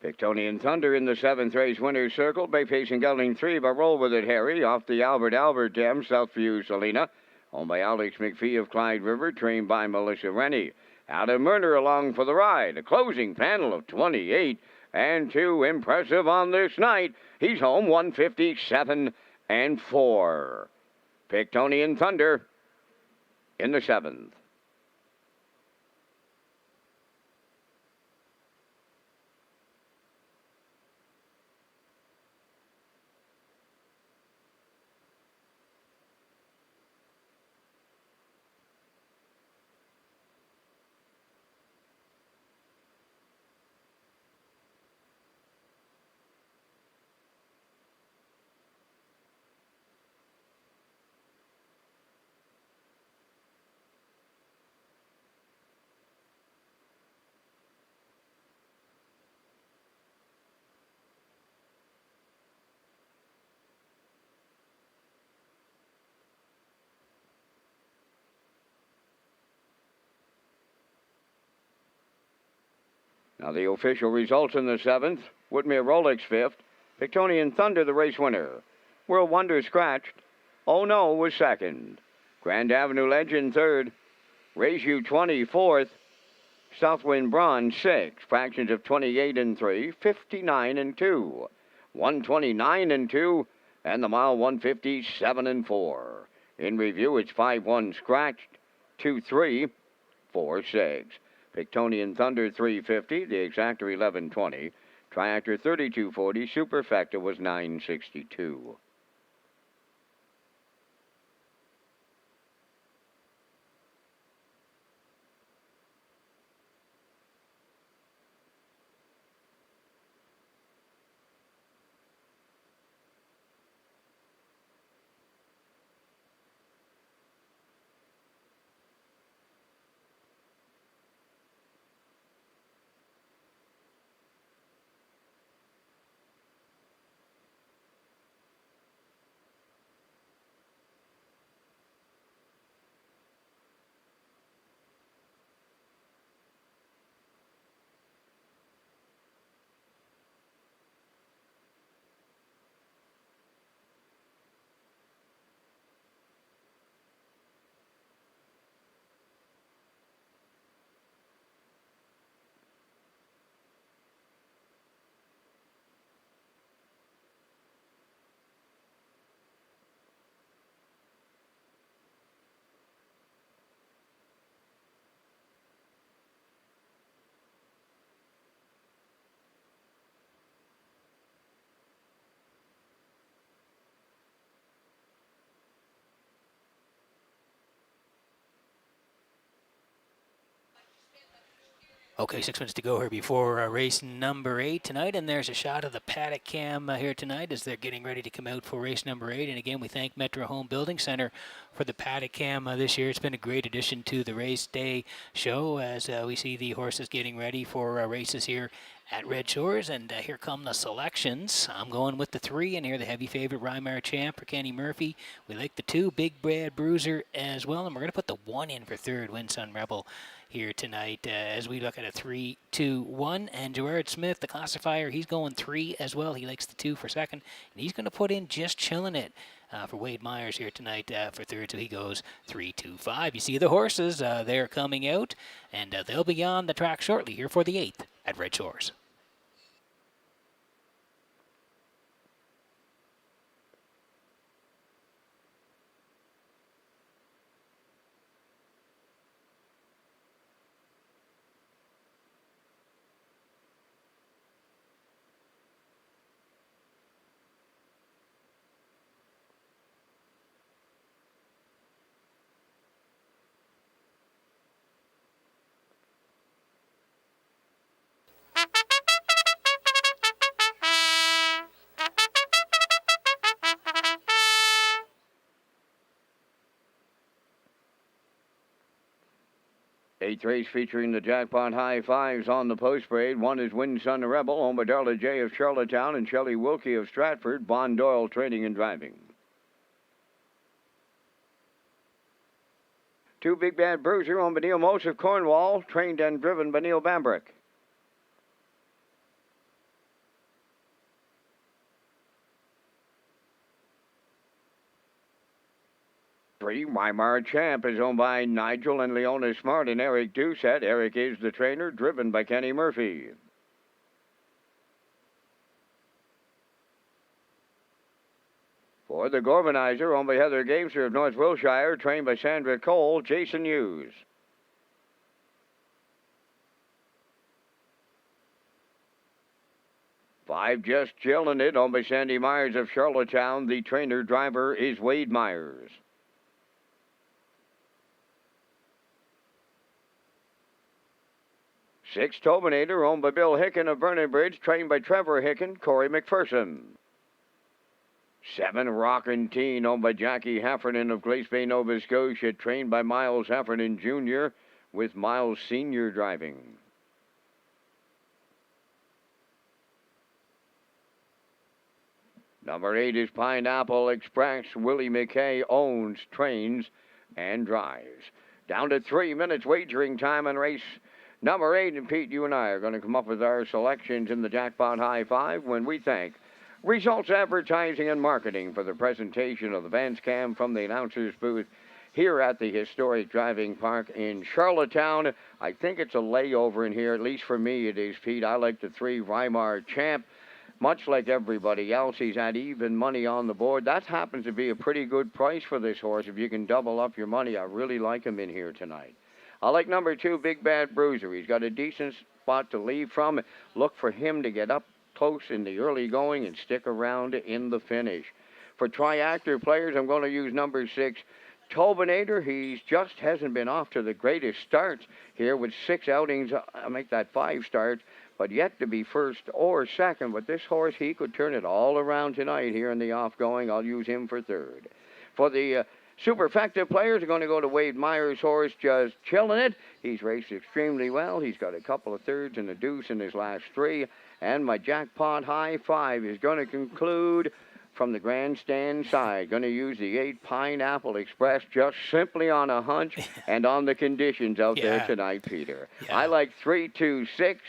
Speaker 4: Pictonian Thunder in the 7th race winner's circle. Bay facing Gelding 3, but roll with it, Harry. Off the Albert Dam, Southview Selena. Owned by Alex McPhee of Clyde River, trained by Melissa Rennie. Adam Murner along for the ride. A closing panel of 28 and 2. Impressive on this night. He's home 157 and 4. Pictonian Thunder in the 7th. Now the official results in the 7th. Woodmere Rolex 5th. Pictonian Thunder the race winner. World Wonder scratched. Oh No was 2nd. Grand Avenue Legend 3rd. Race U 20 4th. Southwind Bronze 6th. Fractions of 28 and 3. 59 and 2. 129 and 2. And the mile 157 and 4. In review, it's 5-1 scratched. 2-3. 4-6. Pictonian Thunder 350. The exactor 1120. Triactor 3240. Superfecta was 962.
Speaker 3: Okay, 6 minutes to go here before race number 8 tonight, and there's a shot of the paddock cam here tonight as they're getting ready to come out for race number 8. And again, we thank Metro Home Building Center for the paddock cam this year. It's been a great addition to the race day show as we see the horses getting ready for races here at Red Shores. And here come the selections. I'm going with the 3, and here the heavy favorite, Rymar Champ for Kenny Murphy. We like the 2, Big Brad Bruiser as well, and we're going to put the 1 in for 3rd, Win Sun Rebel, here tonight as we look at a 3, 2, 1. And Gerard Smith, the classifier, he's going 3 as well. He likes the 2 for 2nd, and he's going to put in Just Chillin' It for Wade Myers here tonight for 3rd. So he goes 3, 2, 5. You see the horses, they're coming out, and they'll be on the track shortly here for the 8th at Red Shores.
Speaker 4: Eighth race featuring the jackpot high fives on the post parade. 1 is Win Sun Rebel, owned by Darla J. of Charlottetown and Shelley Wilkie of Stratford. Bon Doyle Training and Driving. 2, Big Bad Bruiser, owned by Neil Mose of Cornwall, trained and driven by Neil Bambrick. 3, Rymar Champ is owned by Nigel and Leona Smart and Eric Doucette. Eric is the trainer, driven by Kenny Murphy. 4, the Gormanizer, owned by Heather Gamester of North Wilshire, trained by Sandra Cole, Jason Hughes. 5, Just Chillin' It, owned by Sandy Myers of Charlottetown. The trainer driver is Wade Myers. 6, Tobinator, owned by Bill Hicken of Vernon Bridge, trained by Trevor Hicken, Corey McPherson. 7, Rockin' Teen, owned by Jackie Heffernan of Glace Bay, Nova Scotia, trained by Miles Heffernan Jr., with Miles Sr. driving. 8 is Pineapple Express. Willie McKay owns, trains, and drives. Down to 3 minutes wagering time on race Number 8, and Pete, you and I are going to come up with our selections in the Jackpot High Five when we thank Results Advertising and Marketing for the presentation of the Vance Cam from the announcer's booth here at the historic driving park in Charlottetown. I think it's a layover in here, at least for me it is, Pete. I like the 3 Weimar Champ. Much like everybody else, he's had even money on the board. That happens to be a pretty good price for this horse. If you can double up your money, I really like him in here tonight. I like number 2, Big Bad Bruiser. He's got a decent spot to leave from. Look for him to get up close in the early going and stick around in the finish. For triactor players, I'm going to use number 6, Tobinator. He just hasn't been off to the greatest starts here with 6 outings. I'll make that 5 starts, but yet to be first or second. But this horse, he could turn it all around tonight here in the off-going. I'll use him for 3rd. For the superfecta players, are going to go to Wade Meyer's horse, Just Chillin' It. He's raced extremely well. He's got a couple of thirds and a deuce in his last 3. And my Jackpot High Five is going to conclude from the grandstand side. Going to use the 8 Pineapple Express just simply on a hunch and on the conditions out there tonight, Peter.
Speaker 3: Yeah.
Speaker 4: I like 3, 2, 6,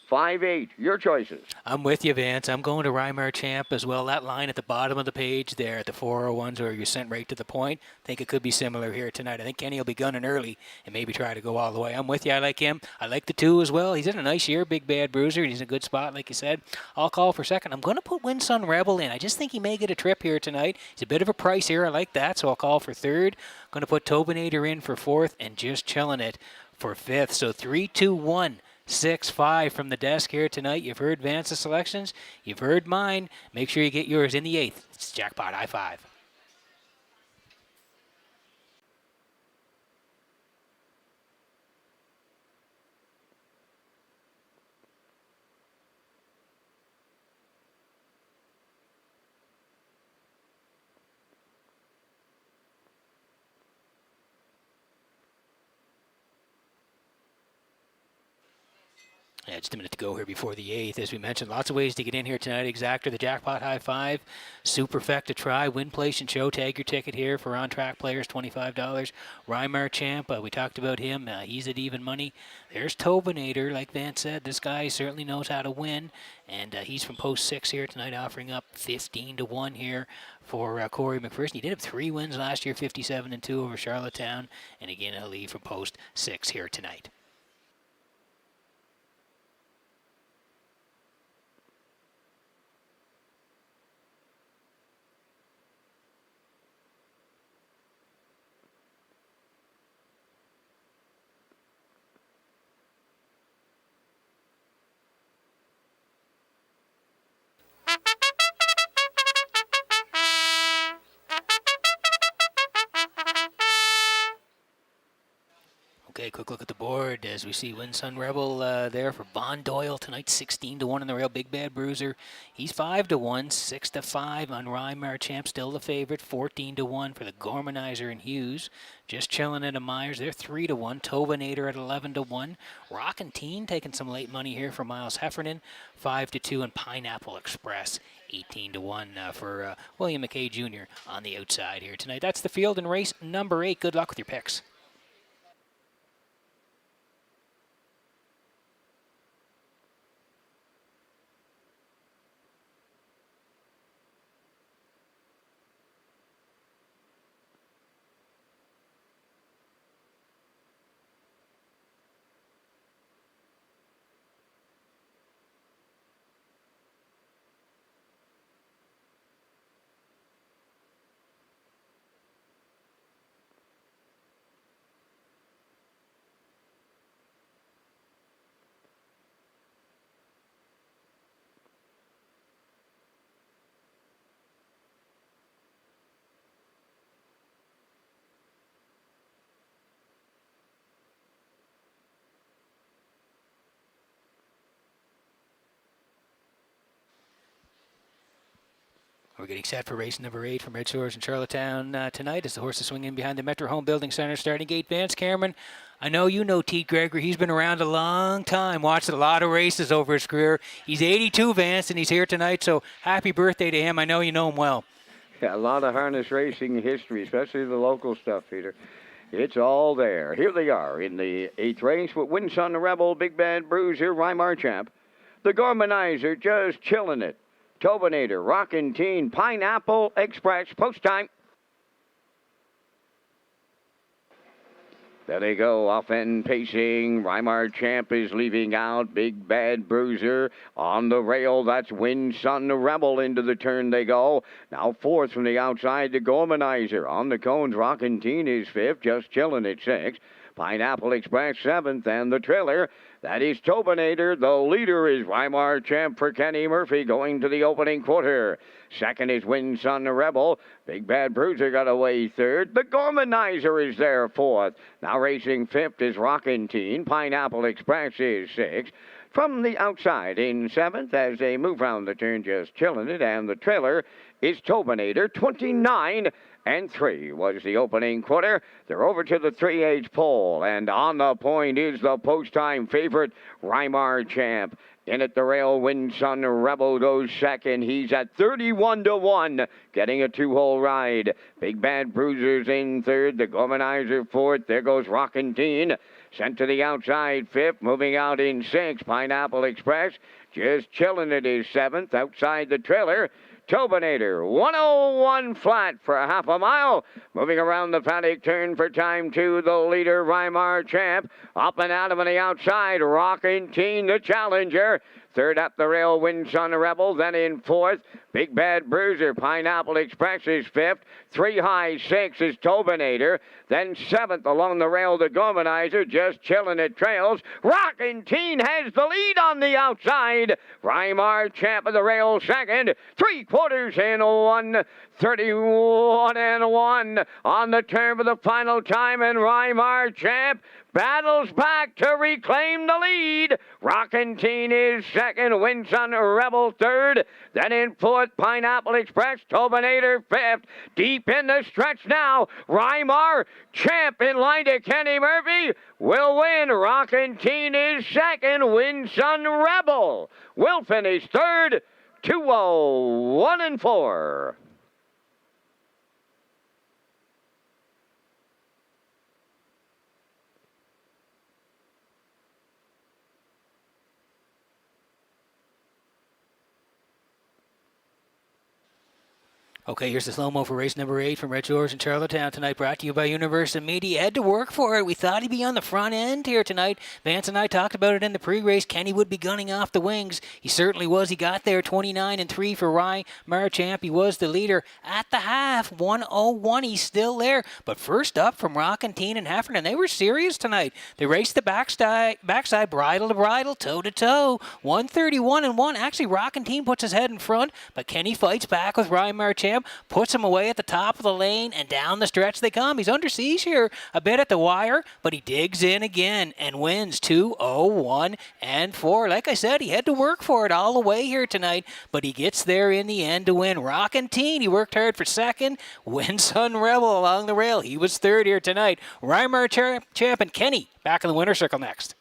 Speaker 4: 5, 8. Your choices.
Speaker 3: I'm with you, Vance. I'm going to Weimar Champ as well. That line at the bottom of the page there at the 401s where you're sent right to the point, I think it could be similar here tonight. I think Kenny will be gunning early and maybe try to go all the way. I'm with you. I like him. I like the 2 as well. He's in a nice year, Big Bad Bruiser. He's in a good spot, like you said. I'll call for second. I'm going to put Winsun Rebel in. I just think he may get a trip here tonight. He's a bit of a price here. I like that, so I'll call for 3rd. I'm going to put Tobinator in for 4th and Just Chillin' It for 5th. So 3, 2, 1. 6-5 from the desk here tonight. You've heard Vance's selections. You've heard mine. Make sure you get yours in the 8th. It's Jackpot High Five. Yeah, just a minute to go here before the 8th. As we mentioned, lots of ways to get in here tonight. Exactor, the Jackpot High Five, Superfecta Try, Win, Place, and Show. Tag your ticket here for on-track players, $25. Weimar Champ, we talked about him. He's at even money. There's Tobinator, like Vance said. This guy certainly knows how to win, and he's from post 6 here tonight, offering up 15-1 here for Corey McPherson. He did have 3 wins last year, 57-2 over Charlottetown, and again, he'll leave from post 6 here tonight. Okay, quick look at the board as we see Winsun Rebel there for Von Doyle tonight, 16-1 in the rail. Big Bad Bruiser, he's 5-1, 6-5 on Weimar Champ, still the favorite. 14-1 for the Gormanizer and Hughes. Just Chilling It and Myers, they're 3-1. Tobinator at 11-1. Rockin' Teen taking some late money here for Miles Heffernan, 5-2, and Pineapple Express 18-1 for William McKay Jr. on the outside here tonight. That's the field in race number 8. Good luck with your picks. We're getting set for race number 8 from Redshores in Charlottetown tonight as the horses swing in behind the Metro Home Building Center starting gate. Vance Cameron, I know you know T. Gregory. He's been around a long time, watched a lot of races over his career. He's 82, Vance, and he's here tonight, so happy birthday to him. I know you know him well.
Speaker 4: Yeah, a lot of harness racing history, especially the local stuff, Peter. It's all there. Here they are in the 8th race with Winson the Rebel, Big Bad Bruiser, Weimar Champ. The Gormanizer just chilling it. Tobinator, Rockin' Teen, Pineapple Express, post time. There they go, off and pacing. Weimar Champ is leaving out. Big Bad Bruiser on the rail. That's Winson the Rebel. Into the turn they go. Now 4th from the outside, the Gormanizer. On the cones, Rockin' Teen is 5th, just chilling at 6th. Pineapple Express 7th, and the trailer, that is Tobinator. The leader is Weimar Champ for Kenny Murphy going to the opening quarter. 2nd is Winson the Rebel. Big Bad Bruiser got away 3rd. The Gormanizer is there 4th. Now racing 5th is Rockin' Teen. Pineapple Express is 6th. From the outside in 7th as they move round the turn, just chilling it, and the trailer is Tobinator. 29-3 was the opening quarter. They're over to the 3H pole, and on the point is the post-time favorite, Weimar Champ. In at the rail, Winson Rebel goes 2nd. He's at 31-1, getting a 2-hole ride. Big Bad Bruiser's in 3rd. The Gormanizer 4th. There goes Rockin' Teen. Sent to the outside 5th. Moving out in 6th. Pineapple Express just chilling it is 7th. Outside the trailer, Tobinator, 101 flat for a half a mile. Moving around the paddock turn for time 2, the leader, Weimar Champ. Up and out of on the outside, Rockin' Teen, the challenger. 3rd up the rail, Winson the Rebel. Then in 4th, Big Bad Bruiser. Pineapple Express is 5th. 3 high, 6 is Tobinator. Then 7th along the rail, the Gormanizer, just chilling at trails. Rockin' Teen has the lead on the outside. Weimar Champ of the rail 2nd. 3/4 in 1. 31-1 on the turn for the final time, and Weimar Champ battles back to reclaim the lead. Rockin' Teen is 2nd, Winson Rebel 3rd. Then in 4th, Pineapple Express, Tobinator 5th. Deep in the stretch now, Weimar Champ in line to Kenny Murphy will win. Rockin' Teen is 2nd, Winson Rebel will finish 3rd, 2-0-1-4.
Speaker 3: Okay, here's the slow-mo for race number 8 from Redshores in Charlottetown tonight, brought to you by Universal Media. Had to work for it. We thought he'd be on the front end here tonight. Vance and I talked about it in the pre-race. Kenny would be gunning off the wings. He certainly was. He got there 29-3 for Weimar Champ. He was the leader at the half, 101. He's still there. But first up from Rockin' Teen and Heffernan, they were serious tonight. They raced the backside bridle to bridle, toe to toe, 131-1. Actually, Rockin' Teen puts his head in front, but Kenny fights back with Weimar Champ. Puts him away at the top of the lane, and down the stretch they come. He's under siege here a bit at the wire, but he digs in again and wins 2-0-1-4. Like I said, he had to work for it all the way here tonight, but he gets there in the end to win. Rockin' Teen, he worked hard for 2nd. Winson Rebel along the rail. He was 3rd here tonight. Weimar Champ and Kenny back in the winner's circle next.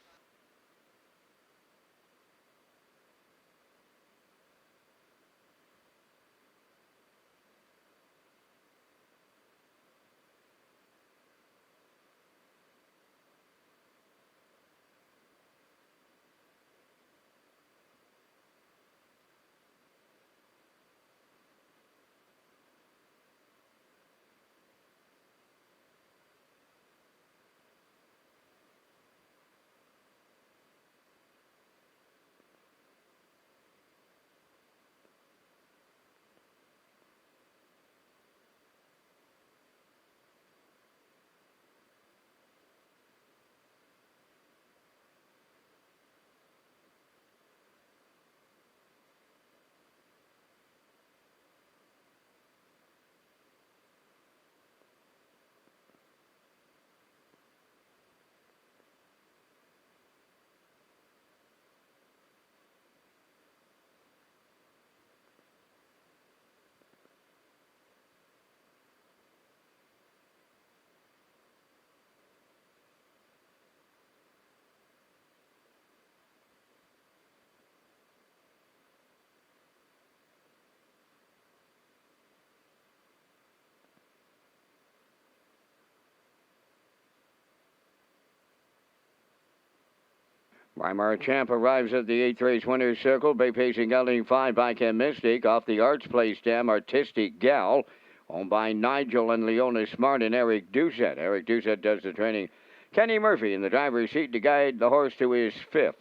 Speaker 4: Weimar Champ arrives at the 8th race winner's circle. Bay pacing gelding 5 by Ken Mystic. Off the Arts Place stem, Artistic Gal. Owned by Nigel and Leona Smart and Eric Doucette. Eric Doucette does the training. Kenny Murphy in the driver's seat to guide the horse to his 5th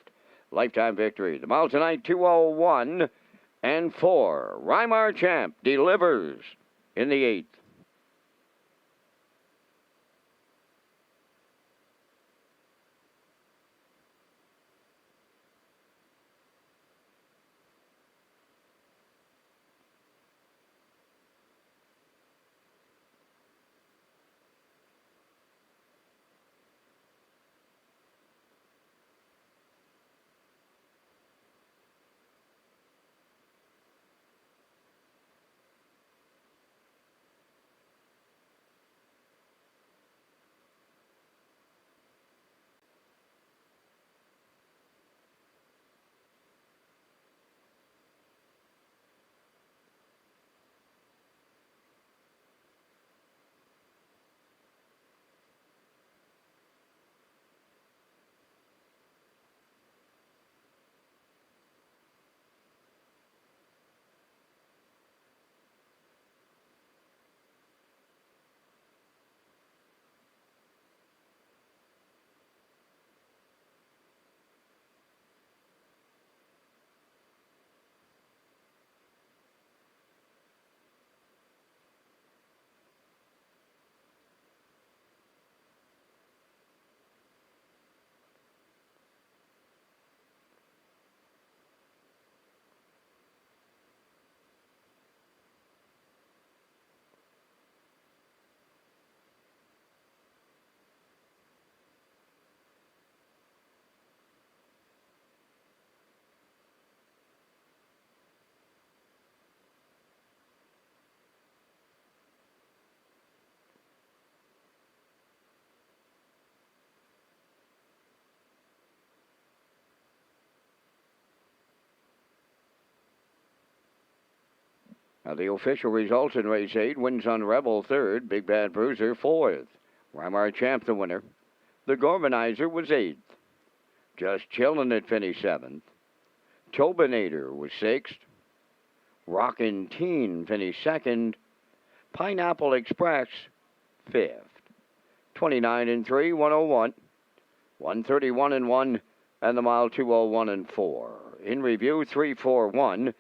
Speaker 4: lifetime victory. The mile tonight, 2:01 and 4. Weimar Champ delivers in the 8th. Now the official results in race 8. Wins on Rebel 3rd. Big Bad Bruiser 4th. Weimar Champ the winner. The Gormanizer was 8th. Just Chillin' at finished 7th. Tobinator was 6th. Rockin' Teen finished 2nd. Pineapple Express 5th. 29 and 3, 101. 131 and 1, and the mile 2:01 and 4. In review, 341.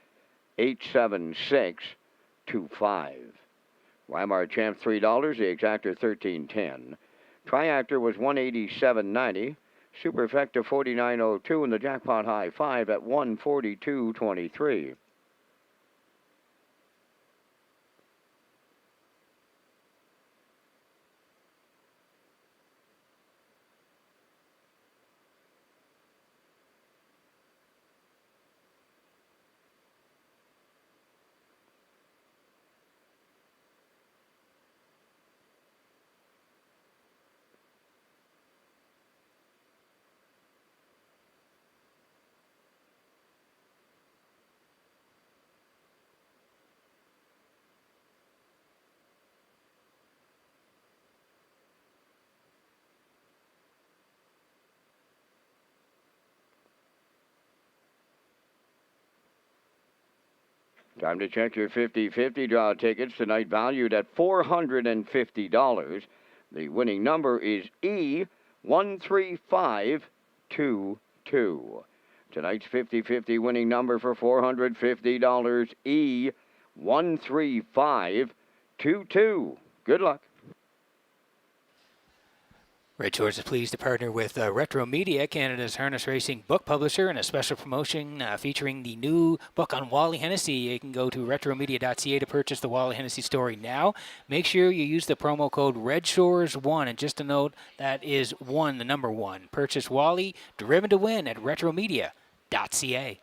Speaker 4: 87625. Weimar Champ $3, the exactor $13.10. Triactor was $187.90. Superfecta $49.02, and the jackpot high 5 at $142.23. Time to check your 50-50 draw tickets tonight, valued at $450. The winning number is E13522. Tonight's 50-50 winning number for $450, E13522. Good luck.
Speaker 3: Redshores is pleased to partner with Retro Media, Canada's harness racing book publisher, and a special promotion featuring the new book on Wally Hennessy. You can go to retromedia.ca to purchase the Wally Hennessy story now. Make sure you use the promo code REDSHORES1, and just a note, that is 1, the number 1. Purchase Wally, driven to win at retromedia.ca.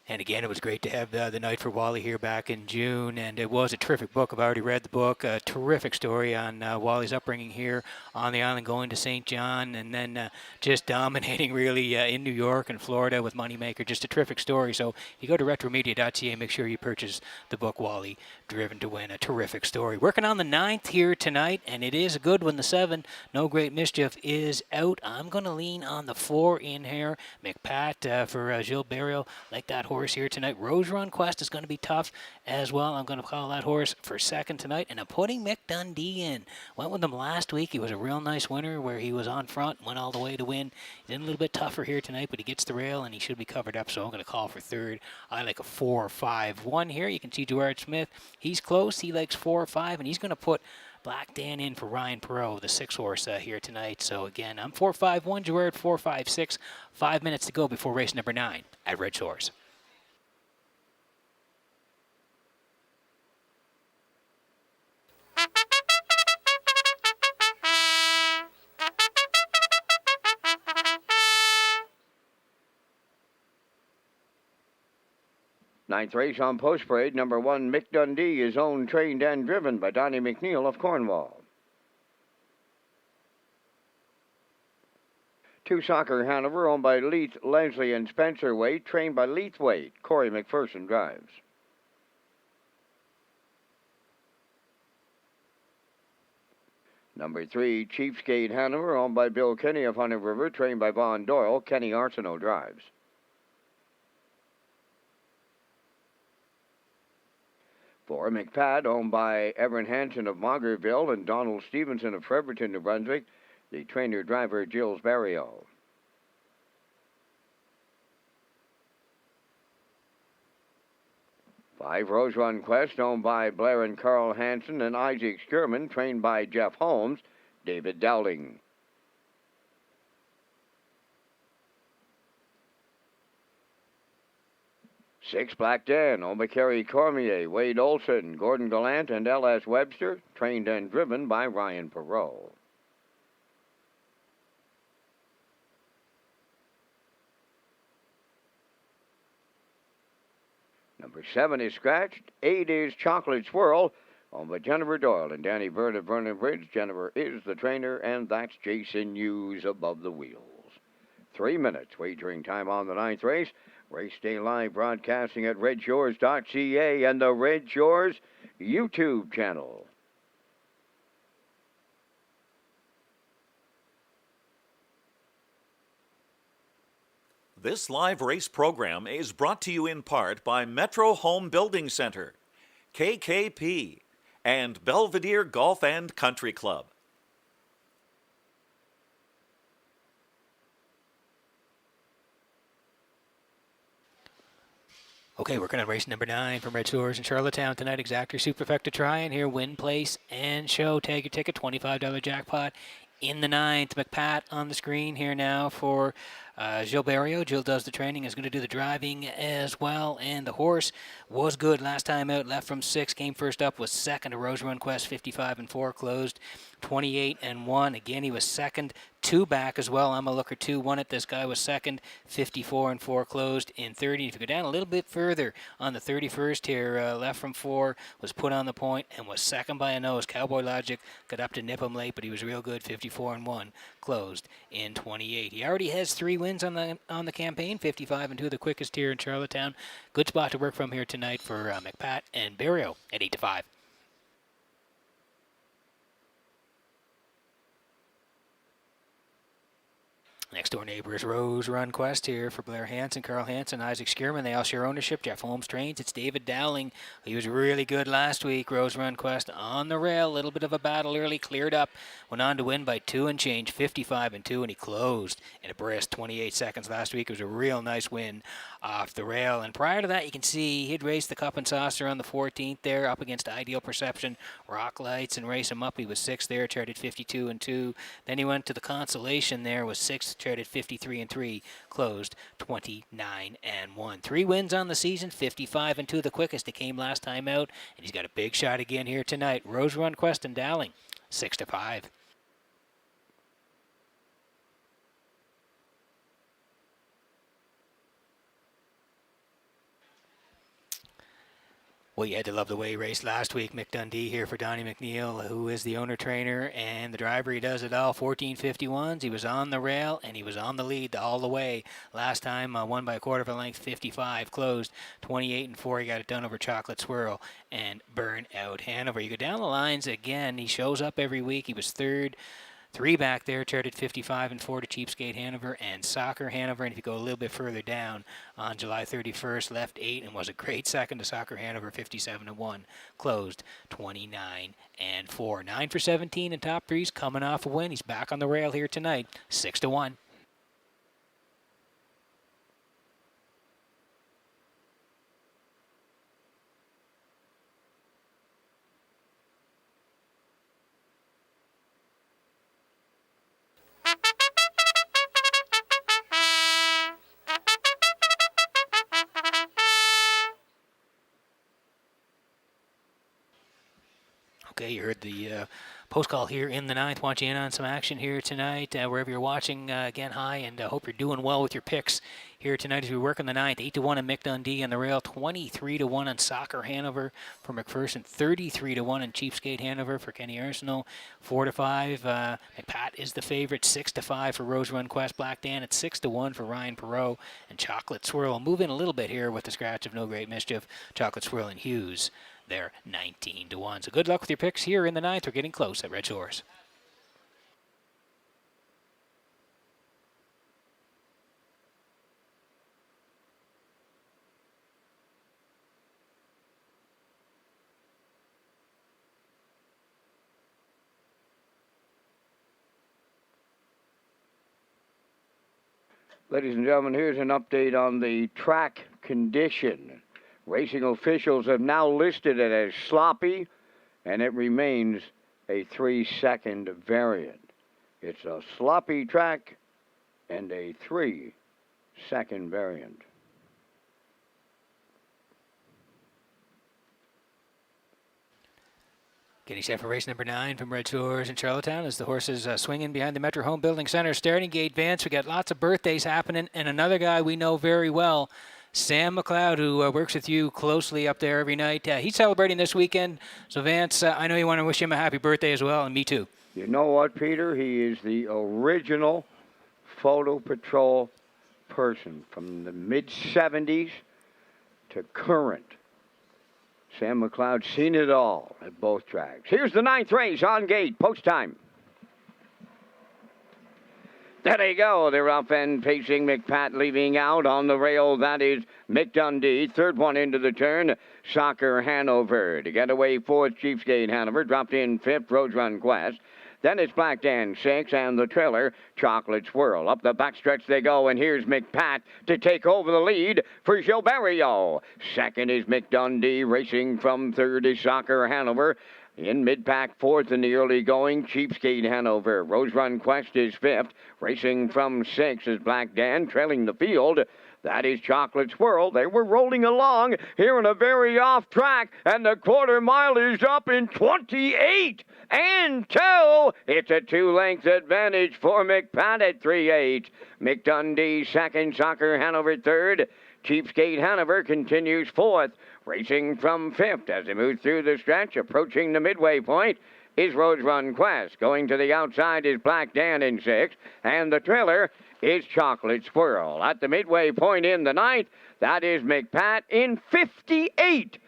Speaker 3: And again, it was great to have the night for Wally here back in June, and it was a terrific book. I've already read the book. A terrific story on Wally's upbringing here on the island, going to St. John, and then just dominating really in New York and Florida with Moneymaker. Just a terrific story. So if you go to retromedia.ca, make sure you purchase the book, Wally, Driven to Win. A terrific story. Working on the 9th here tonight, and it is a good one. The 7, No Great Mischief, is out. I'm going to lean on the 4 in here. McPat for Gilles Barrio. Like that horse here tonight. Rose Run Quest is going to be tough as well. I'm going to call that horse for second tonight. And I'm putting Mick Dundee in. Went with him last week. He was a real nice winner where he was on front, went all the way to win. He's in a little bit tougher here tonight, but he gets the rail and he should be covered up. So I'm going to call for third. I like a 4-5-1 here. You can see Gerard Smith. He's close. He likes 4-5, and he's going to put Black Dan in for Ryan Perot, the 6 horse here tonight. So again, I'm 4-5-1, Gerard 4-5-6. 5 minutes to go before race number 9 at Red Shores.
Speaker 4: Ninth race on post parade. Number 1, Mick Dundee, is owned, trained, and driven by Donnie McNeil of Cornwall. 2, Soccer Hanover, owned by Leith, Leslie, and Spencer Waite, trained by Leith Waite. Corey McPherson drives. Number 3, Chiefsgate Hanover, owned by Bill Kenny of Hunter River, trained by Vaughn Doyle. Kenny Arsenault drives. 4, McPat, owned by Everett Hansen of Maugerville and Donald Stevenson of Fredericton, New Brunswick. The trainer-driver, Gilles Barrio. 5, Rose Run Quest, owned by Blair and Carl Hansen and Isaac Skirman, trained by Jeff Holmes, David Dowling. 6, Black Dan, owned by Kerry Cormier, Wade Olson, Gordon Gallant, and L.S. Webster, trained and driven by Ryan Perot. 7 is Scratched. 8 is Chocolate Swirl, owned by Jennifer Doyle and Danny Bird of Vernon Bridge. Jennifer is the trainer, and that's Jason Hughes above the wheels. 3 minutes wagering time on the 9th race. Race day live broadcasting at Redshores.ca and the Red Shores YouTube channel.
Speaker 5: This live race program is brought to you in part by Metro Home Building Center, KKP, and Belvedere Golf and Country Club.
Speaker 3: Okay, working on race number 9 from Red Shores in Charlottetown tonight. Exactor Superfecta try-in here. Win, place, and show. Tag your ticket, $25 jackpot in the 9th. McPat on the screen here now for Gilles Barrio. Jill does the training, is going to do the driving as well. And the horse was good last time out. Left from 6, came first up, was second to Rose Run Quest, 55-4, closed 28-1. Again, he was second, 2 back as well. I'm a looker 2 won it. This guy was second, 54-4, closed in 30. If you go down a little bit further on the 31st here, left from 4, was put on the point and was second by a nose. Cowboy Logic got up to nip him late, but he was real good, 54-1, closed in 28. He already has 3 wins on the campaign, 55-2, the quickest here in Charlottetown. Good spot to work from here tonight for McPat and Barrio at 8-5. Next door neighbors, Rose Run Quest here for Blair Hansen, Carl Hansen, Isaac Skirman. They all share ownership. Jeff Holmes trains. It's David Dowling. He was really good last week. Rose Run Quest on the rail. A little bit of a battle early. Cleared up. Went on to win by 2 and change, 55-2, and he closed in a brisk 28 seconds last week. It was a real nice win off the rail. And prior to that, you can see he'd raced the Cup and Saucer on the 14th there up against Ideal Perception, Rock Lights, and race him up. He was 6th there, charted 52-2. Then he went to the Consolation there, was 6th, charted 53-3, closed 29-1. 3 wins on the season, 55-2, the quickest. It came last time out, and he's got a big shot again here tonight. Rose Run Quest and Dowling, 6-5. Well, you had to love the way he raced last week. Mick Dundee here for Donnie McNeil, who is the owner-trainer and the driver. He does it all. 14:51s. He was on the rail, and he was on the lead all the way. Last time, won by a quarter of a length, 55. Closed 28-4. He got it done over Chocolate Swirl and Burn Out Hanover. You go down the lines again. He shows up every week. He was third. 3 back there, charted 55-4 to Cheapskate Hanover and Soccer Hanover. And if you go a little bit further down, on July 31st, left 8 and was a great second to Soccer Hanover, 57-1. Closed 29-4. 9 for 17 in top threes, coming off a win. He's back on the rail here tonight, 6-1. Okay, you heard the post call here in the 9th. Want you in on some action here tonight, wherever you're watching. Again, hi, and hope you're doing well with your picks here tonight as we work on the 9th. 8-1 on Mick Dundee on the rail, 23-1 on Soccer Hanover for McPherson, 33-1 on Cheapskate Hanover for Kenny Arsenault, 4-5. McPat is the favorite, 6-5 for Rose Run Quest. Black Dan at 6-1 for Ryan Perot, and Chocolate Swirl. Move in a little bit here with the scratch of No Great Mischief. Chocolate Swirl and Hughes. They're 19-1. So good luck with your picks here in the 9th. We're getting close at Red Shores.
Speaker 4: Ladies and gentlemen, here's an update on the track condition. Racing officials have now listed it as sloppy, and it remains a 3-second variant. It's a sloppy track and a 3-second variant.
Speaker 3: Getting set for race number 9 from Red Shores in Charlottetown as the horses swinging behind the Metro Home Building Center. Starting gate, Vance. We got lots of birthdays happening, and another guy we know very well, Sam McLeod, who works with you closely up there every night. He's celebrating this weekend. So, Vance, I know you want to wish him a happy birthday as well, and me too.
Speaker 4: You know what, Peter? He is the original Photo Patrol person from the mid-'70s to current. Sam McLeod's seen it all at both tracks. Here's the 9th race on gate, post time. There they go. They're up and pacing. McPat leaving out on the rail. That is Mick Dundee. Third one into the turn. Soccer Hanover. To get away, 4th, Cheapskate Hanover. Dropped in 5th, Rose Run Quest. Then it's Black Dan 6 and the trailer, Chocolate Swirl. Up the backstretch they go, and here's McPat to take over the lead for Gilberto. Second is Mick Dundee. Racing from 3rd is Soccer Hanover. In mid-pack, 4th in the early going, Cheapskate Hanover. Rose Run Quest is 5th. Racing from 6th is Black Dan, trailing the field. That is Chocolate Swirl. They were rolling along here in a very off track, and the quarter mile is up in 28 and 2. It's a 2-length advantage for McPat at 3-8. Mick Dundee second, Soccer Hanover third. Cheapskate Hanover continues 4th. Racing from 5th as they move through the stretch, approaching the midway point, is Rose Run Quest. Going to the outside is Black Dan in 6th, and the trailer is Chocolate Swirl. At the midway point in the 9th, that is McPat in 58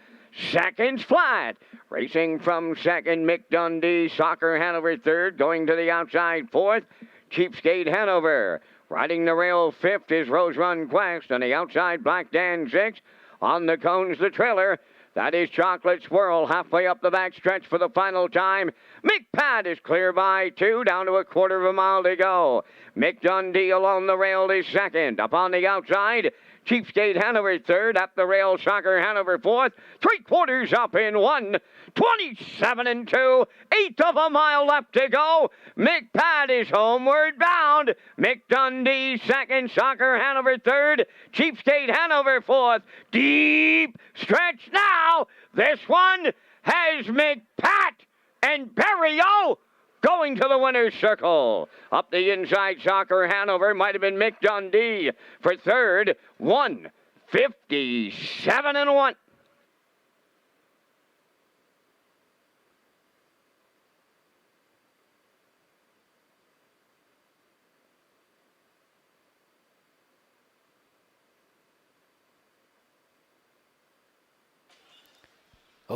Speaker 4: seconds flat. Racing from 2nd, Mick Dundee, Soccer Hanover 3rd, going to the outside 4th, Cheapskate Hanover. Riding the rail 5th is Rose Run Quest, on the outside Black Dan 6th. On the cones, the trailer. That is Chocolate Swirl halfway up the back stretch for the final time. McPat is clear by 2, down to a quarter of a mile to go. Mick Dundee along the rail is 2nd. Up on the outside, Cheapskate Hanover 3rd. Up the rail, Soccer Hanover 4th. 3/4 up in 1. 27 2. 1/8 of a mile left to go. McPat is homeward bound. Mick Dundee 2nd. Soccer Hanover 3rd. Cheapskate Hanover 4th. Deep stretch now. This one has McPat and Berrio going to the winner's circle. Up the inside, Soccer Hanover might have been Mick Dundee for 3rd. 1:57 and 1.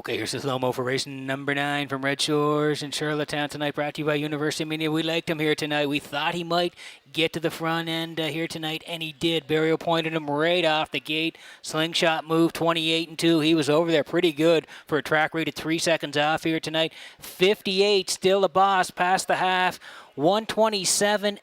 Speaker 3: Okay, here's the slow-mo for race number 9 from Red Shores in Charlottetown tonight, brought to you by University Media. We liked him here tonight. We thought he might get to the front end here tonight, and he did. Barrio pointed him right off the gate. Slingshot move, 28-2. He was over there pretty good for a track rated 3 seconds off here tonight. 58, still a boss, past the half. 127-2,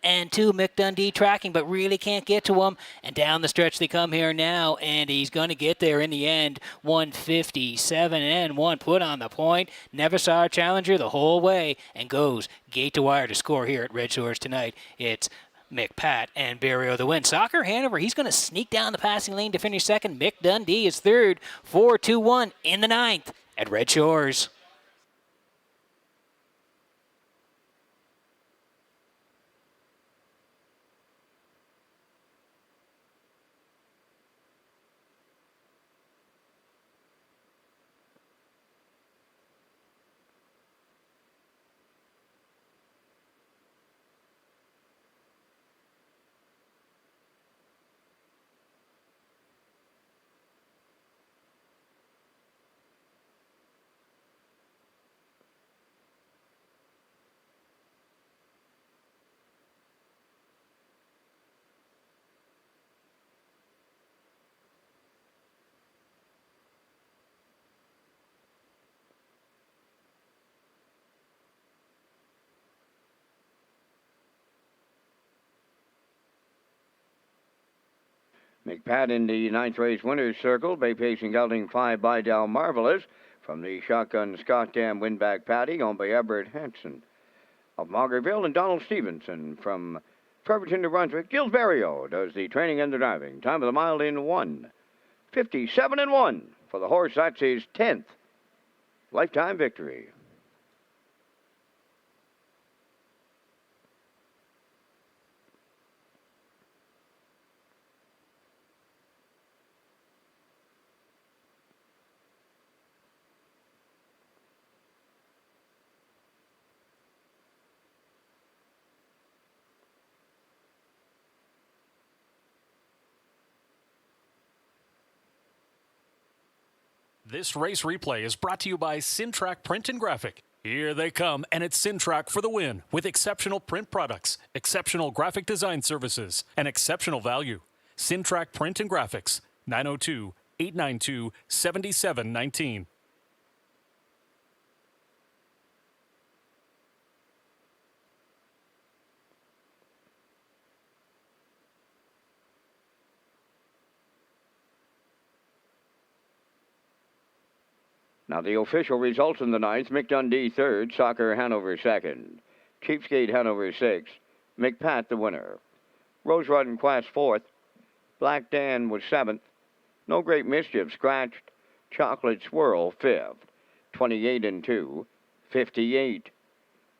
Speaker 3: Mick Dundee tracking, but really can't get to him. And down the stretch they come here now, and he's going to get there in the end. 157-1, put on the point. Never saw a challenger the whole way, and goes gate to wire to score here at Red Shores tonight. It's Mick Pat and Barrio the win. Soccer Hanover, he's going to sneak down the passing lane to finish second. Mick Dundee is third. 4-2-1 in the 9th at Red Shores.
Speaker 4: McPat in the 9th race winner's circle. Bay Pacing gelding 5 by Del Marvelous. From the shotgun Scott Dam windback Paddy, owned by Everett Hanson of Margaretville, and Donald Stevenson from Trevorton, New Brunswick. Gilles Barrio does the training and the driving. Time of the mile in 1:57-1 for the horse. That's his 10th lifetime victory.
Speaker 2: This race replay is brought to you by Sintrack Print and Graphic. Here they come, and it's Sintrack for the win with exceptional print products, exceptional graphic design services, and exceptional value. Sintrack Print and Graphics, 902-892-7719.
Speaker 4: Now the official results in the 9th. Mick Dundee 3rd, Soccer Hanover 2nd, Cheapskate Hanover 6th, McPat the winner. Rose Rod and Quast 4th, Black Dan was 7th, No Great Mischief scratched, Chocolate Swirl 5th, 28-2, 58,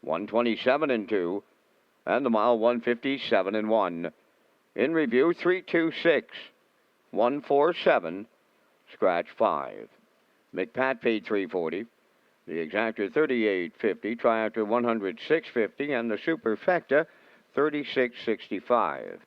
Speaker 4: 127-2, and the mile 157-1. In review, 326, 147, scratch 5. McPat paid $340, the exactor $38.50, triactor $106.50, and the superfecta $36.65.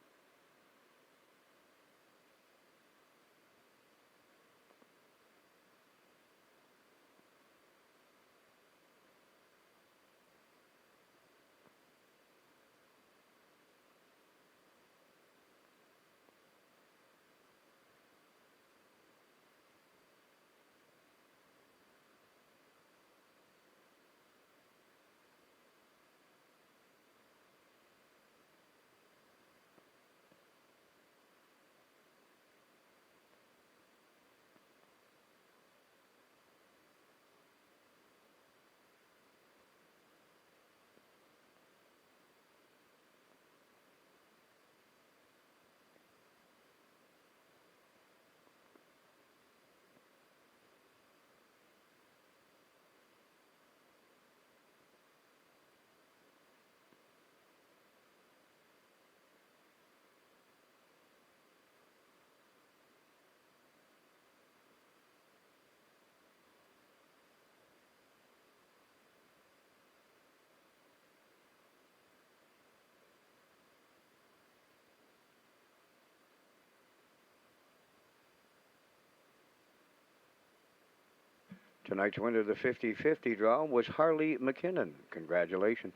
Speaker 4: Tonight's winner of the 50-50 draw was Harley McKinnon. Congratulations.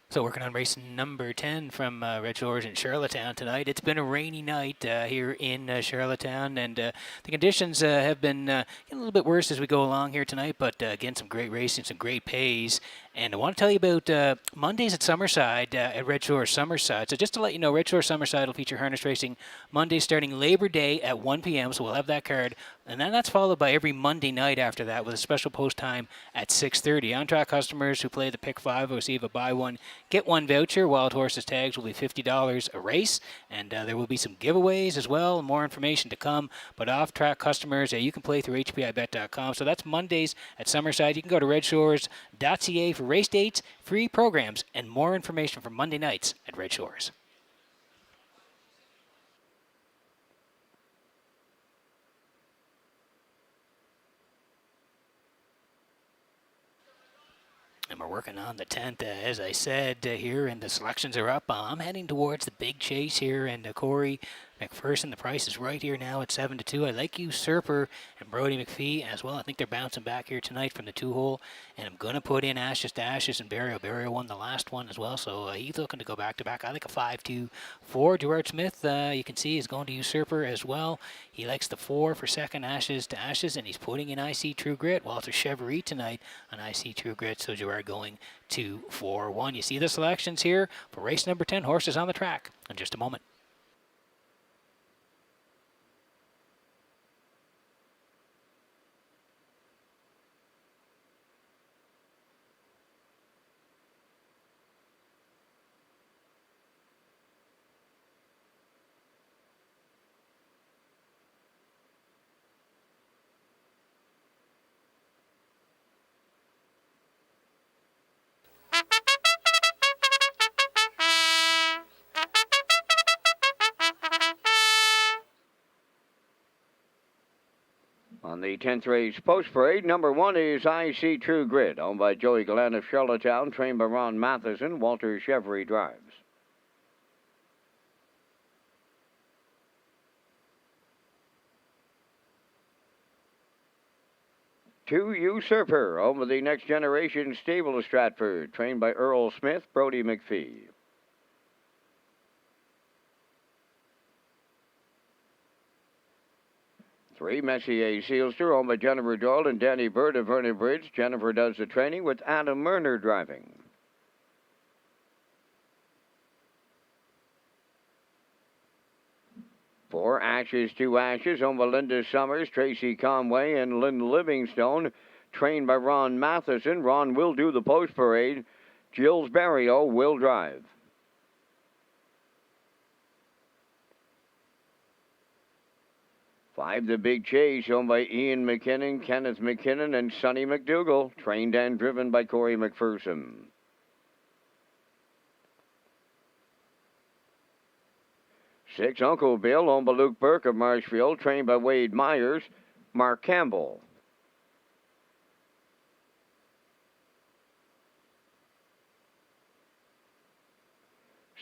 Speaker 3: So working on race number 10 from Red Shores in Charlottetown tonight. It's been a rainy night here in Charlottetown, and the conditions have been getting a little bit worse as we go along here tonight, but again, some great racing, some great pays. And I want to tell you about Mondays at Summerside, at Red Shores Summerside. So just to let you know, Red Shores Summerside will feature harness racing Monday starting Labor Day at 1 p.m., so we'll have that card. And then that's followed by every Monday night after that with a special post time at 6:30. On-track customers who play the Pick 5 will receive a buy one, get one voucher. Wild Horses tags will be $50 a race, and there will be some giveaways as well. More information to come. But off-track customers, you can play through HPIBet.com. So that's Mondays at Summerside. You can go to Redshores.ca for race dates, free programs, and more information for Monday nights at Red Shores. And we're working on the 10th, as I said, here, and the selections are up. I'm heading towards the big chase here, and Corey McPherson, the price is right here now at 7-2. I like Usurper and Brody McPhee as well. I think they're bouncing back here tonight from the 2-hole, and I'm going to put in Ashes to Ashes and Barrio. Barrio won the last one as well, so he's looking to go back-to-back. I like a 5-2-4. Gerard Smith, you can see, is going to Usurper as well. He likes the 4 for second, Ashes to Ashes, and he's putting in IC True Grit. Walter Chevrolet tonight on IC True Grit, so Gerard going to 4-1. You see the selections here for race number 10, horses on the track in just a moment.
Speaker 4: On the 10th race post parade, number 1 is IC True Grit, owned by Joey Glenn of Charlottetown, trained by Ron Matheson. Walter Chevrolet drives. Two Usurper, owned by the Next Generation Stable of Stratford, trained by Earl Smith, Brody McPhee. Three Messier Sealster, owned by Jennifer Doyle and Danny Bird of Vernon Bridge. Jennifer does the training with Adam Murner driving. Four Ashes to Ashes, owned by Linda Summers, Tracy Conway, and Lynn Livingstone, trained by Ron Matheson. Ron will do the post parade. Gilles Barrio will drive. Five, The Big Chase, owned by Ian McKinnon, Kenneth McKinnon, and Sonny McDougall, trained and driven by Corey McPherson. 6, Uncle Bill, owned by Luke Burke of Marshfield, trained by Wade Myers, Mark Campbell.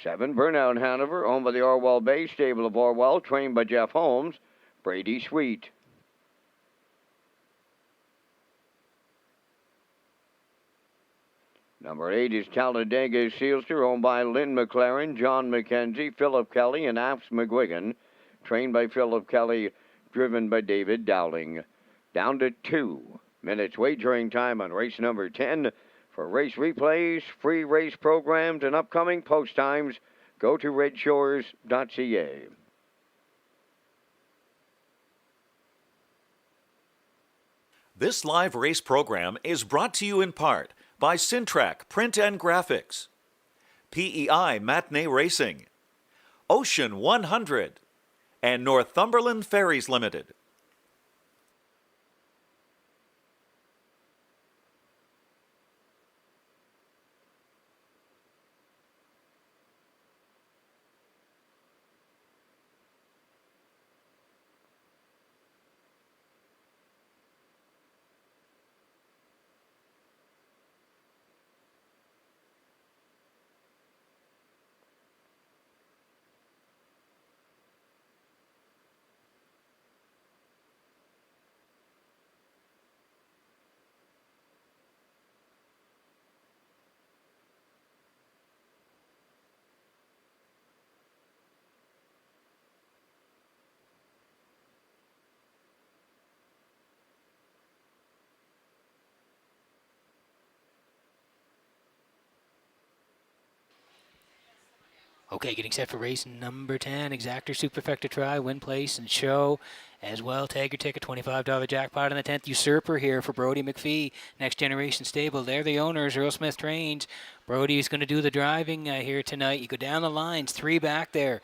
Speaker 4: 7, Burnout Hanover, owned by the Orwell Bay Stable of Orwell, trained by Jeff Holmes, Brady Sweet. Number 8 is Talladega Sealster, owned by Lynn McLaren, John McKenzie, Philip Kelly, and Apps McGuigan, trained by Philip Kelly, driven by David Dowling. Down to 2 minutes wagering time on race number 10. For race replays, free race programs, and upcoming post times, go to Redshores.ca.
Speaker 5: This live race program is brought to you in part by Syntrack Print and Graphics, PEI Matinee Racing, Ocean 100, and Northumberland Ferries Limited.
Speaker 3: Okay, getting set for race number 10. Exactor, Superfecta Try, Win Place, and Show. As well, tag your ticket, $25 jackpot in the 10th. Usurper here for Brody McPhee. Next Generation Stable. They're the owners. Earl Smith Trains. Brody's going to do the driving here tonight. You go down the lines, 3 back there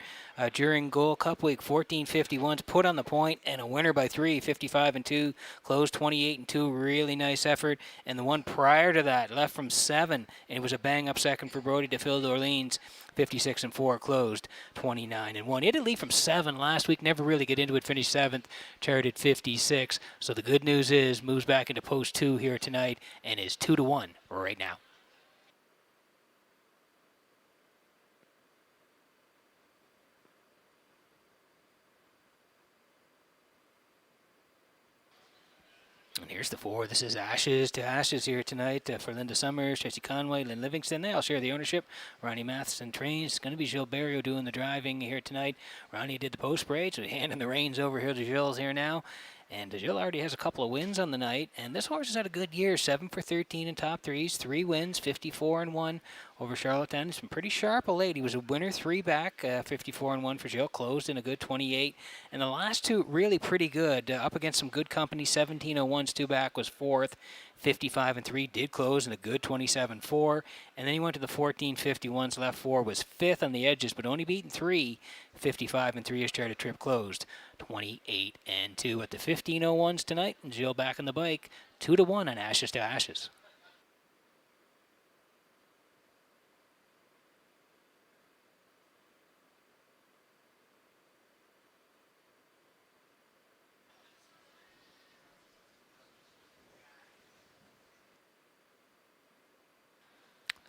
Speaker 3: during Gold Cup Week. 14:51's put on the point, and a winner by 3, 55-2. Closed 28-2. Really nice effort. And the one prior to that left from 7, and it was a bang-up second for Brody to Phil D'Orleans. 56-4, closed 29-1. He had a lead from 7 last week, never really get into it, finished 7th, charted 56. So the good news is, moves back into post 2 here tonight and is 2-1 right now. And here's the 4. This is Ashes to Ashes here tonight for Linda Summers, Jesse Conway, Lynn Livingston. They all share the ownership. Ronnie Matheson Trains. It's going to be Gilles Barrio doing the driving here tonight. Ronnie did the post parade, so handing the reins over here to Gilles here now. And Gilles already has a couple of wins on the night. And this horse has had a good year. 7 for 13 in top threes. 3 wins, 54-1 over Charlottetown. He's been pretty sharp of late. He was a winner 3 back, 54-1 for Gilles. Closed in a good 28. And the last 2 really pretty good. Up against some good company. 17-01's 2 back was 4th. 55-3 did close in a good 27-4. And then he went to the 14:51's left 4 was 5th on the edges, but only beaten 3. 55-3 has tried a trip closed 28-2 at the 15:01's tonight. And Gilles back on the bike 2-1 on Ashes to Ashes.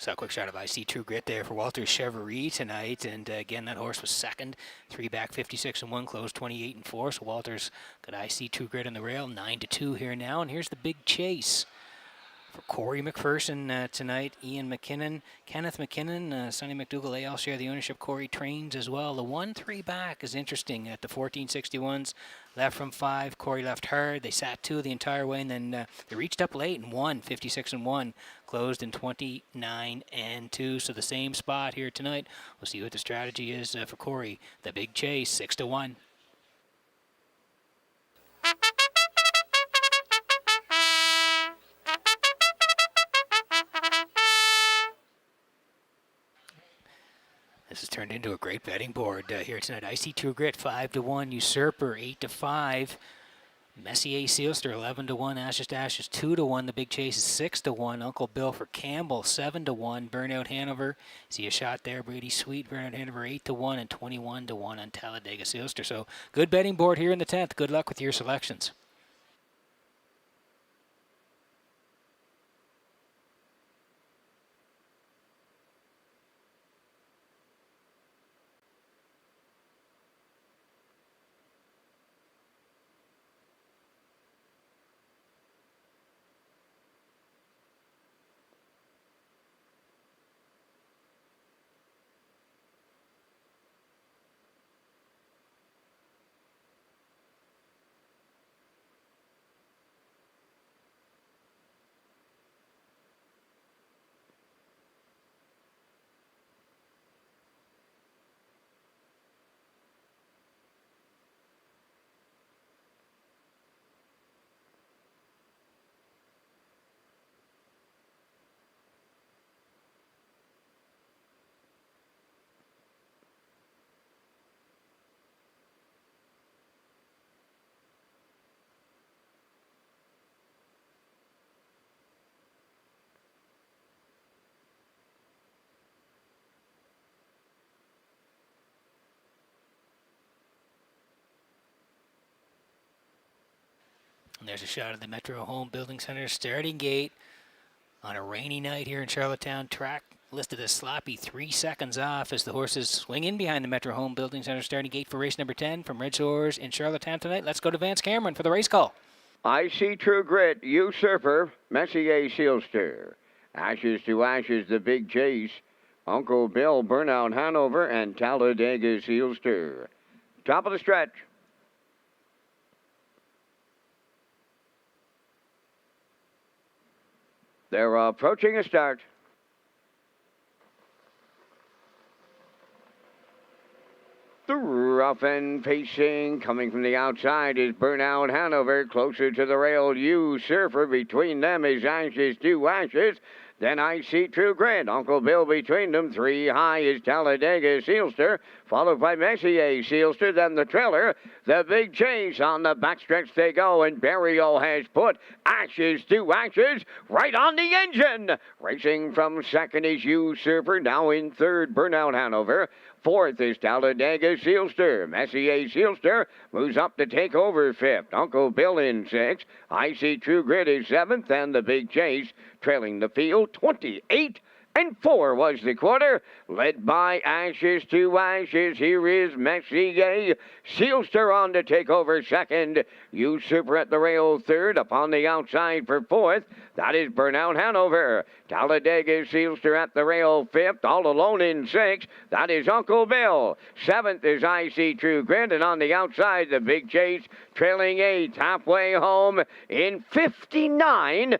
Speaker 3: So a quick shot of IC True Grit there for Walter Chevrolet tonight. And again, that horse was second. 3 back, 56-1, closed 28-4. So Walter's got IC True Grit on the rail, 9-2 here now. And here's the big chase for Corey McPherson tonight. Ian McKinnon, Kenneth McKinnon, Sonny McDougall, they all share the ownership. Corey Trains as well. The 1-3 back is interesting at the 14:61's. Left from 5. Corey left hard. They sat 2 the entire way, and then they reached up late and won 56-1. Closed in 29-2. So the same spot here tonight. We'll see what the strategy is for Corey. The big chase, 6-1. This has turned into a great betting board here tonight. IC True Grit 5-1, Usurper 8-5, Messier Sealster 11-1, Ashes to Ashes 2-1. The big chase is 6-1. Uncle Bill for Campbell 7-1. Burnout Hanover, see a shot there. Brady Sweet, Burnout Hanover 8-1 and 21-1 on Talladega Sealster. So good betting board here in the 10th. Good luck with your selections. And there's a shot of the Metro Home Building Center starting gate on a rainy night here in Charlottetown. Track listed as sloppy, 3 seconds off as the horses swing in behind the Metro Home Building Center starting gate for race number 10 from Redshores in Charlottetown tonight. Let's go to Vance Cameron for the race call.
Speaker 4: IC True Grit, Usurper, Messier Sealster. Ashes to Ashes, the big chase. Uncle Bill, Burnout Hanover, and Talladega Sealster. Top of the stretch. They're approaching a start. off and pacing. Coming from the outside is Burnout Hanover. Closer to the rail, Usurper. Between them is Ashes to Ashes. Then I see True Grit. Uncle Bill between them. 3 high is Talladega Sealster, followed by Messier Sealster. Then the trailer. The Big Chase on the backstretch they go, and Burial has put Ashes to Ashes right on the engine. Racing from second is Usurper. Now in third, Burnout Hanover. Fourth is Talladega Sealster. Messier Sealster moves up to take over fifth. Uncle Bill in sixth. I see True Grit is seventh, and the Big Chase trailing the field. 28-4 was the quarter, led by Ashes to Ashes. Here is Messier Sealster on to take over second. Usurper at the rail third. Upon the outside for fourth, that is Burnout Hanover. Talladega Sealster at the rail fifth. All alone in sixth, that is Uncle Bill. Seventh is I See True Grit, and on the outside, the Big Chase trailing eighth. Halfway home in 59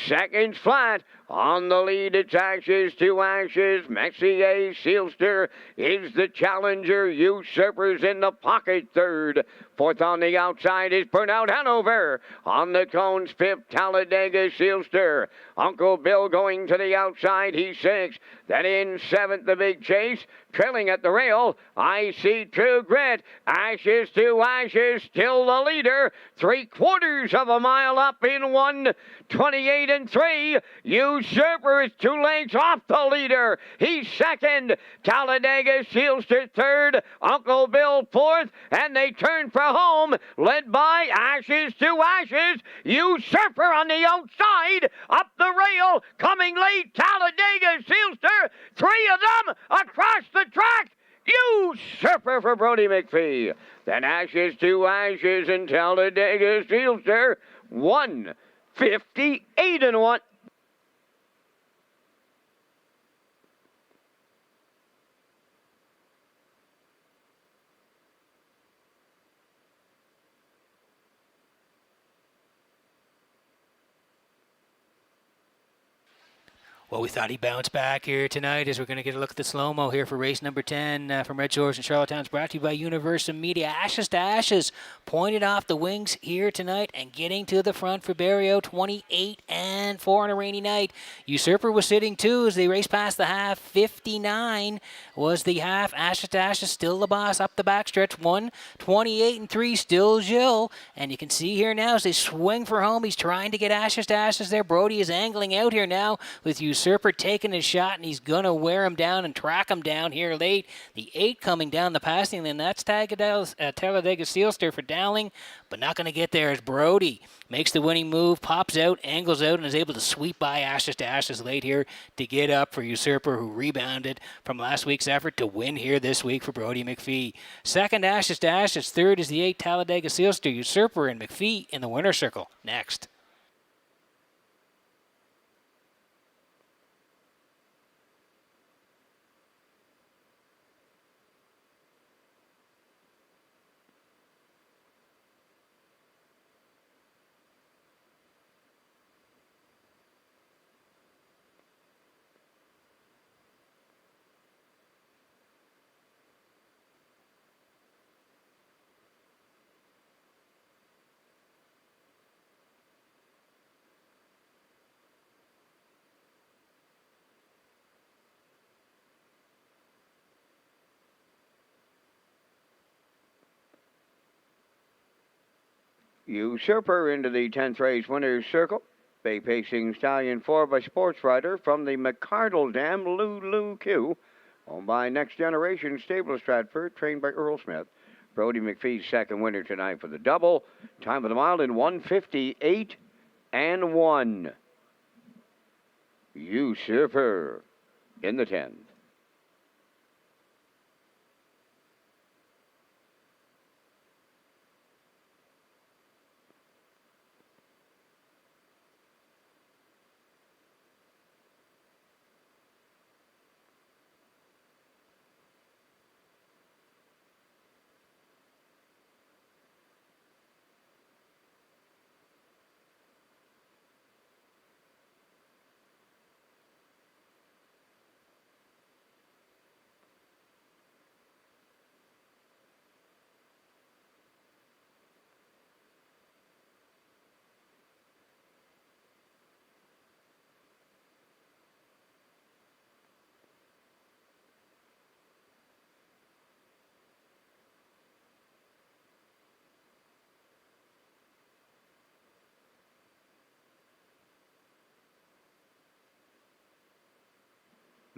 Speaker 4: seconds flat. On the lead, it's Ashes to Ashes. Messier Sealster is the challenger. Usurper's in the pocket third. Fourth on the outside is Burnout Hanover. On the cones, fifth, Talladega Sealster. Uncle Bill going to the outside. He's sixth. Then in seventh, the Big Chase. Trailing at the rail, I See True Grit. Ashes to Ashes, still the leader. 3/4 of a mile up in 1:28-3. Usurper is 2 lengths off the leader. He's second. Talladega Sealster third. Uncle Bill fourth. And they turn for home, led by Ashes to Ashes. Usurper on the outside. Up the rail, coming late, Talladega Sealster. 3 of them across the track. Usurper for Brody McPhee. Then Ashes to Ashes and Talladega Sealster. 1:58-1.
Speaker 3: Well, we thought he'd bounce back here tonight as we're going to get a look at the slow-mo here for race number 10 from Red Shores and Charlottetown. It's brought to you by Universal Media. Ashes to Ashes pointed off the wings here tonight and getting to the front for Barrio. 28-4 on a rainy night. Usurper was sitting too as they raced past the half. 59 was the half. Ashes to Ashes still the boss up the backstretch. 1:28-3 still Gilles. And you can see here now as they swing for home, he's trying to get Ashes to Ashes there. Brody is angling out here now with Usurper taking his shot, and he's going to wear him down and track him down here late. The 8 coming down the passing lane. That's Talladega Sealster for Dowling, but not going to get there as Brody makes the winning move, pops out, angles out, and is able to sweep by Ashes to Ashes late here to get up for Usurper, who rebounded from last week's effort to win here this week for Brody McPhee. Second, Ashes to Ashes. Third is the 8, Talladega Sealster. Usurper and McPhee in the winner's circle. Next.
Speaker 4: Usurper into the 10th race winner's circle. Bay Pacing Stallion 4 by Sports Rider from the McCardle Dam, Lulu Q. Owned by Next Generation Stable Stratford, trained by Earl Smith. Brody McPhee's second winner tonight for the double. Time of the mile in 1:58-1. Usurper in the 10th.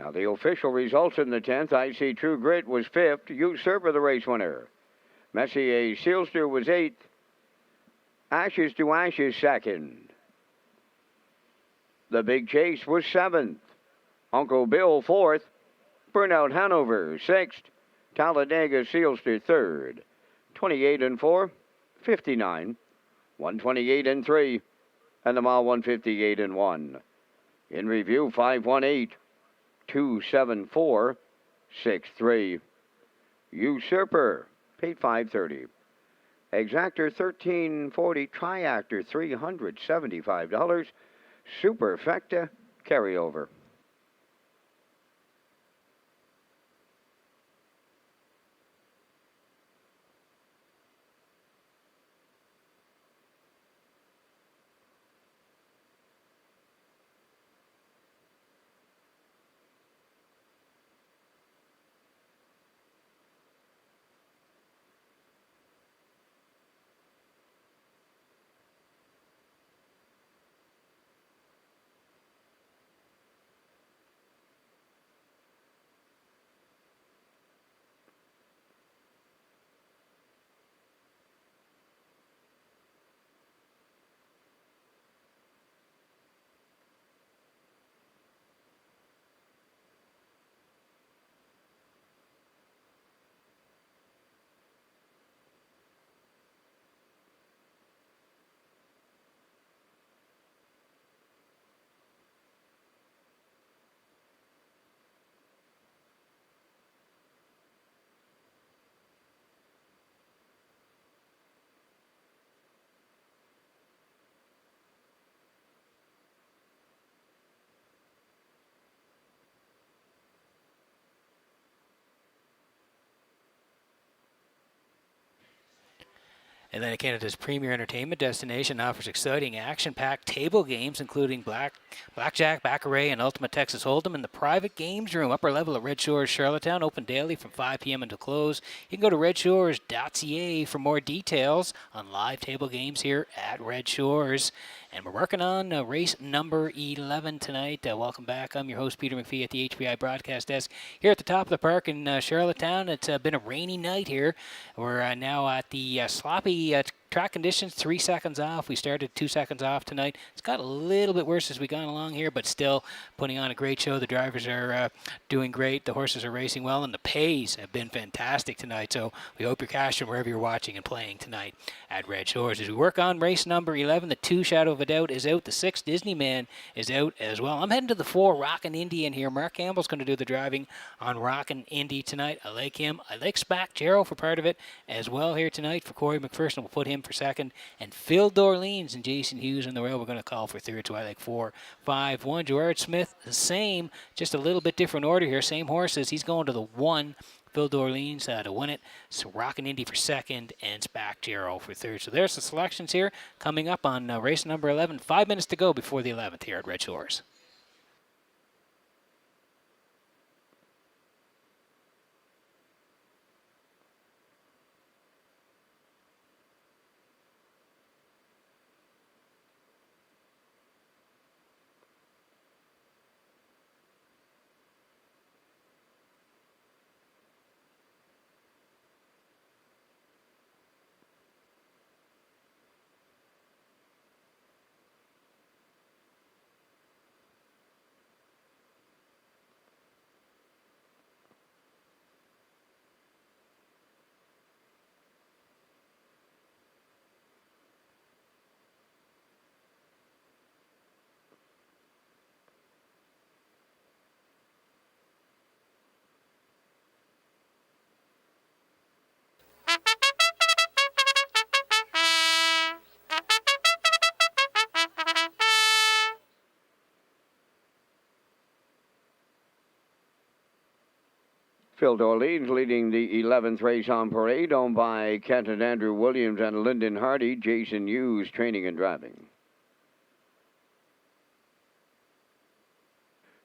Speaker 4: Now the official results in the 10th. I See True Grit was 5th. Usurper, the race winner. Messier Sealster was 8th. Ashes to Ashes, 2nd. The Big Chase was 7th. Uncle Bill, 4th. Burnout Hanover, 6th. Talladega Sealster, 3rd. 28 and 4, 59. 128 and 3. And the mile 158 and 1. In review, 518, 274, 63. Usurper, paid 530. Exactor, 1340. Triactor, $375. Superfecta, carryover.
Speaker 3: And then Canada's premier entertainment destination offers exciting action-packed table games, including blackjack, baccarat, and Ultimate Texas Hold'em in the private games room, upper level at Red Shores, Charlottetown, open daily from 5 p.m. until close. You can go to Redshores.ca for more details on live table games here at Red Shores. And we're working on race number 11 tonight. Welcome back. I'm your host, Peter McPhee, at the HPI broadcast desk here at the top of the park in Charlottetown. It's been a rainy night here. We're now at the sloppy track conditions, 3 seconds off. We started 2 seconds off tonight. It's got a little bit worse as we gone along here, but still putting on a great show. The drivers are doing great. The horses are racing well, and the pays have been fantastic tonight. So we hope you're cashing wherever you're watching and playing tonight at Red Shores. As we work on race number 11, the 2 Shadow of a Doubt is out. The 6 Disney Man is out as well. I'm heading to the 4 Rockin' Indy in here. Mark Campbell's going to do the driving on Rockin' Indy tonight. I like him. I like Spack Jarrow for part of it as well here tonight for Corey McPherson. We'll put him for second. And Phil Dorleans and Jason Hughes in the rail we're going to call for third. So I like 4, 5, 1. Gerard Smith, the same, just a little bit different order here. Same horses. He's going to the 1. Phil Dorleans to win it. So Rockin' Indy for second and Spack Jarrow for third. So there's the selections here coming up on race number 11. 5 minutes to go before the 11th here at Red Shores.
Speaker 4: Phil Dorleans leading the 11th race on parade, owned by Captain Andrew Williams and Lyndon Hardy. Jason Hughes training and driving.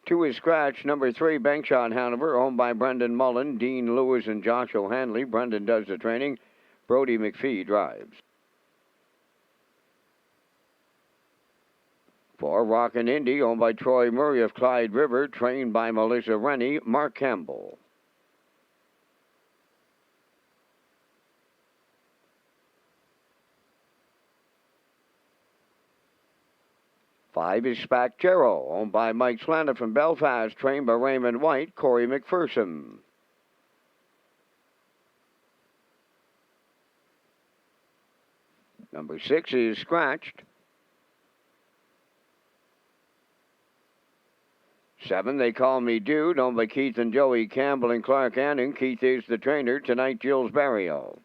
Speaker 4: 2 is scratch. Number 3, Bankshot Hanover, owned by Brendan Mullen, Dean Lewis, and Josh O'Hanley. Brendan does the training. Brody McPhee drives. For Rockin' Indy, owned by Troy Murray of Clyde River, trained by Melissa Rennie, Mark Campbell. Five is Spacchero, owned by Mike Slana from Belfast, trained by Raymond White, Corey McPherson. Number 6 is Scratched. 7, They Call Me Dude, owned by Keith and Joey Campbell and Clark Anning. Keith is the trainer, tonight Jules Barrio.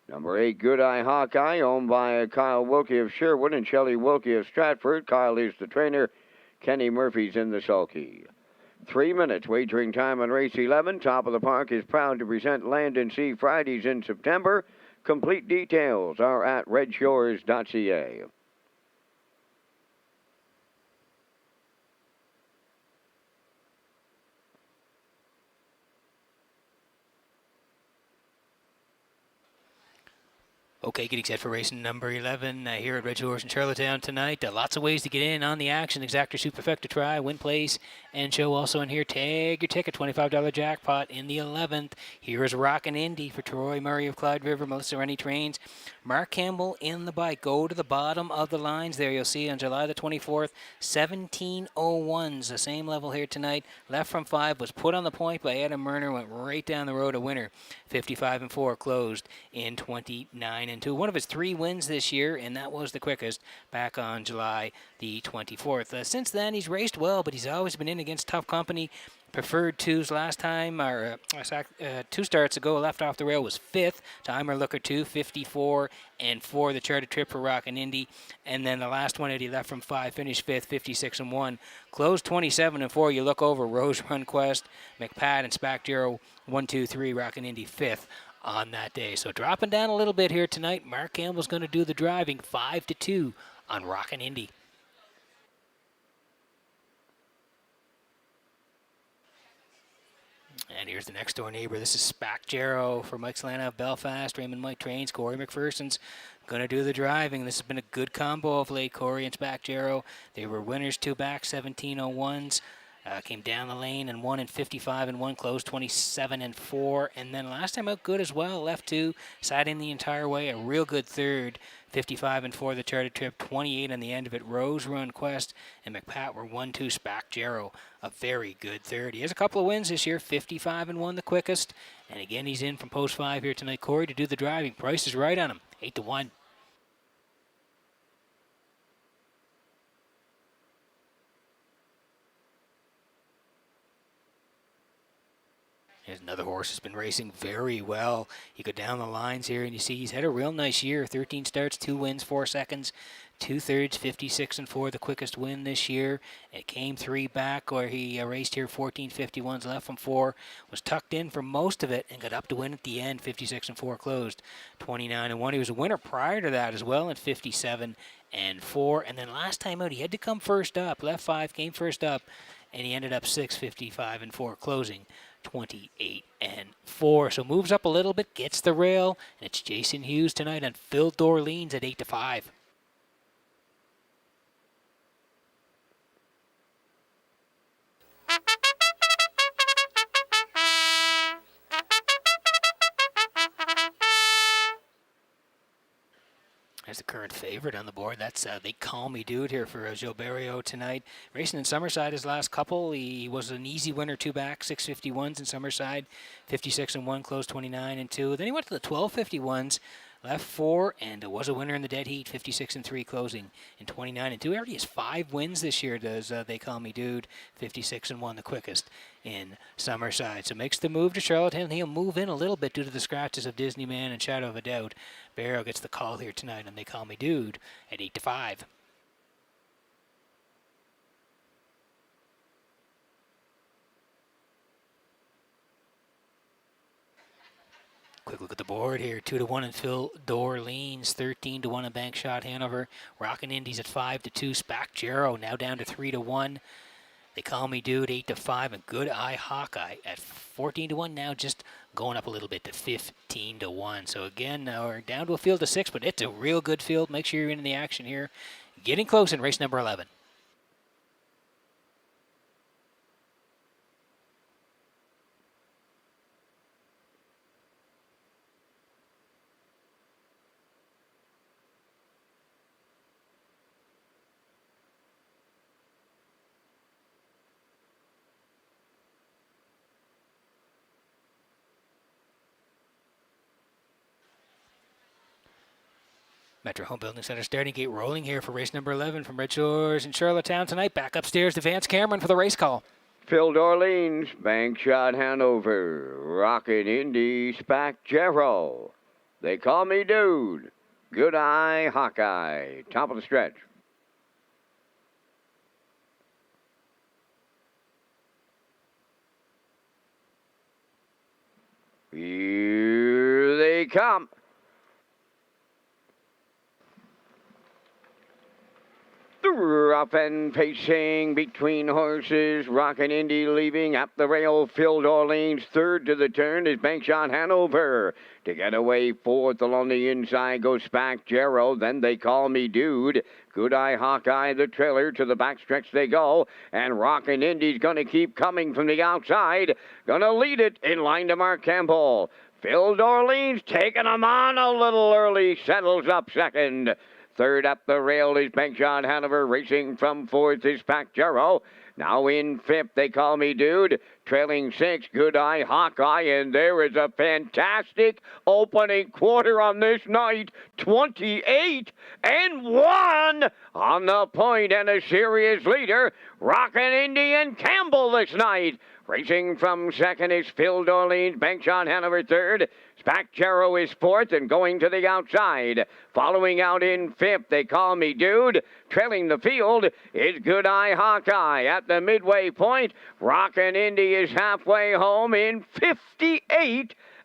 Speaker 4: Number 8, Good Eye Hawkeye, owned by Kyle Wilkie of Sherwood and Shelley Wilkie of Stratford. Kyle is the trainer. Kenny Murphy's in the sulky. 3 minutes wagering time on race 11. Top of the Park is proud to present Land and Sea Fridays in September. Complete details are at Redshores.ca.
Speaker 3: Okay, getting set for race number 11 here at Redshores in Charlottetown tonight. Lots of ways to get in on the action. Exactor, Superfecta, try, win, place, and show. Also in here, tag your ticket, $25 jackpot in the 11th. Here is Rockin' Indy for Troy Murray of Clyde River, Melissa Rennie trains. Mark Campbell in the bike. Go to the bottom of the lines there. You'll see on July the 24th, 17:01s, the same level here tonight. Left from 5 was put on the point by Adam Murner, went right down the road, a winner. 55-4 closed in 29-2. One of his 3 wins this year, and that was the quickest back on July the 24th. Since then, he's raced well, but he's always been in against tough company. Preferred twos last time, or 2 starts ago, left off the rail was 5th. Timer Looker 2, 54-4, the charted trip for Rockin' Indy. And then the last one that he left from 5, finished 5th, 56-1. Closed 27-4. You look over Rose Run Quest, McPat, and Spacchero 1, 2, 3, Rockin' Indy 5th on that day. So dropping down a little bit here tonight. Mark Campbell's going to do the driving, 5-2 on Rockin' Indy. And here's the next door neighbor. This is Spacchero for Mike Slana of Belfast. Raymond Mike trains. Corey McPherson's going to do the driving. This has been a good combo of late, Corey and Spacchero. They were winners 2 back, 17:01s. Came down the lane and won in 55-1, closed 27-4. And then last time out good as well. Left 2, sat in the entire way. A real good third. 55-4 the charted trip, 28 on the end of it. Rose Run Quest and McPat were 1-2. Spacchero, a very good third. He has a couple of wins this year, 55-1 the quickest. And again, he's in from post 5 here tonight. Corey to do the driving. Price is right on him, 8-1. Here's another horse has been racing very well. You go down the lines here and you see he's had a real nice year. 13 starts, 2 wins, 4 seconds, 2/3, 56-4, the quickest win this year. It came 3 back, or he raced here 14:51s, left from 4, was tucked in for most of it and got up to win at the end. 56-4 closed 29-1. He was a winner prior to that as well in 57-4. And then last time out he had to come first up. Left 5, came first up, and he ended up 6, 55-4, closing 28-4. So moves up a little bit, gets the rail, and it's Jason Hughes tonight on Phil Dorleans at 8-5. There's the current favorite on the board. That's They Call Me Dude here for Joe Barrio tonight. Racing in Summerside his last couple. He was an easy winner, 2 back, 651s in Summerside, 56-1, closed 29-2. Then he went to the 1251s, left 4, and was a winner in the dead heat, 56-3, closing in 29-2. He already has 5 wins this year, does They Call Me Dude, 56-1, the quickest in Summerside. So makes the move to Charlottetown. He'll move in a little bit due to the scratches of Disney Man and Shadow of a Doubt. Barrow gets the call here tonight, and They Call Me Dude at 8-5. Quick look at the board here. 2-1 and Phil Dorleans, 13-1 and Bankshot Hanover. Rockin' Indies at 5-2. Spacchero now down to 3-1. They Call Me Dude 8-5, and Good Eye Hawkeye at 14-1 now, just going up a little bit to 15-1. So again, we're down to a field of 6, but it's a real good field. Make sure you're in the action here. Getting close in race number 11. Metro Home Building Center starting gate rolling here for race number 11 from Red Shores in Charlottetown tonight. Back upstairs to Vance Cameron for the race call.
Speaker 4: Phil Orleans, Bank Shot Hanover, Rocket Indy, Spack Jarrow. They Call Me Dude, Good Eye Hawkeye, top of the stretch. Here they come. Rough and pacing between horses. Rockin' Indy leaving up the rail. Phil Orleans third to the turn is Bankshot Hanover. To get away fourth along the inside goes Spack Jarrow. Then They Call Me Dude. Good Eye Hawkeye, the trailer. To the backstretch they go. And Rockin' Indy's going to keep coming from the outside. Going to lead it in line to Mark Campbell. Phil Orleans taking him on a little early. Settles up second. Third up the rail is Bankshot Hanover. Racing from fourth is Spack Jarrow. Now in fifth, They Call Me Dude. Trailing six, Good Eye Hawkeye. And there is a fantastic opening quarter on this night. 28-1 on the point, and a serious leader. Rockin' Indy and Campbell this night. Racing from second is Phil Orleans. Bankshot Hanover third. Spack Jarrow is fourth and going to the outside. Following out in fifth, They Call Me Dude. Trailing the field is Good Eye Hawkeye. At the midway point, Rockin' Indy is halfway home in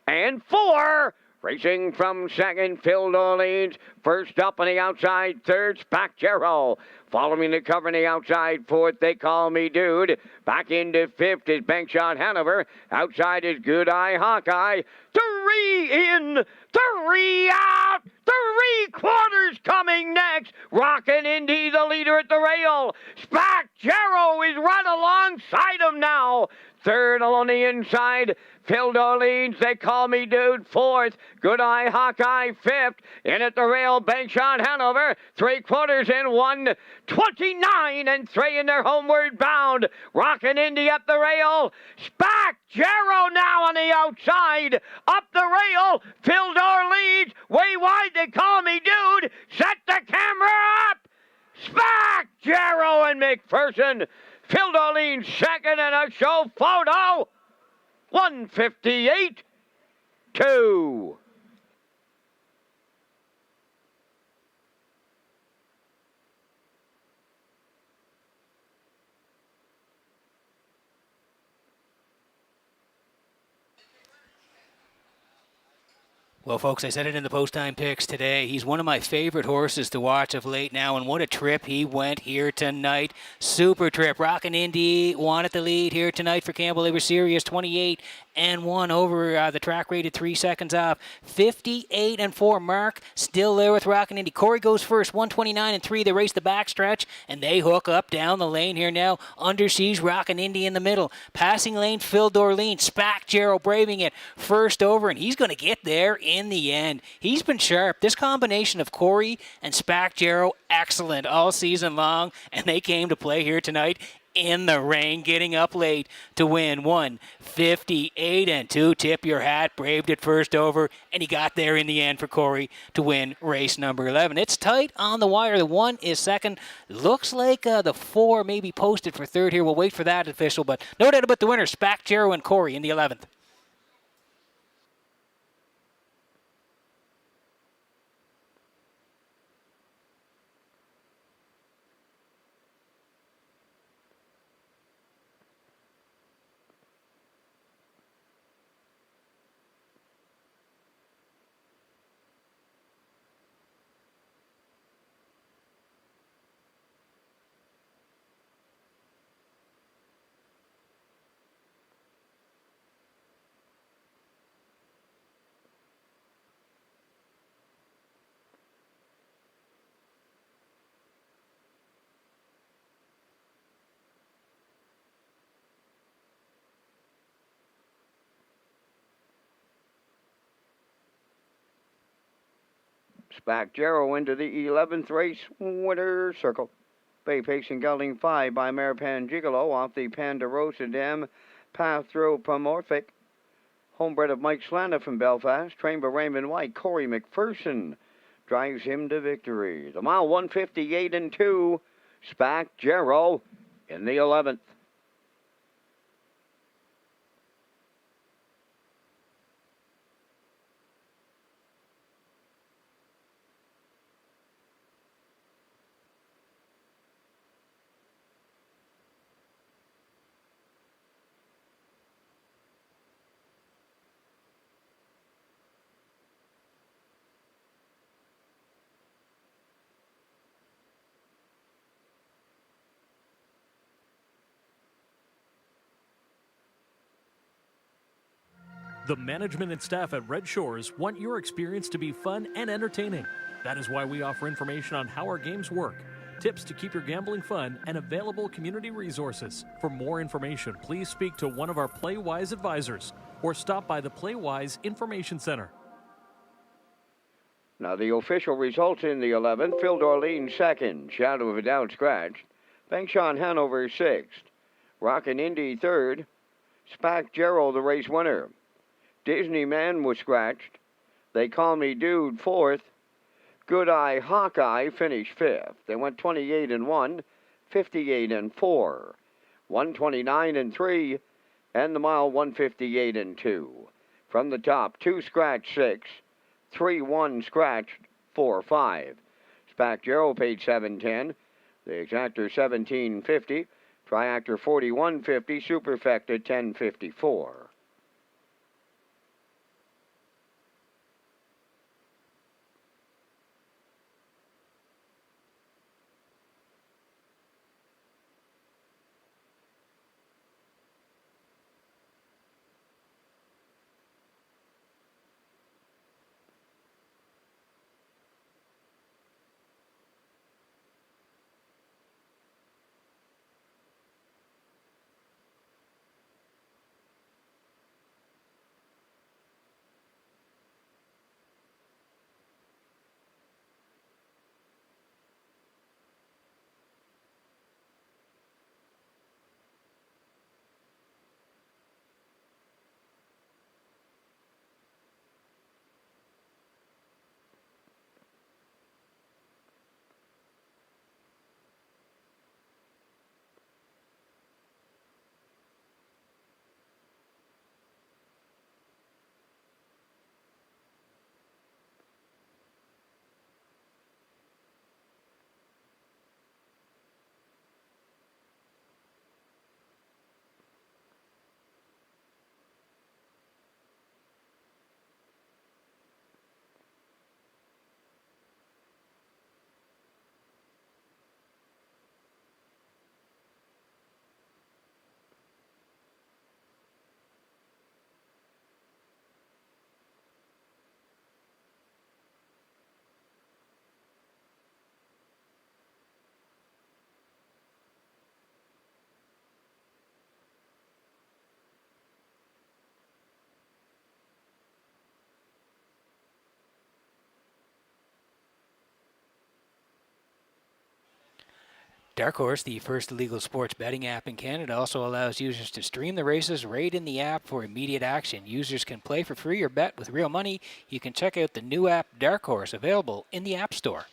Speaker 4: 58-4. Racing from second, Phil Orleans. First up on the outside, third, Spack Jarrow. Following the cover on the outside, fourth, They Call Me Dude. Back into fifth is Bankshot Hanover. Outside is Good Eye Hawkeye. 3 in, 3 out, 3 quarters coming next. Rockin' Indy, the leader at the rail. Spack Jarrow is right alongside him now. Third along the inside, Phil Orleans, They Call Me Dude, fourth. Good Eye Hawkeye, fifth. In at the rail, Bankshot Hanover. 3 quarters in 1:29-3 in their homeward bound. Rockin' Indy up the rail. Spack Jarrow now on the outside. Up the rail, Phil Orleans. Way wide, They Call Me Dude. Set the camera up. Spack Jarrow and McPherson. Phil Orleans second, and a show photo. 158-2.
Speaker 3: Well, folks, I said it in the post-time picks today. He's one of my favorite horses to watch of late now, and what a trip he went here tonight. Super trip. Rockin' Indy wanted the lead here tonight for Campbell. They were serious, 28-1 over the track rated 3 seconds off. 58-4. Mark still there with Rockin' Indy. Corey goes first, 129-3. They race the backstretch, and they hook up down the lane here now. Under siege, Rockin' Indy in the middle. Passing lane, Phil Orleans. Spack Jarrow braving it first over, and he's going to get there in the end. He's been sharp. This combination of Corey and Spack Jarrow, excellent all season long, and they came to play here tonight in the rain, getting up late to win 158-2. Tip your hat, braved it first over, and he got there in the end for Corey to win race number 11. It's tight on the wire. The 1 is second. Looks like the 4 may be posted for third here. We'll wait for that official, but no doubt about the winner, Spack Jarrow and Corey in the 11th.
Speaker 4: Spack Jarrow into the 11th race winner circle. Bay Pacing Gelding 5 by Maripan Gigolo off the Ponderosa Dam Pathromorphic. Homebred of Mike Slana from Belfast, trained by Raymond White. Corey McPherson drives him to victory. The mile 158 and 2. Spack Jarrow in the 11th.
Speaker 2: The management and staff at Red Shores want your experience to be fun and entertaining. That is why we offer information on how our games work, tips to keep your gambling fun, and available community resources. For more information, please speak to one of our PlayWise advisors or stop by the PlayWise Information Center.
Speaker 4: Now the official results in the 11th. Phil Dorleen 2nd, Shadow of a Doubt scratched. Bangshawn Hanover 6th. Rockin' Indy 3rd. Spack Jarrow the race winner. Disney Man was scratched. They Call Me Dude 4th. Good Eye Hawkeye finished 5th. They went 28 and 1, 58 and 4, 129 and 3, and the mile 158 and 2. From the top, 2 scratched 6, 3 1 scratched 4 5. Spack Jarrow paid $7.10. The exactor $17.50. Triactor $41.50. Superfecta $10.54.
Speaker 3: Dark Horse, the first legal sports betting app in Canada, also allows users to stream the races right in the app for immediate action. Users can play for free or bet with real money. You can check out the new app Dark Horse, available in the App Store.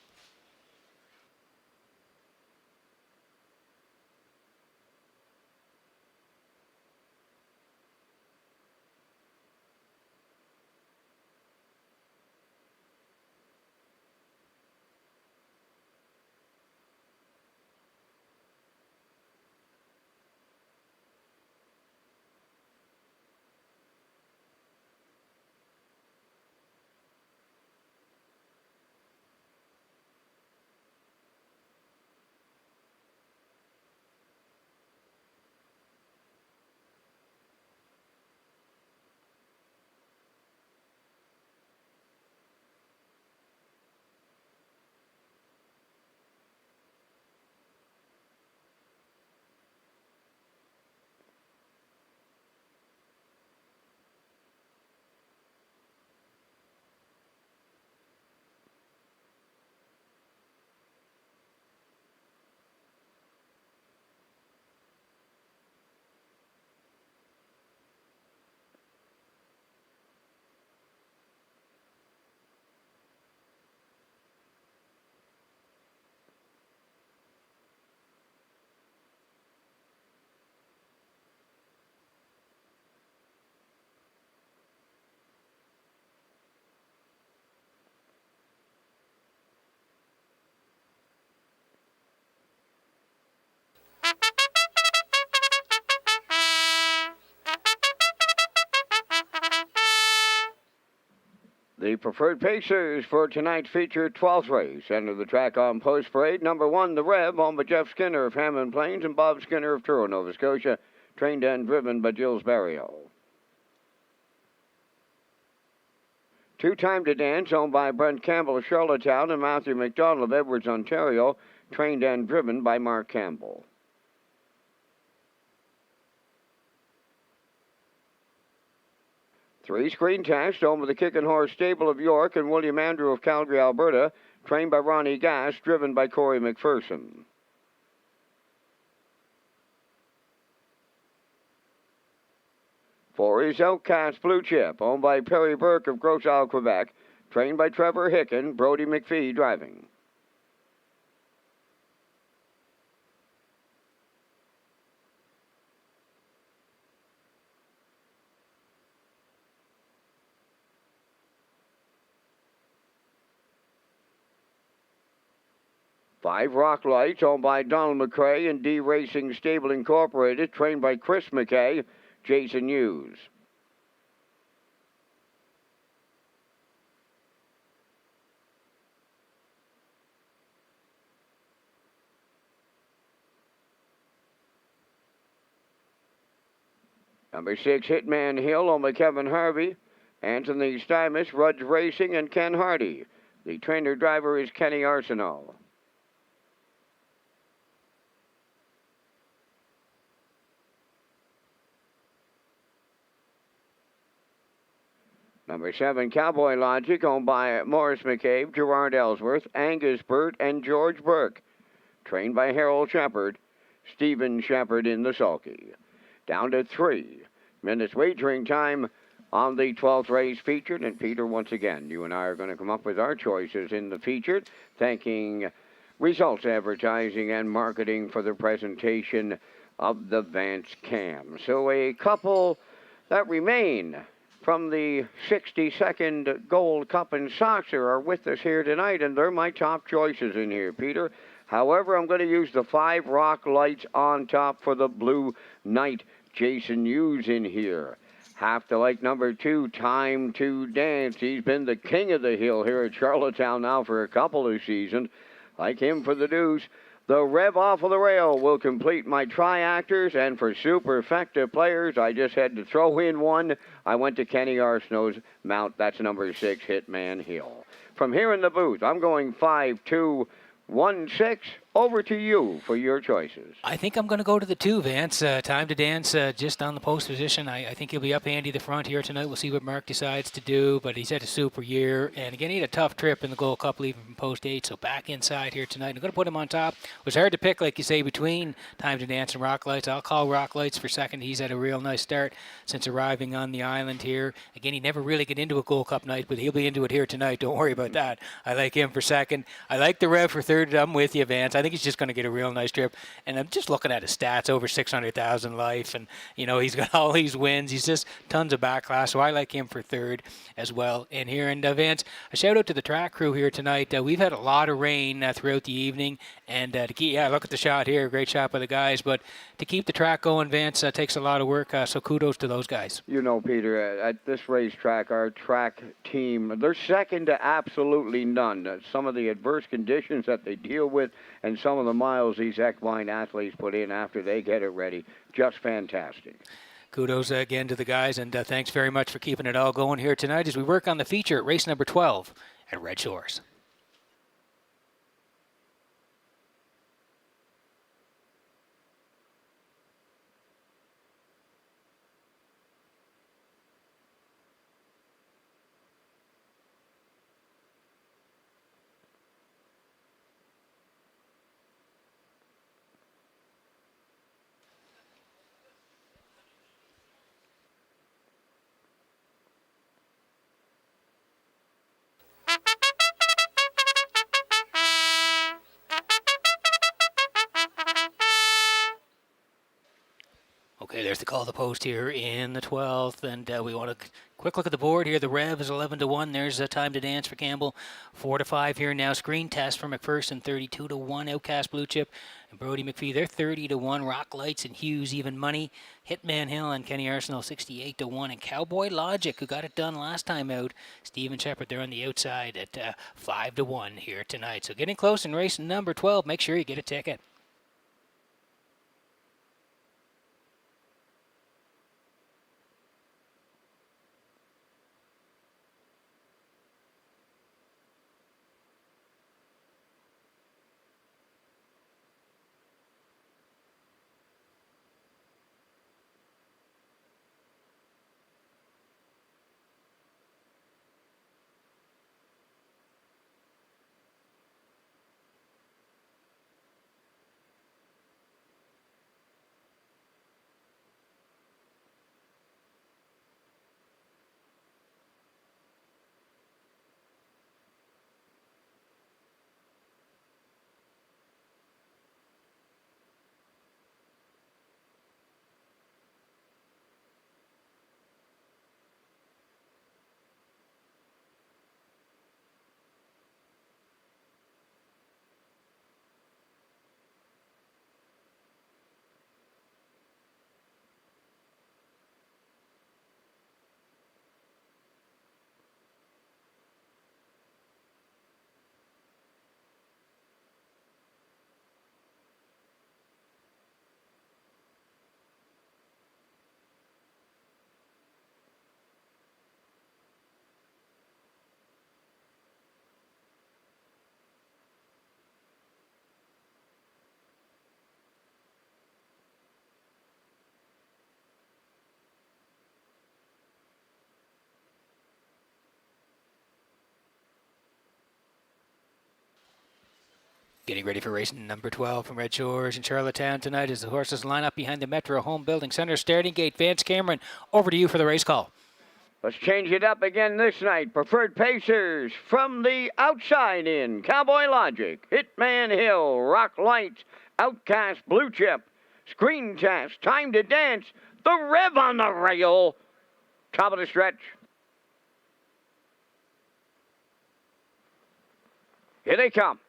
Speaker 4: The preferred pacers for tonight's feature 12th race. Enter the track on post parade. Number 1, the Rev, owned by Jeff Skinner of Hammond Plains and Bob Skinner of Truro, Nova Scotia, trained and driven by Gilles Barrio. 2 Time to Dance, owned by Brent Campbell of Charlottetown and Matthew McDonald of Edwards, Ontario, trained and driven by Mark Campbell. 3 Screen Test, owned by the Kick and Horse Stable of York and William Andrew of Calgary, Alberta, trained by Ronnie Gass, driven by Corey McPherson. 4 is Outcast Blue Chip, owned by Perry Burke of Gros Isle, Quebec, trained by Trevor Hicken, Brody McPhee driving. 5 Rock Lights, owned by Donald McCrae and D Racing Stable Incorporated, trained by Chris McKay, Jason Hughes. 6, Hitman Hill, owned by Kevin Harvey, Anthony Stymus, Rudge Racing, and Ken Hardy. The trainer-driver is Kenny Arsenault. 7, Cowboy Logic, owned by Morris McCabe, Gerard Ellsworth, Angus Burt, and George Burke. Trained by Harold Shepard, Stephen Shepard in the sulky. Down to 3 minutes wagering time on the 12th race featured. And Peter, once again, you and I are going to come up with our choices in the featured, thanking Results Advertising and Marketing for the presentation of the Vance Cam. So a couple that remain from the 62nd Gold Cup in Soxer are with us here tonight, and they're my top choices in here, Peter. However, I'm going to use the 5 Rock Lights on top for the Blue Knight, Jason Hughes, in here. Have to like number 2, Time to Dance. He's been the king of the hill here at Charlottetown now for a couple of seasons. Like him for the deuce. The Rev Off of the Rail will complete my tri-actors, and for super effective players, I just had to throw in one. I went to Kenny Arsenault's mount. That's number 6, Hitman Hill. From here in the booth, I'm going 5, 2, 1, 6. Over to you for your choices.
Speaker 3: I think I'm going to go to the 2, Vance. Time to Dance just on the post position. I think he'll be up handy the front here tonight. We'll see what Mark decides to do, but he's had a super year. And again, he had a tough trip in the Gold Cup leaving from post 8, so back inside here tonight. I'm going to put him on top. It was hard to pick, like you say, between Time to Dance and Rock Lights. I'll call Rock Lights for second. He's had a real nice start since arriving on the island here. Again, he never really get into a Gold Cup night, but he'll be into it here tonight. Don't worry about that. I like him for second. I like the Rev for third. I'm with you, Vance. I think he's just going to get a real nice trip, and I'm just looking at his stats, over 600,000 life, and he's got all these wins. He's just tons of back class, so I like him for third as well in here. And Vance, a shout out to the track crew here tonight. We've had a lot of rain throughout the evening, and look at the shot here, great shot by the guys, but to keep the track going, Vance, takes a lot of work, so kudos to those guys.
Speaker 4: Peter, at this racetrack, our track team, they're second to absolutely none. Some of the adverse conditions that they deal with and some of the miles these equine athletes put in after they get it ready, just fantastic.
Speaker 3: Kudos again to the guys, and thanks very much for keeping it all going here tonight as we work on the feature at race number 12 at Red Shores. Okay, there's the call of the post here in the 12th, and we want a quick look at the board here. The Rev is 11-1. There's a time to dance for Campbell, 4-5 here now. Screen test for McPherson, 32-1. Outcast Blue Chip and Brody McPhee, they're 30-1. Rock Lights and Hughes, even money. Hitman Hill and Kenny Arsenal, 68-1. And Cowboy Logic, who got it done last time out, Stephen Shepard, they're on the outside at 5-1 here tonight. So getting close in race number 12. Make sure you get a ticket. Getting ready for race number 12 from Red Shores in Charlottetown tonight as the horses line up behind the Metro Home Building Center starting gate. Vance Cameron, over to you for the race call.
Speaker 4: Let's change it up again this night. Preferred Pacers from the outside in. Cowboy Logic, Hitman Hill, Rock Lights, Outcast Blue Chip, Screen Test, Time to Dance, the Rev on the rail. Top of the stretch. Here they come.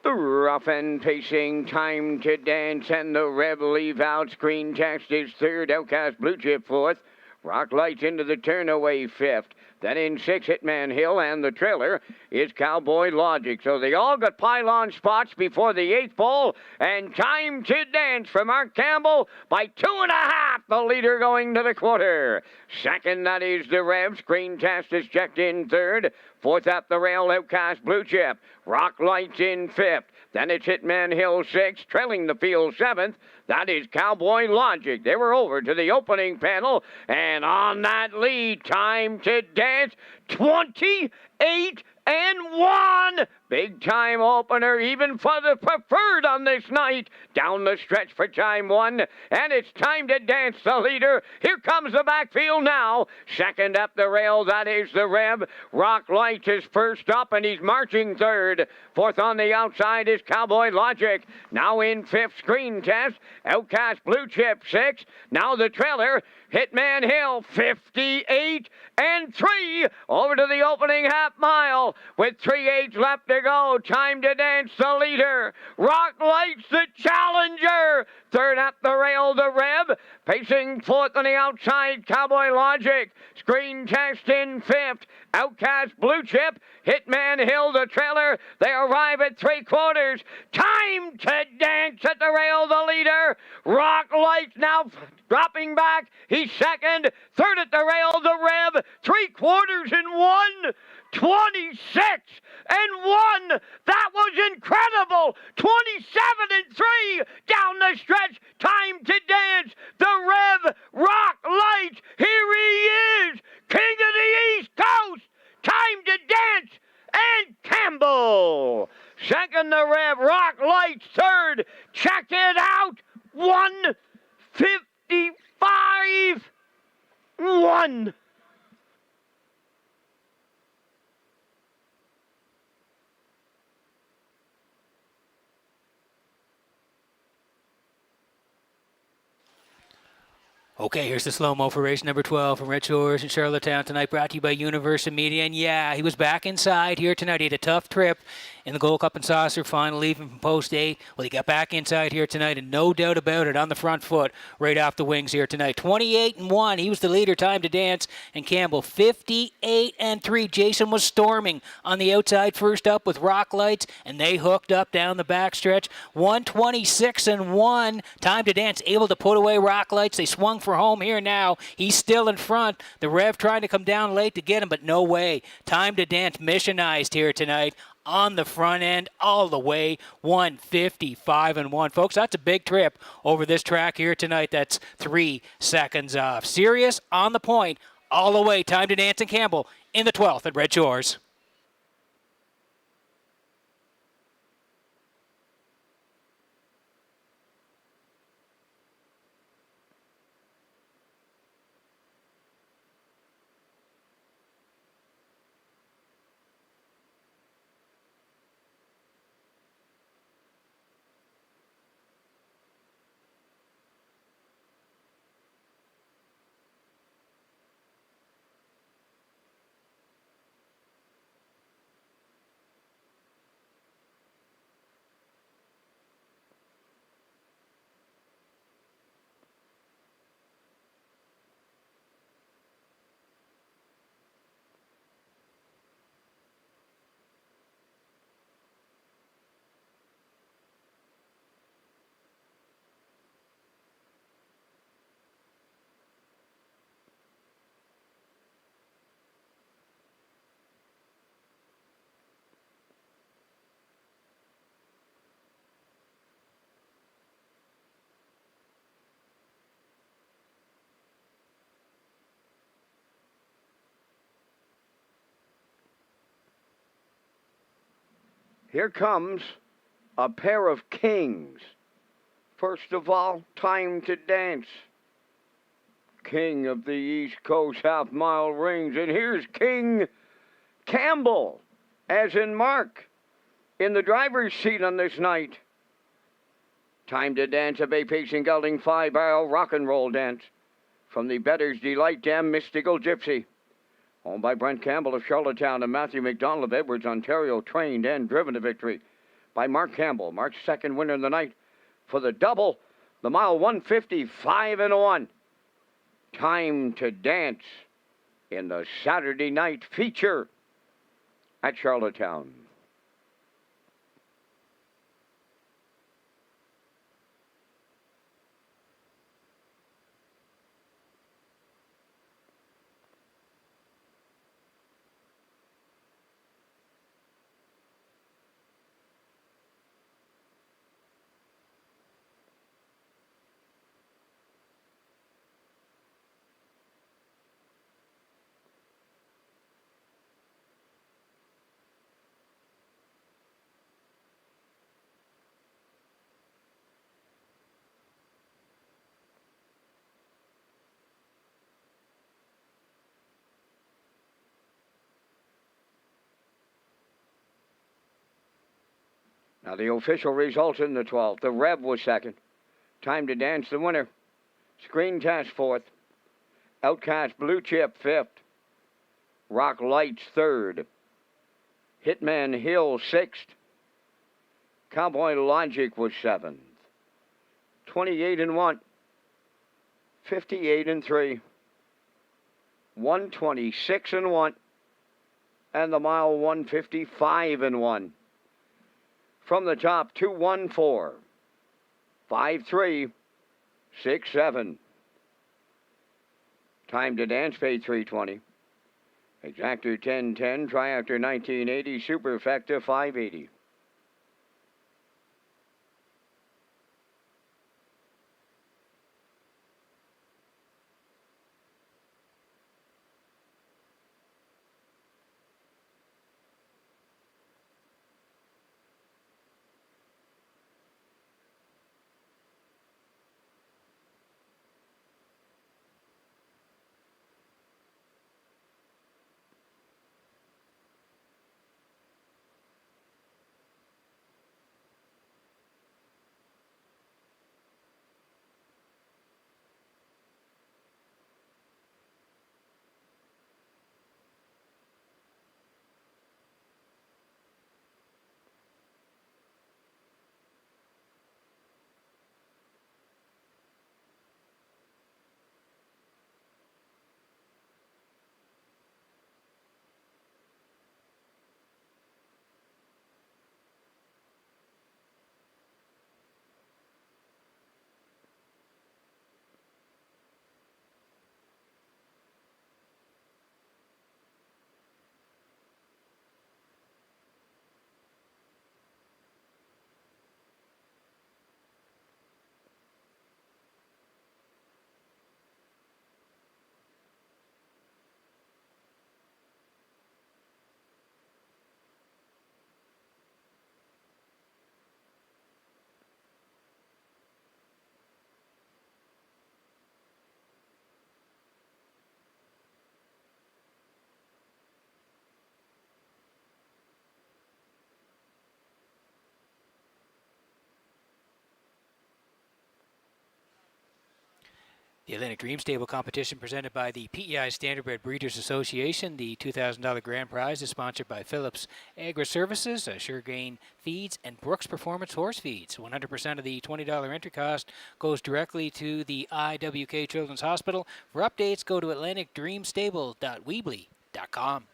Speaker 4: The Rough and Pacing, Time to Dance, and the Rev leave out. Screen Test is third, Outcast Blue Chip fourth. Rock Lights into the turnaway fifth. Then in sixth, Hitman Hill, and the trailer is Cowboy Logic. So they all got pylon spots before the eighth pole, and Time to Dance for Mark Campbell by 2.5. The leader going to the quarter. Second, that is the Rev. Screen Test is checked in third. Fourth up the rail, Outcast Blue Chip. Rock Lights in fifth. Then it's Hitman Hill sixth, trailing the field seventh. That is Cowboy Logic. They were over to the opening panel, and on that lead, Time to Dance, 28-1. Big time opener, even for the preferred on this night. Down the stretch for time one, and it's Time to Dance, the leader. Here comes the backfield now. Second up the rail, that is the Rev. Rock Lights is first up, and he's marching third. Fourth on the outside is Cowboy Logic. Now in fifth, Screen Test. Outcast Blue Chip sixth. Now the trailer, Hitman Hill, 58-3 over to the opening half mile with 3/8 left to go. Time to Dance, the leader. Rock Lights, the challenger. Third up the rail, the Rev. Pacing fourth on the outside, Cowboy Logic. Screen Test in fifth. Outcast Blue Chip. Hitman Hill, the trailer. They arrive at 3/4. Time to Dance at the rail, the leader. Rock Lights now dropping back. He's second. Third at the rail, the Rev. 3/4 26-1. That was incredible. 27-3 down the stretch. Time to Dance. The Rev. Rock Lights. Here he is. King of the East Coast. Time to Dance. And Campbell. Second, the Rev. Rock Lights. Third. Check it out. 155-1.
Speaker 3: Okay, here's the slow-mo for race number 12 from Red Shores in Charlottetown tonight, brought to you by Universal Media. And yeah, he was back inside here tonight. He had a tough trip in the Gold Cup and Saucer final, leaving from post 8. Well, he got back inside here tonight, and no doubt about it, on the front foot, right off the wings here tonight. 28-1, he was the leader, Time to Dance, and Campbell 58-3. Jason was storming on the outside first up with Rock Lights, and they hooked up down the backstretch. 126-1, Time to Dance able to put away Rock Lights. They swung for home here now. He's still in front. The Rev trying to come down late to get him, but no way. Time to Dance missionized here tonight on the front end all the way. 155-1. Folks, that's a big trip over this track here tonight. That's 3 seconds off. Serious on the point all the way. Time to Dance and Campbell in the 12th at Red Shores.
Speaker 4: Here comes a pair of kings. First of all, Time to Dance, king of the East Coast half-mile rings. And here's King Campbell, as in Mark, in the driver's seat on this night. Time to Dance, a bay-pacing gelding 5-barrel rock and roll dance from the Better's Delight Dam Mystical Gypsy. Owned by Brent Campbell of Charlottetown and Matthew McDonald of Edwards, Ontario, trained and driven to victory by Mark Campbell. Mark's second winner in the night for the double, the mile 155-1. Time to Dance in the Saturday night feature at Charlottetown. Now the official results in the 12th. The Rev was second. Time to Dance, the winner. Screen Test fourth. Outcast Blue Chip fifth. Rock Lights third. Hitman Hill sixth. Cowboy Logic was seventh. 28-1. 58-3. 126-1. And the mile 155-1. From the top, 214, 53, 67. Time to Dance paid $320. Exactor 1010, Triactor 1980, Superfecta 580.
Speaker 3: The Atlantic Dream Stable competition presented by the PEI Standardbred Breeders Association. The $2,000 grand prize is sponsored by Phillips Agri Services, Sure Gain Feeds, and Brooks Performance Horse Feeds. 100% of the $20 entry cost goes directly to the IWK Children's Hospital. For updates, go to atlanticdreamstable.weebly.com.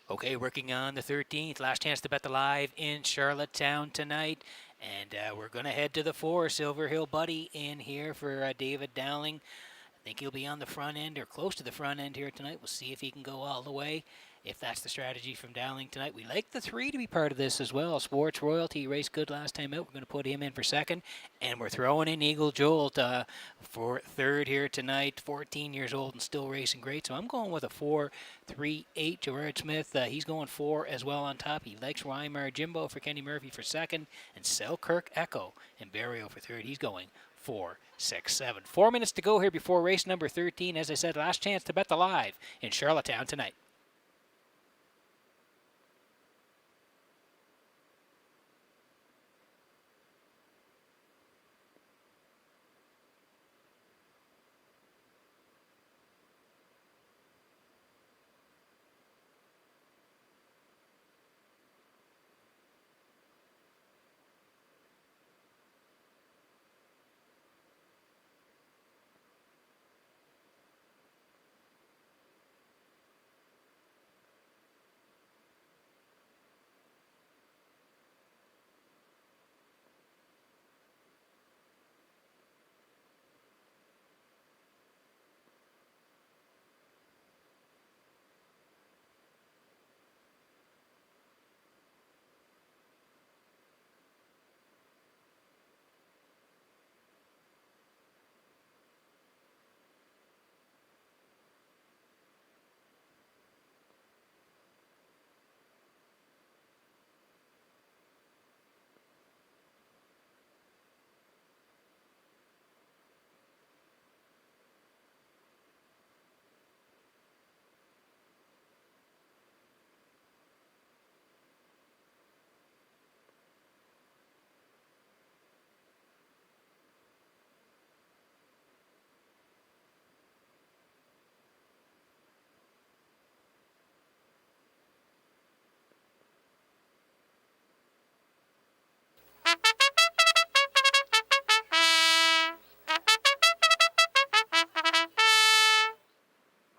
Speaker 3: Okay, working on the 13th. Last chance to bet the live in Charlottetown tonight. And we're going to head to the 4, Silver Hill Buddy in here for David Dowling. I think he'll be on the front end or close to the front end here tonight. We'll see if he can go all the way. If that's the strategy from Dowling tonight. We like the 3 to be part of this as well. Sports Royalty raced good last time out. We're going to put him in for second. And we're throwing in Eagle Jolt for third here tonight. 14 years old and still racing great. So I'm going with a 4-3-8. Gerard Smith, he's going 4 as well on top. He likes Weimar Jimbo for Kenny Murphy for second. And Selkirk Echo and Barrio for third. He's going 4, 6, 7. 4 minutes to go here before race number 13. As I said, last chance to bet the live in Charlottetown tonight.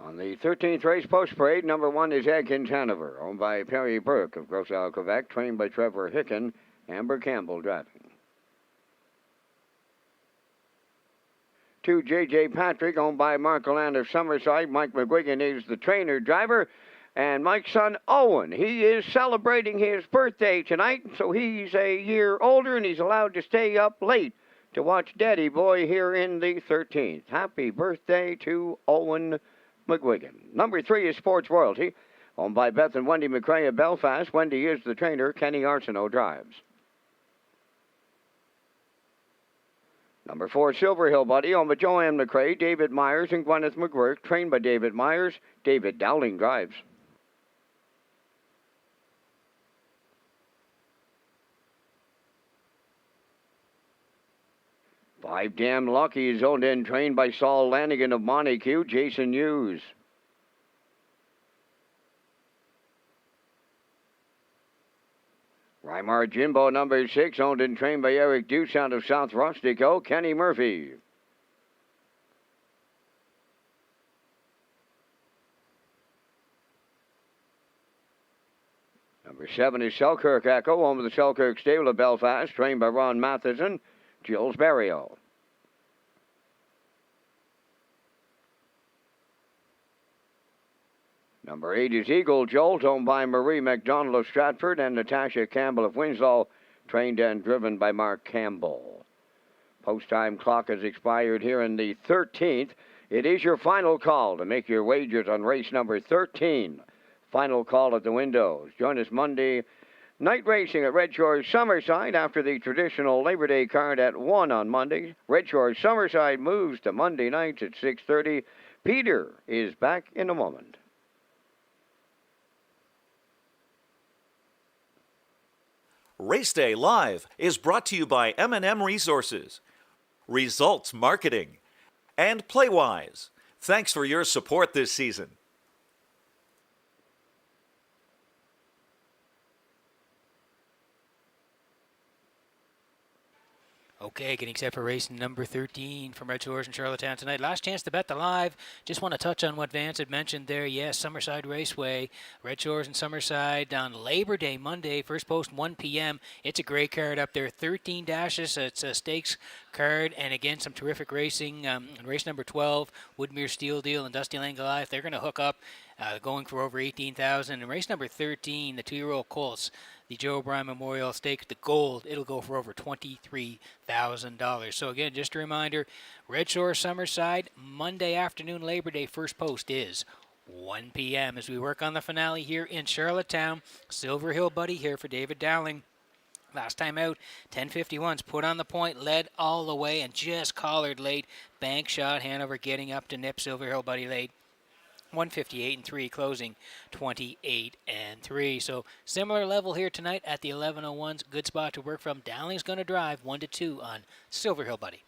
Speaker 4: On the 13th race post parade, number 1 is Adkins Hanover, owned by Perry Burke of Gros Isle, Quebec, trained by Trevor Hicken, Amber Campbell driving. 2, J.J. Patrick, owned by Mark Land of Summerside. Mike McGuigan is the trainer driver. And Mike's son, Owen, he is celebrating his birthday tonight, so he's a year older, and he's allowed to stay up late to watch Daddy Boy here in the 13th. Happy birthday to Owen McGuigan. Number 3 is Sports Royalty, owned by Beth and Wendy McCrae of Belfast. Wendy is the trainer. Kenny Arsenault drives. Number 4, Silver Hill Buddy, owned by Joanne McCrae, David Myers, and Gwyneth McGuirk, trained by David Myers. David Dowling drives. Five Damn Lucky is owned and trained by Saul Lanigan of Montague, Jason Hughes. Weimar Jimbo, number 6, owned and trained by Eric Dusant of South Rustico, Kenny Murphy. Number 7 is Selkirk Echo, owned by the Selkirk Stable of Belfast, trained by Ron Matheson, Jules Barrio. Number 8 is Eagle Jolt, owned by Marie McDonald of Stratford and Natasha Campbell of Winslow, trained and driven by Mark Campbell. Post-time clock has expired here in the 13th. It is your final call to make your wagers on race number 13. Final call at the windows. Join us Monday night racing at Redshores Summerside after the traditional Labor Day card at 1 on Monday. Redshores Summerside moves to Monday nights at 6:30. Peter is back in a moment.
Speaker 5: Race Day Live is brought to you by M&M Resources, Results Marketing, and Playwise. Thanks for your support this season.
Speaker 3: Okay, getting set for race number 13 from Redshores in Charlottetown tonight. Last chance to bet the live. Just want to touch on what Vance had mentioned there. Yes, Summerside Raceway, Redshores and Summerside on Labor Day, Monday. First post 1 p.m. It's a great card up there. 13 dashes. It's a stakes card. And again, some terrific racing. Race number 12, Woodmere Steel Deal and Dusty Lane Goliath. They're going to hook up, going for over 18,000. And race number 13, the 2-year-old Colts, the Joe O'Brien Memorial Stakes, the gold, it'll go for over $23,000. So again, just a reminder, Red Shore Summerside, Monday afternoon, Labor Day, first post is 1 p.m. as we work on the finale here in Charlottetown. Silver Hill Buddy here for David Dowling. Last time out, 10:51's put on the point, led all the way, and just collared late. Bank shot, Hanover getting up to nip Silver Hill Buddy late. 158-3, closing 28-3. So similar level here tonight at the 11:01s. Good spot to work from. Dowling's going to drive 1-2 on Silver Hill Buddy.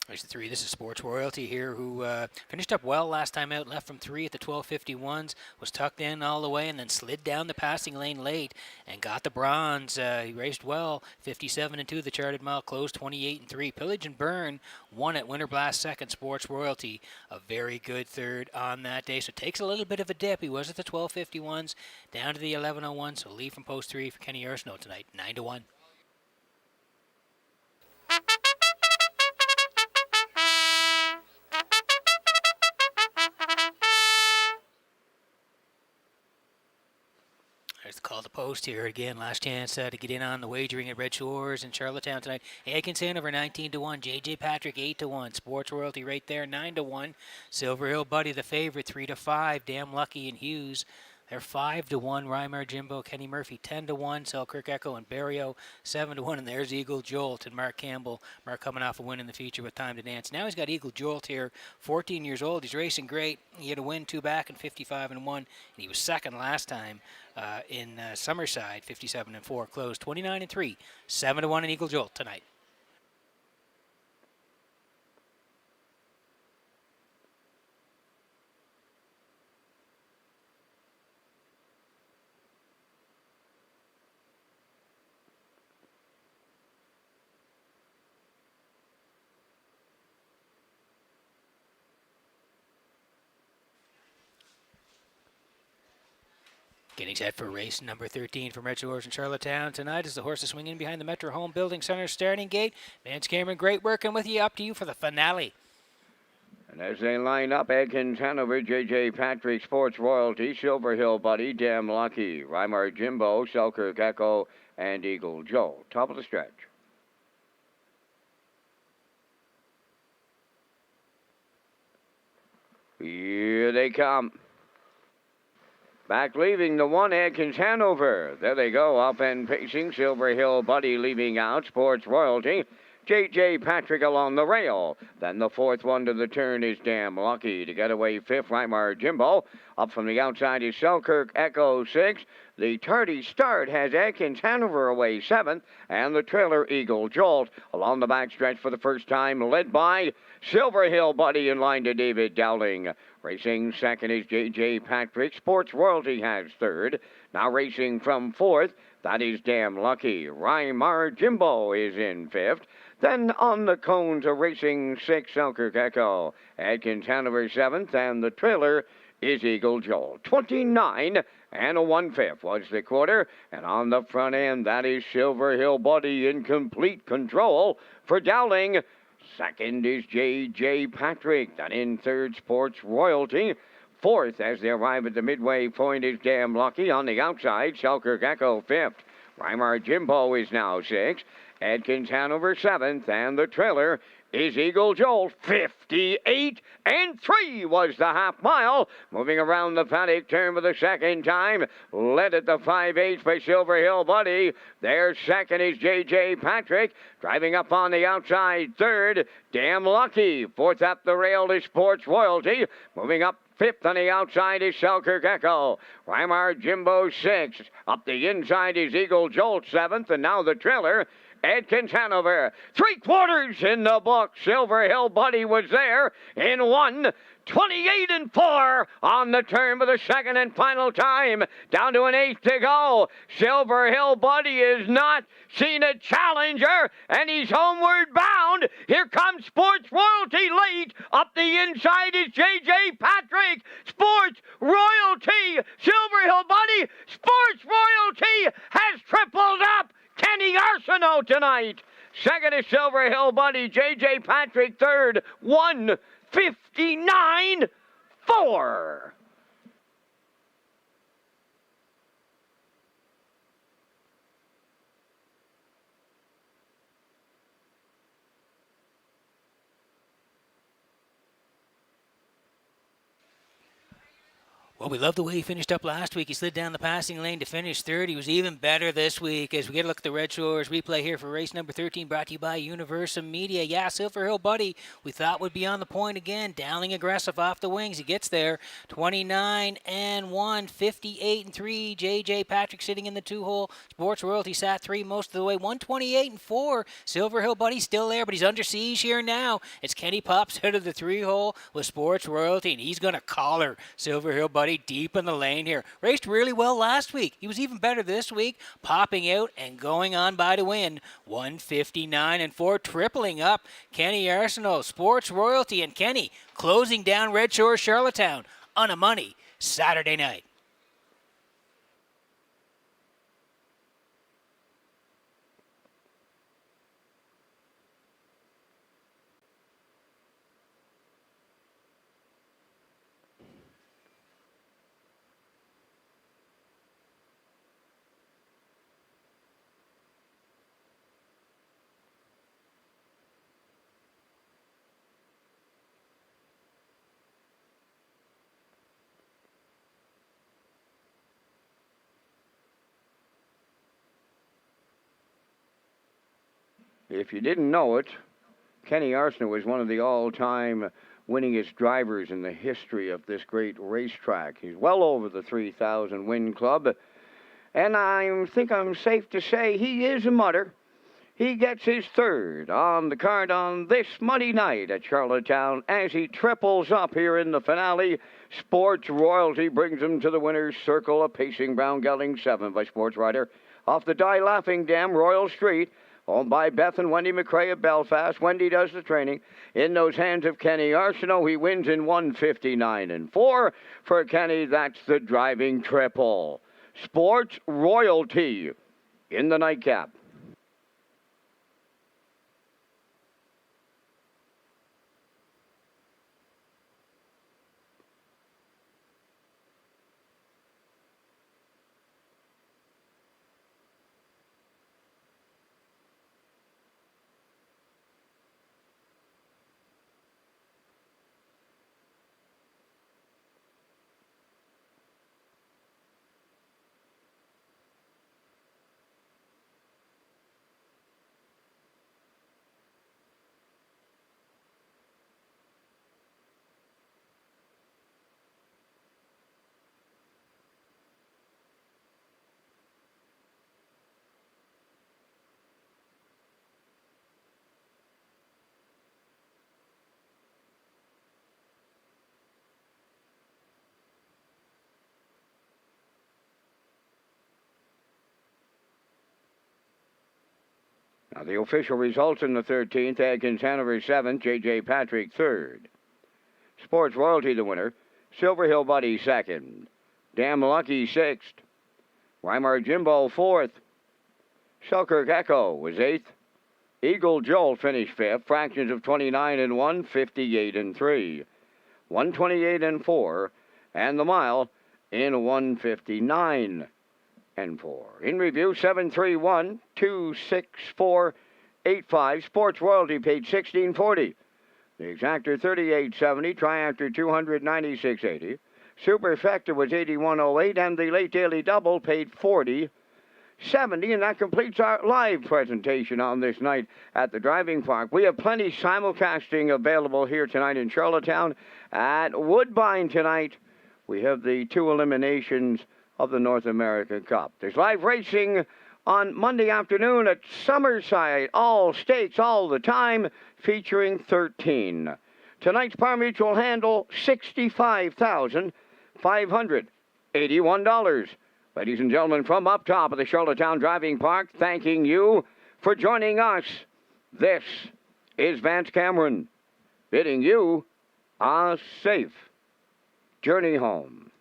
Speaker 3: There's the 3. This is Sports Royalty here, who finished up well last time out. Left from 3 at the 12:51s. Was tucked in all the way and then slid down the passing lane late and got the bronze. He raced well. 57-2. The charted mile closed 28-3. Pillage and Burn won at Winter Blast second. Sports Royalty a very good third on that day. So takes a little bit of a dip. He was at the 12:51s down to the 11:01. So lead from post 3 for Kenny Arsenault tonight. 9-1. There's the call to post here again. Last chance to get in on the wagering at Red Shores in Charlottetown tonight. Atkins Hanover 19-1. JJ Patrick 8-1. Sports Royalty right there 9-1. Silver Hill Buddy the favorite 3-5. Damn Lucky and Hughes. They're 5-1. Rymar Jimbo, Kenny Murphy 10-1. Selkirk Echo and Barrio 7-1. And there's Eagle Jolt and Mark Campbell. Mark coming off a win in the feature with Time to Dance. Now he's got Eagle Jolt here, 14 years old. He's racing great. He had a win 2 back in 55-1. And he was second last time in Summerside, 57-4. Closed 29-3. 7-1 in Eagle Jolt tonight. Getting set for race number 13 from Red Shores in Charlottetown tonight as the horses swing in behind the Metro Home Building Center starting gate. Vance Cameron, great working with you. Up to you for the finale.
Speaker 4: And as they line up, Atkins Hanover, J.J. Patrick, Sports Royalty, Silver Hill Buddy, Damn Lucky, Rymar Jimbo, Selkirk Echo, and Eagle Joe. Top of the stretch. Here they come. Back leaving the 1, Atkins Hanover. There they go, up and pacing. Silver Hill Buddy leaving out. Sports Royalty. J.J. Patrick along the rail. Then the 4th one to the turn is Damn Lucky. To get away 5th, Rymar Jimbo. Up from the outside is Selkirk Echo 6. The tardy start has Atkins Hanover away 7th. And the trailer Eagle Jolt along the backstretch for the first time, led by Silver Hill Buddy in line to David Dowling. Racing second is J.J. Patrick. Sports Royalty has 3rd. Now racing from 4th, that is Damn Lucky. Rymar Jimbo is in 5th. Then on the cones, a racing 6, Selkirk Echo. Atkins Hanover 7th, and the trailer is Eagle Joel. 29 and a 1/5 was the quarter. And on the front end, that is Silver Hill Buddy in complete control for Dowling. Second is J.J. Patrick. Then in 3rd, Sports Royalty. 4th, as they arrive at the midway point, is Damn Lucky. On the outside, Selkirk Echo 5th. Rymar Jimbo is now 6th. Atkins Hanover 7th, and the trailer is Eagle Jolt. 58 and 3 was the half mile. Moving around the paddock turn for the second time. Led at the 5/8 by Silver Hill Buddy. Their second is J.J. Patrick. Driving up on the outside third. Damn Lucky. Fourth up the rail is Sports Royalty. Moving up fifth on the outside is Selkirk Echo. Weimar Jimbo sixth. Up the inside is Eagle Jolt seventh. And now the trailer, Adkins Hanover. 3/4 in the book. Silver Hill Buddy was there in 1:28 and 4 on the turn for the second and final time. Down to an eighth to go. Silver Hill Buddy is not seen a challenger, and he's homeward bound. Here comes Sports Royalty late. Up the inside is J.J. Patrick. Sports Royalty. Silver Hill Buddy. Sports Royalty has tripled up Kenny Arsenault tonight. Second is Silver Hill Buddy. J.J. Patrick third. 1:59.4.
Speaker 3: Well, we love the way he finished up last week. He slid down the passing lane to finish third. He was even better this week. As we get a look at the Red Shores replay here for race number 13, brought to you by Universum Media. Yeah, Silver Hill Buddy, we thought would be on the point again. Dowling aggressive off the wings. He gets there. 29 and 1, 58 and 3. J.J. Patrick sitting in the two-hole. Sports Royalty sat 3 most of the way. 128 and 4. Silver Hill Buddy still there, but he's under siege here now. It's Kenny pops out of the 3-hole with Sports Royalty, and he's going to collar Silver Hill Buddy deep in the lane here. Raced really well last week. He was even better this week, popping out and going on by to win. 159 and 4, tripling up Kenny Arsenault, Sports Royalty, and Kenny closing down Red Shores Charlottetown on a money Saturday night.
Speaker 4: If you didn't know it, Kenny Arsenault was one of the all-time winningest drivers in the history of this great racetrack. He's well over the 3,000 win club. And I think I'm safe to say he is a mutter. He gets his third on the card on this Monday night at Charlottetown as he triples up here in the finale. Sports Royalty brings him to the winner's circle. A pacing Brown Gelding 7 by Sports Rider. Off the Die Laughing Dam, Royal Street. Owned by Beth and Wendy McRae of Belfast. Wendy does the training. In those hands of Kenny Arsenault, he wins in 159 and 4. For Kenny, that's the driving triple. Sports Royalty in the nightcap. Now, the official results in the 13th, Adkins Hanover 7th, J.J. Patrick 3rd. Sports Royalty the winner, Silver Hill Buddy 2nd, Damn Lucky 6th, Weimar Jimbo 4th, Selkirk Echo was 8th, Eagle Jolt finished 5th, fractions of 29 and 1, 58 and 3, 128 and 4, and the mile in 159 and 4. In review, 731, 264, 8.5. Sports Royalty paid $16.40. The Exactor $38.70. Triactor $296.80. Superfecta was $81.08, and the Late Daily Double paid $40.70, and that completes our live presentation on this night at the driving park. We have plenty simulcasting available here tonight in Charlottetown. At Woodbine tonight, we have the 2 eliminations of the North American Cup. There's live racing on Monday afternoon at Summerside, all stakes all the time, featuring 13. Tonight's Par Mutual handle, $65,581. Ladies and gentlemen, from up top of the Charlottetown Driving Park, thanking you for joining us. This is Vance Cameron, bidding you a safe journey home.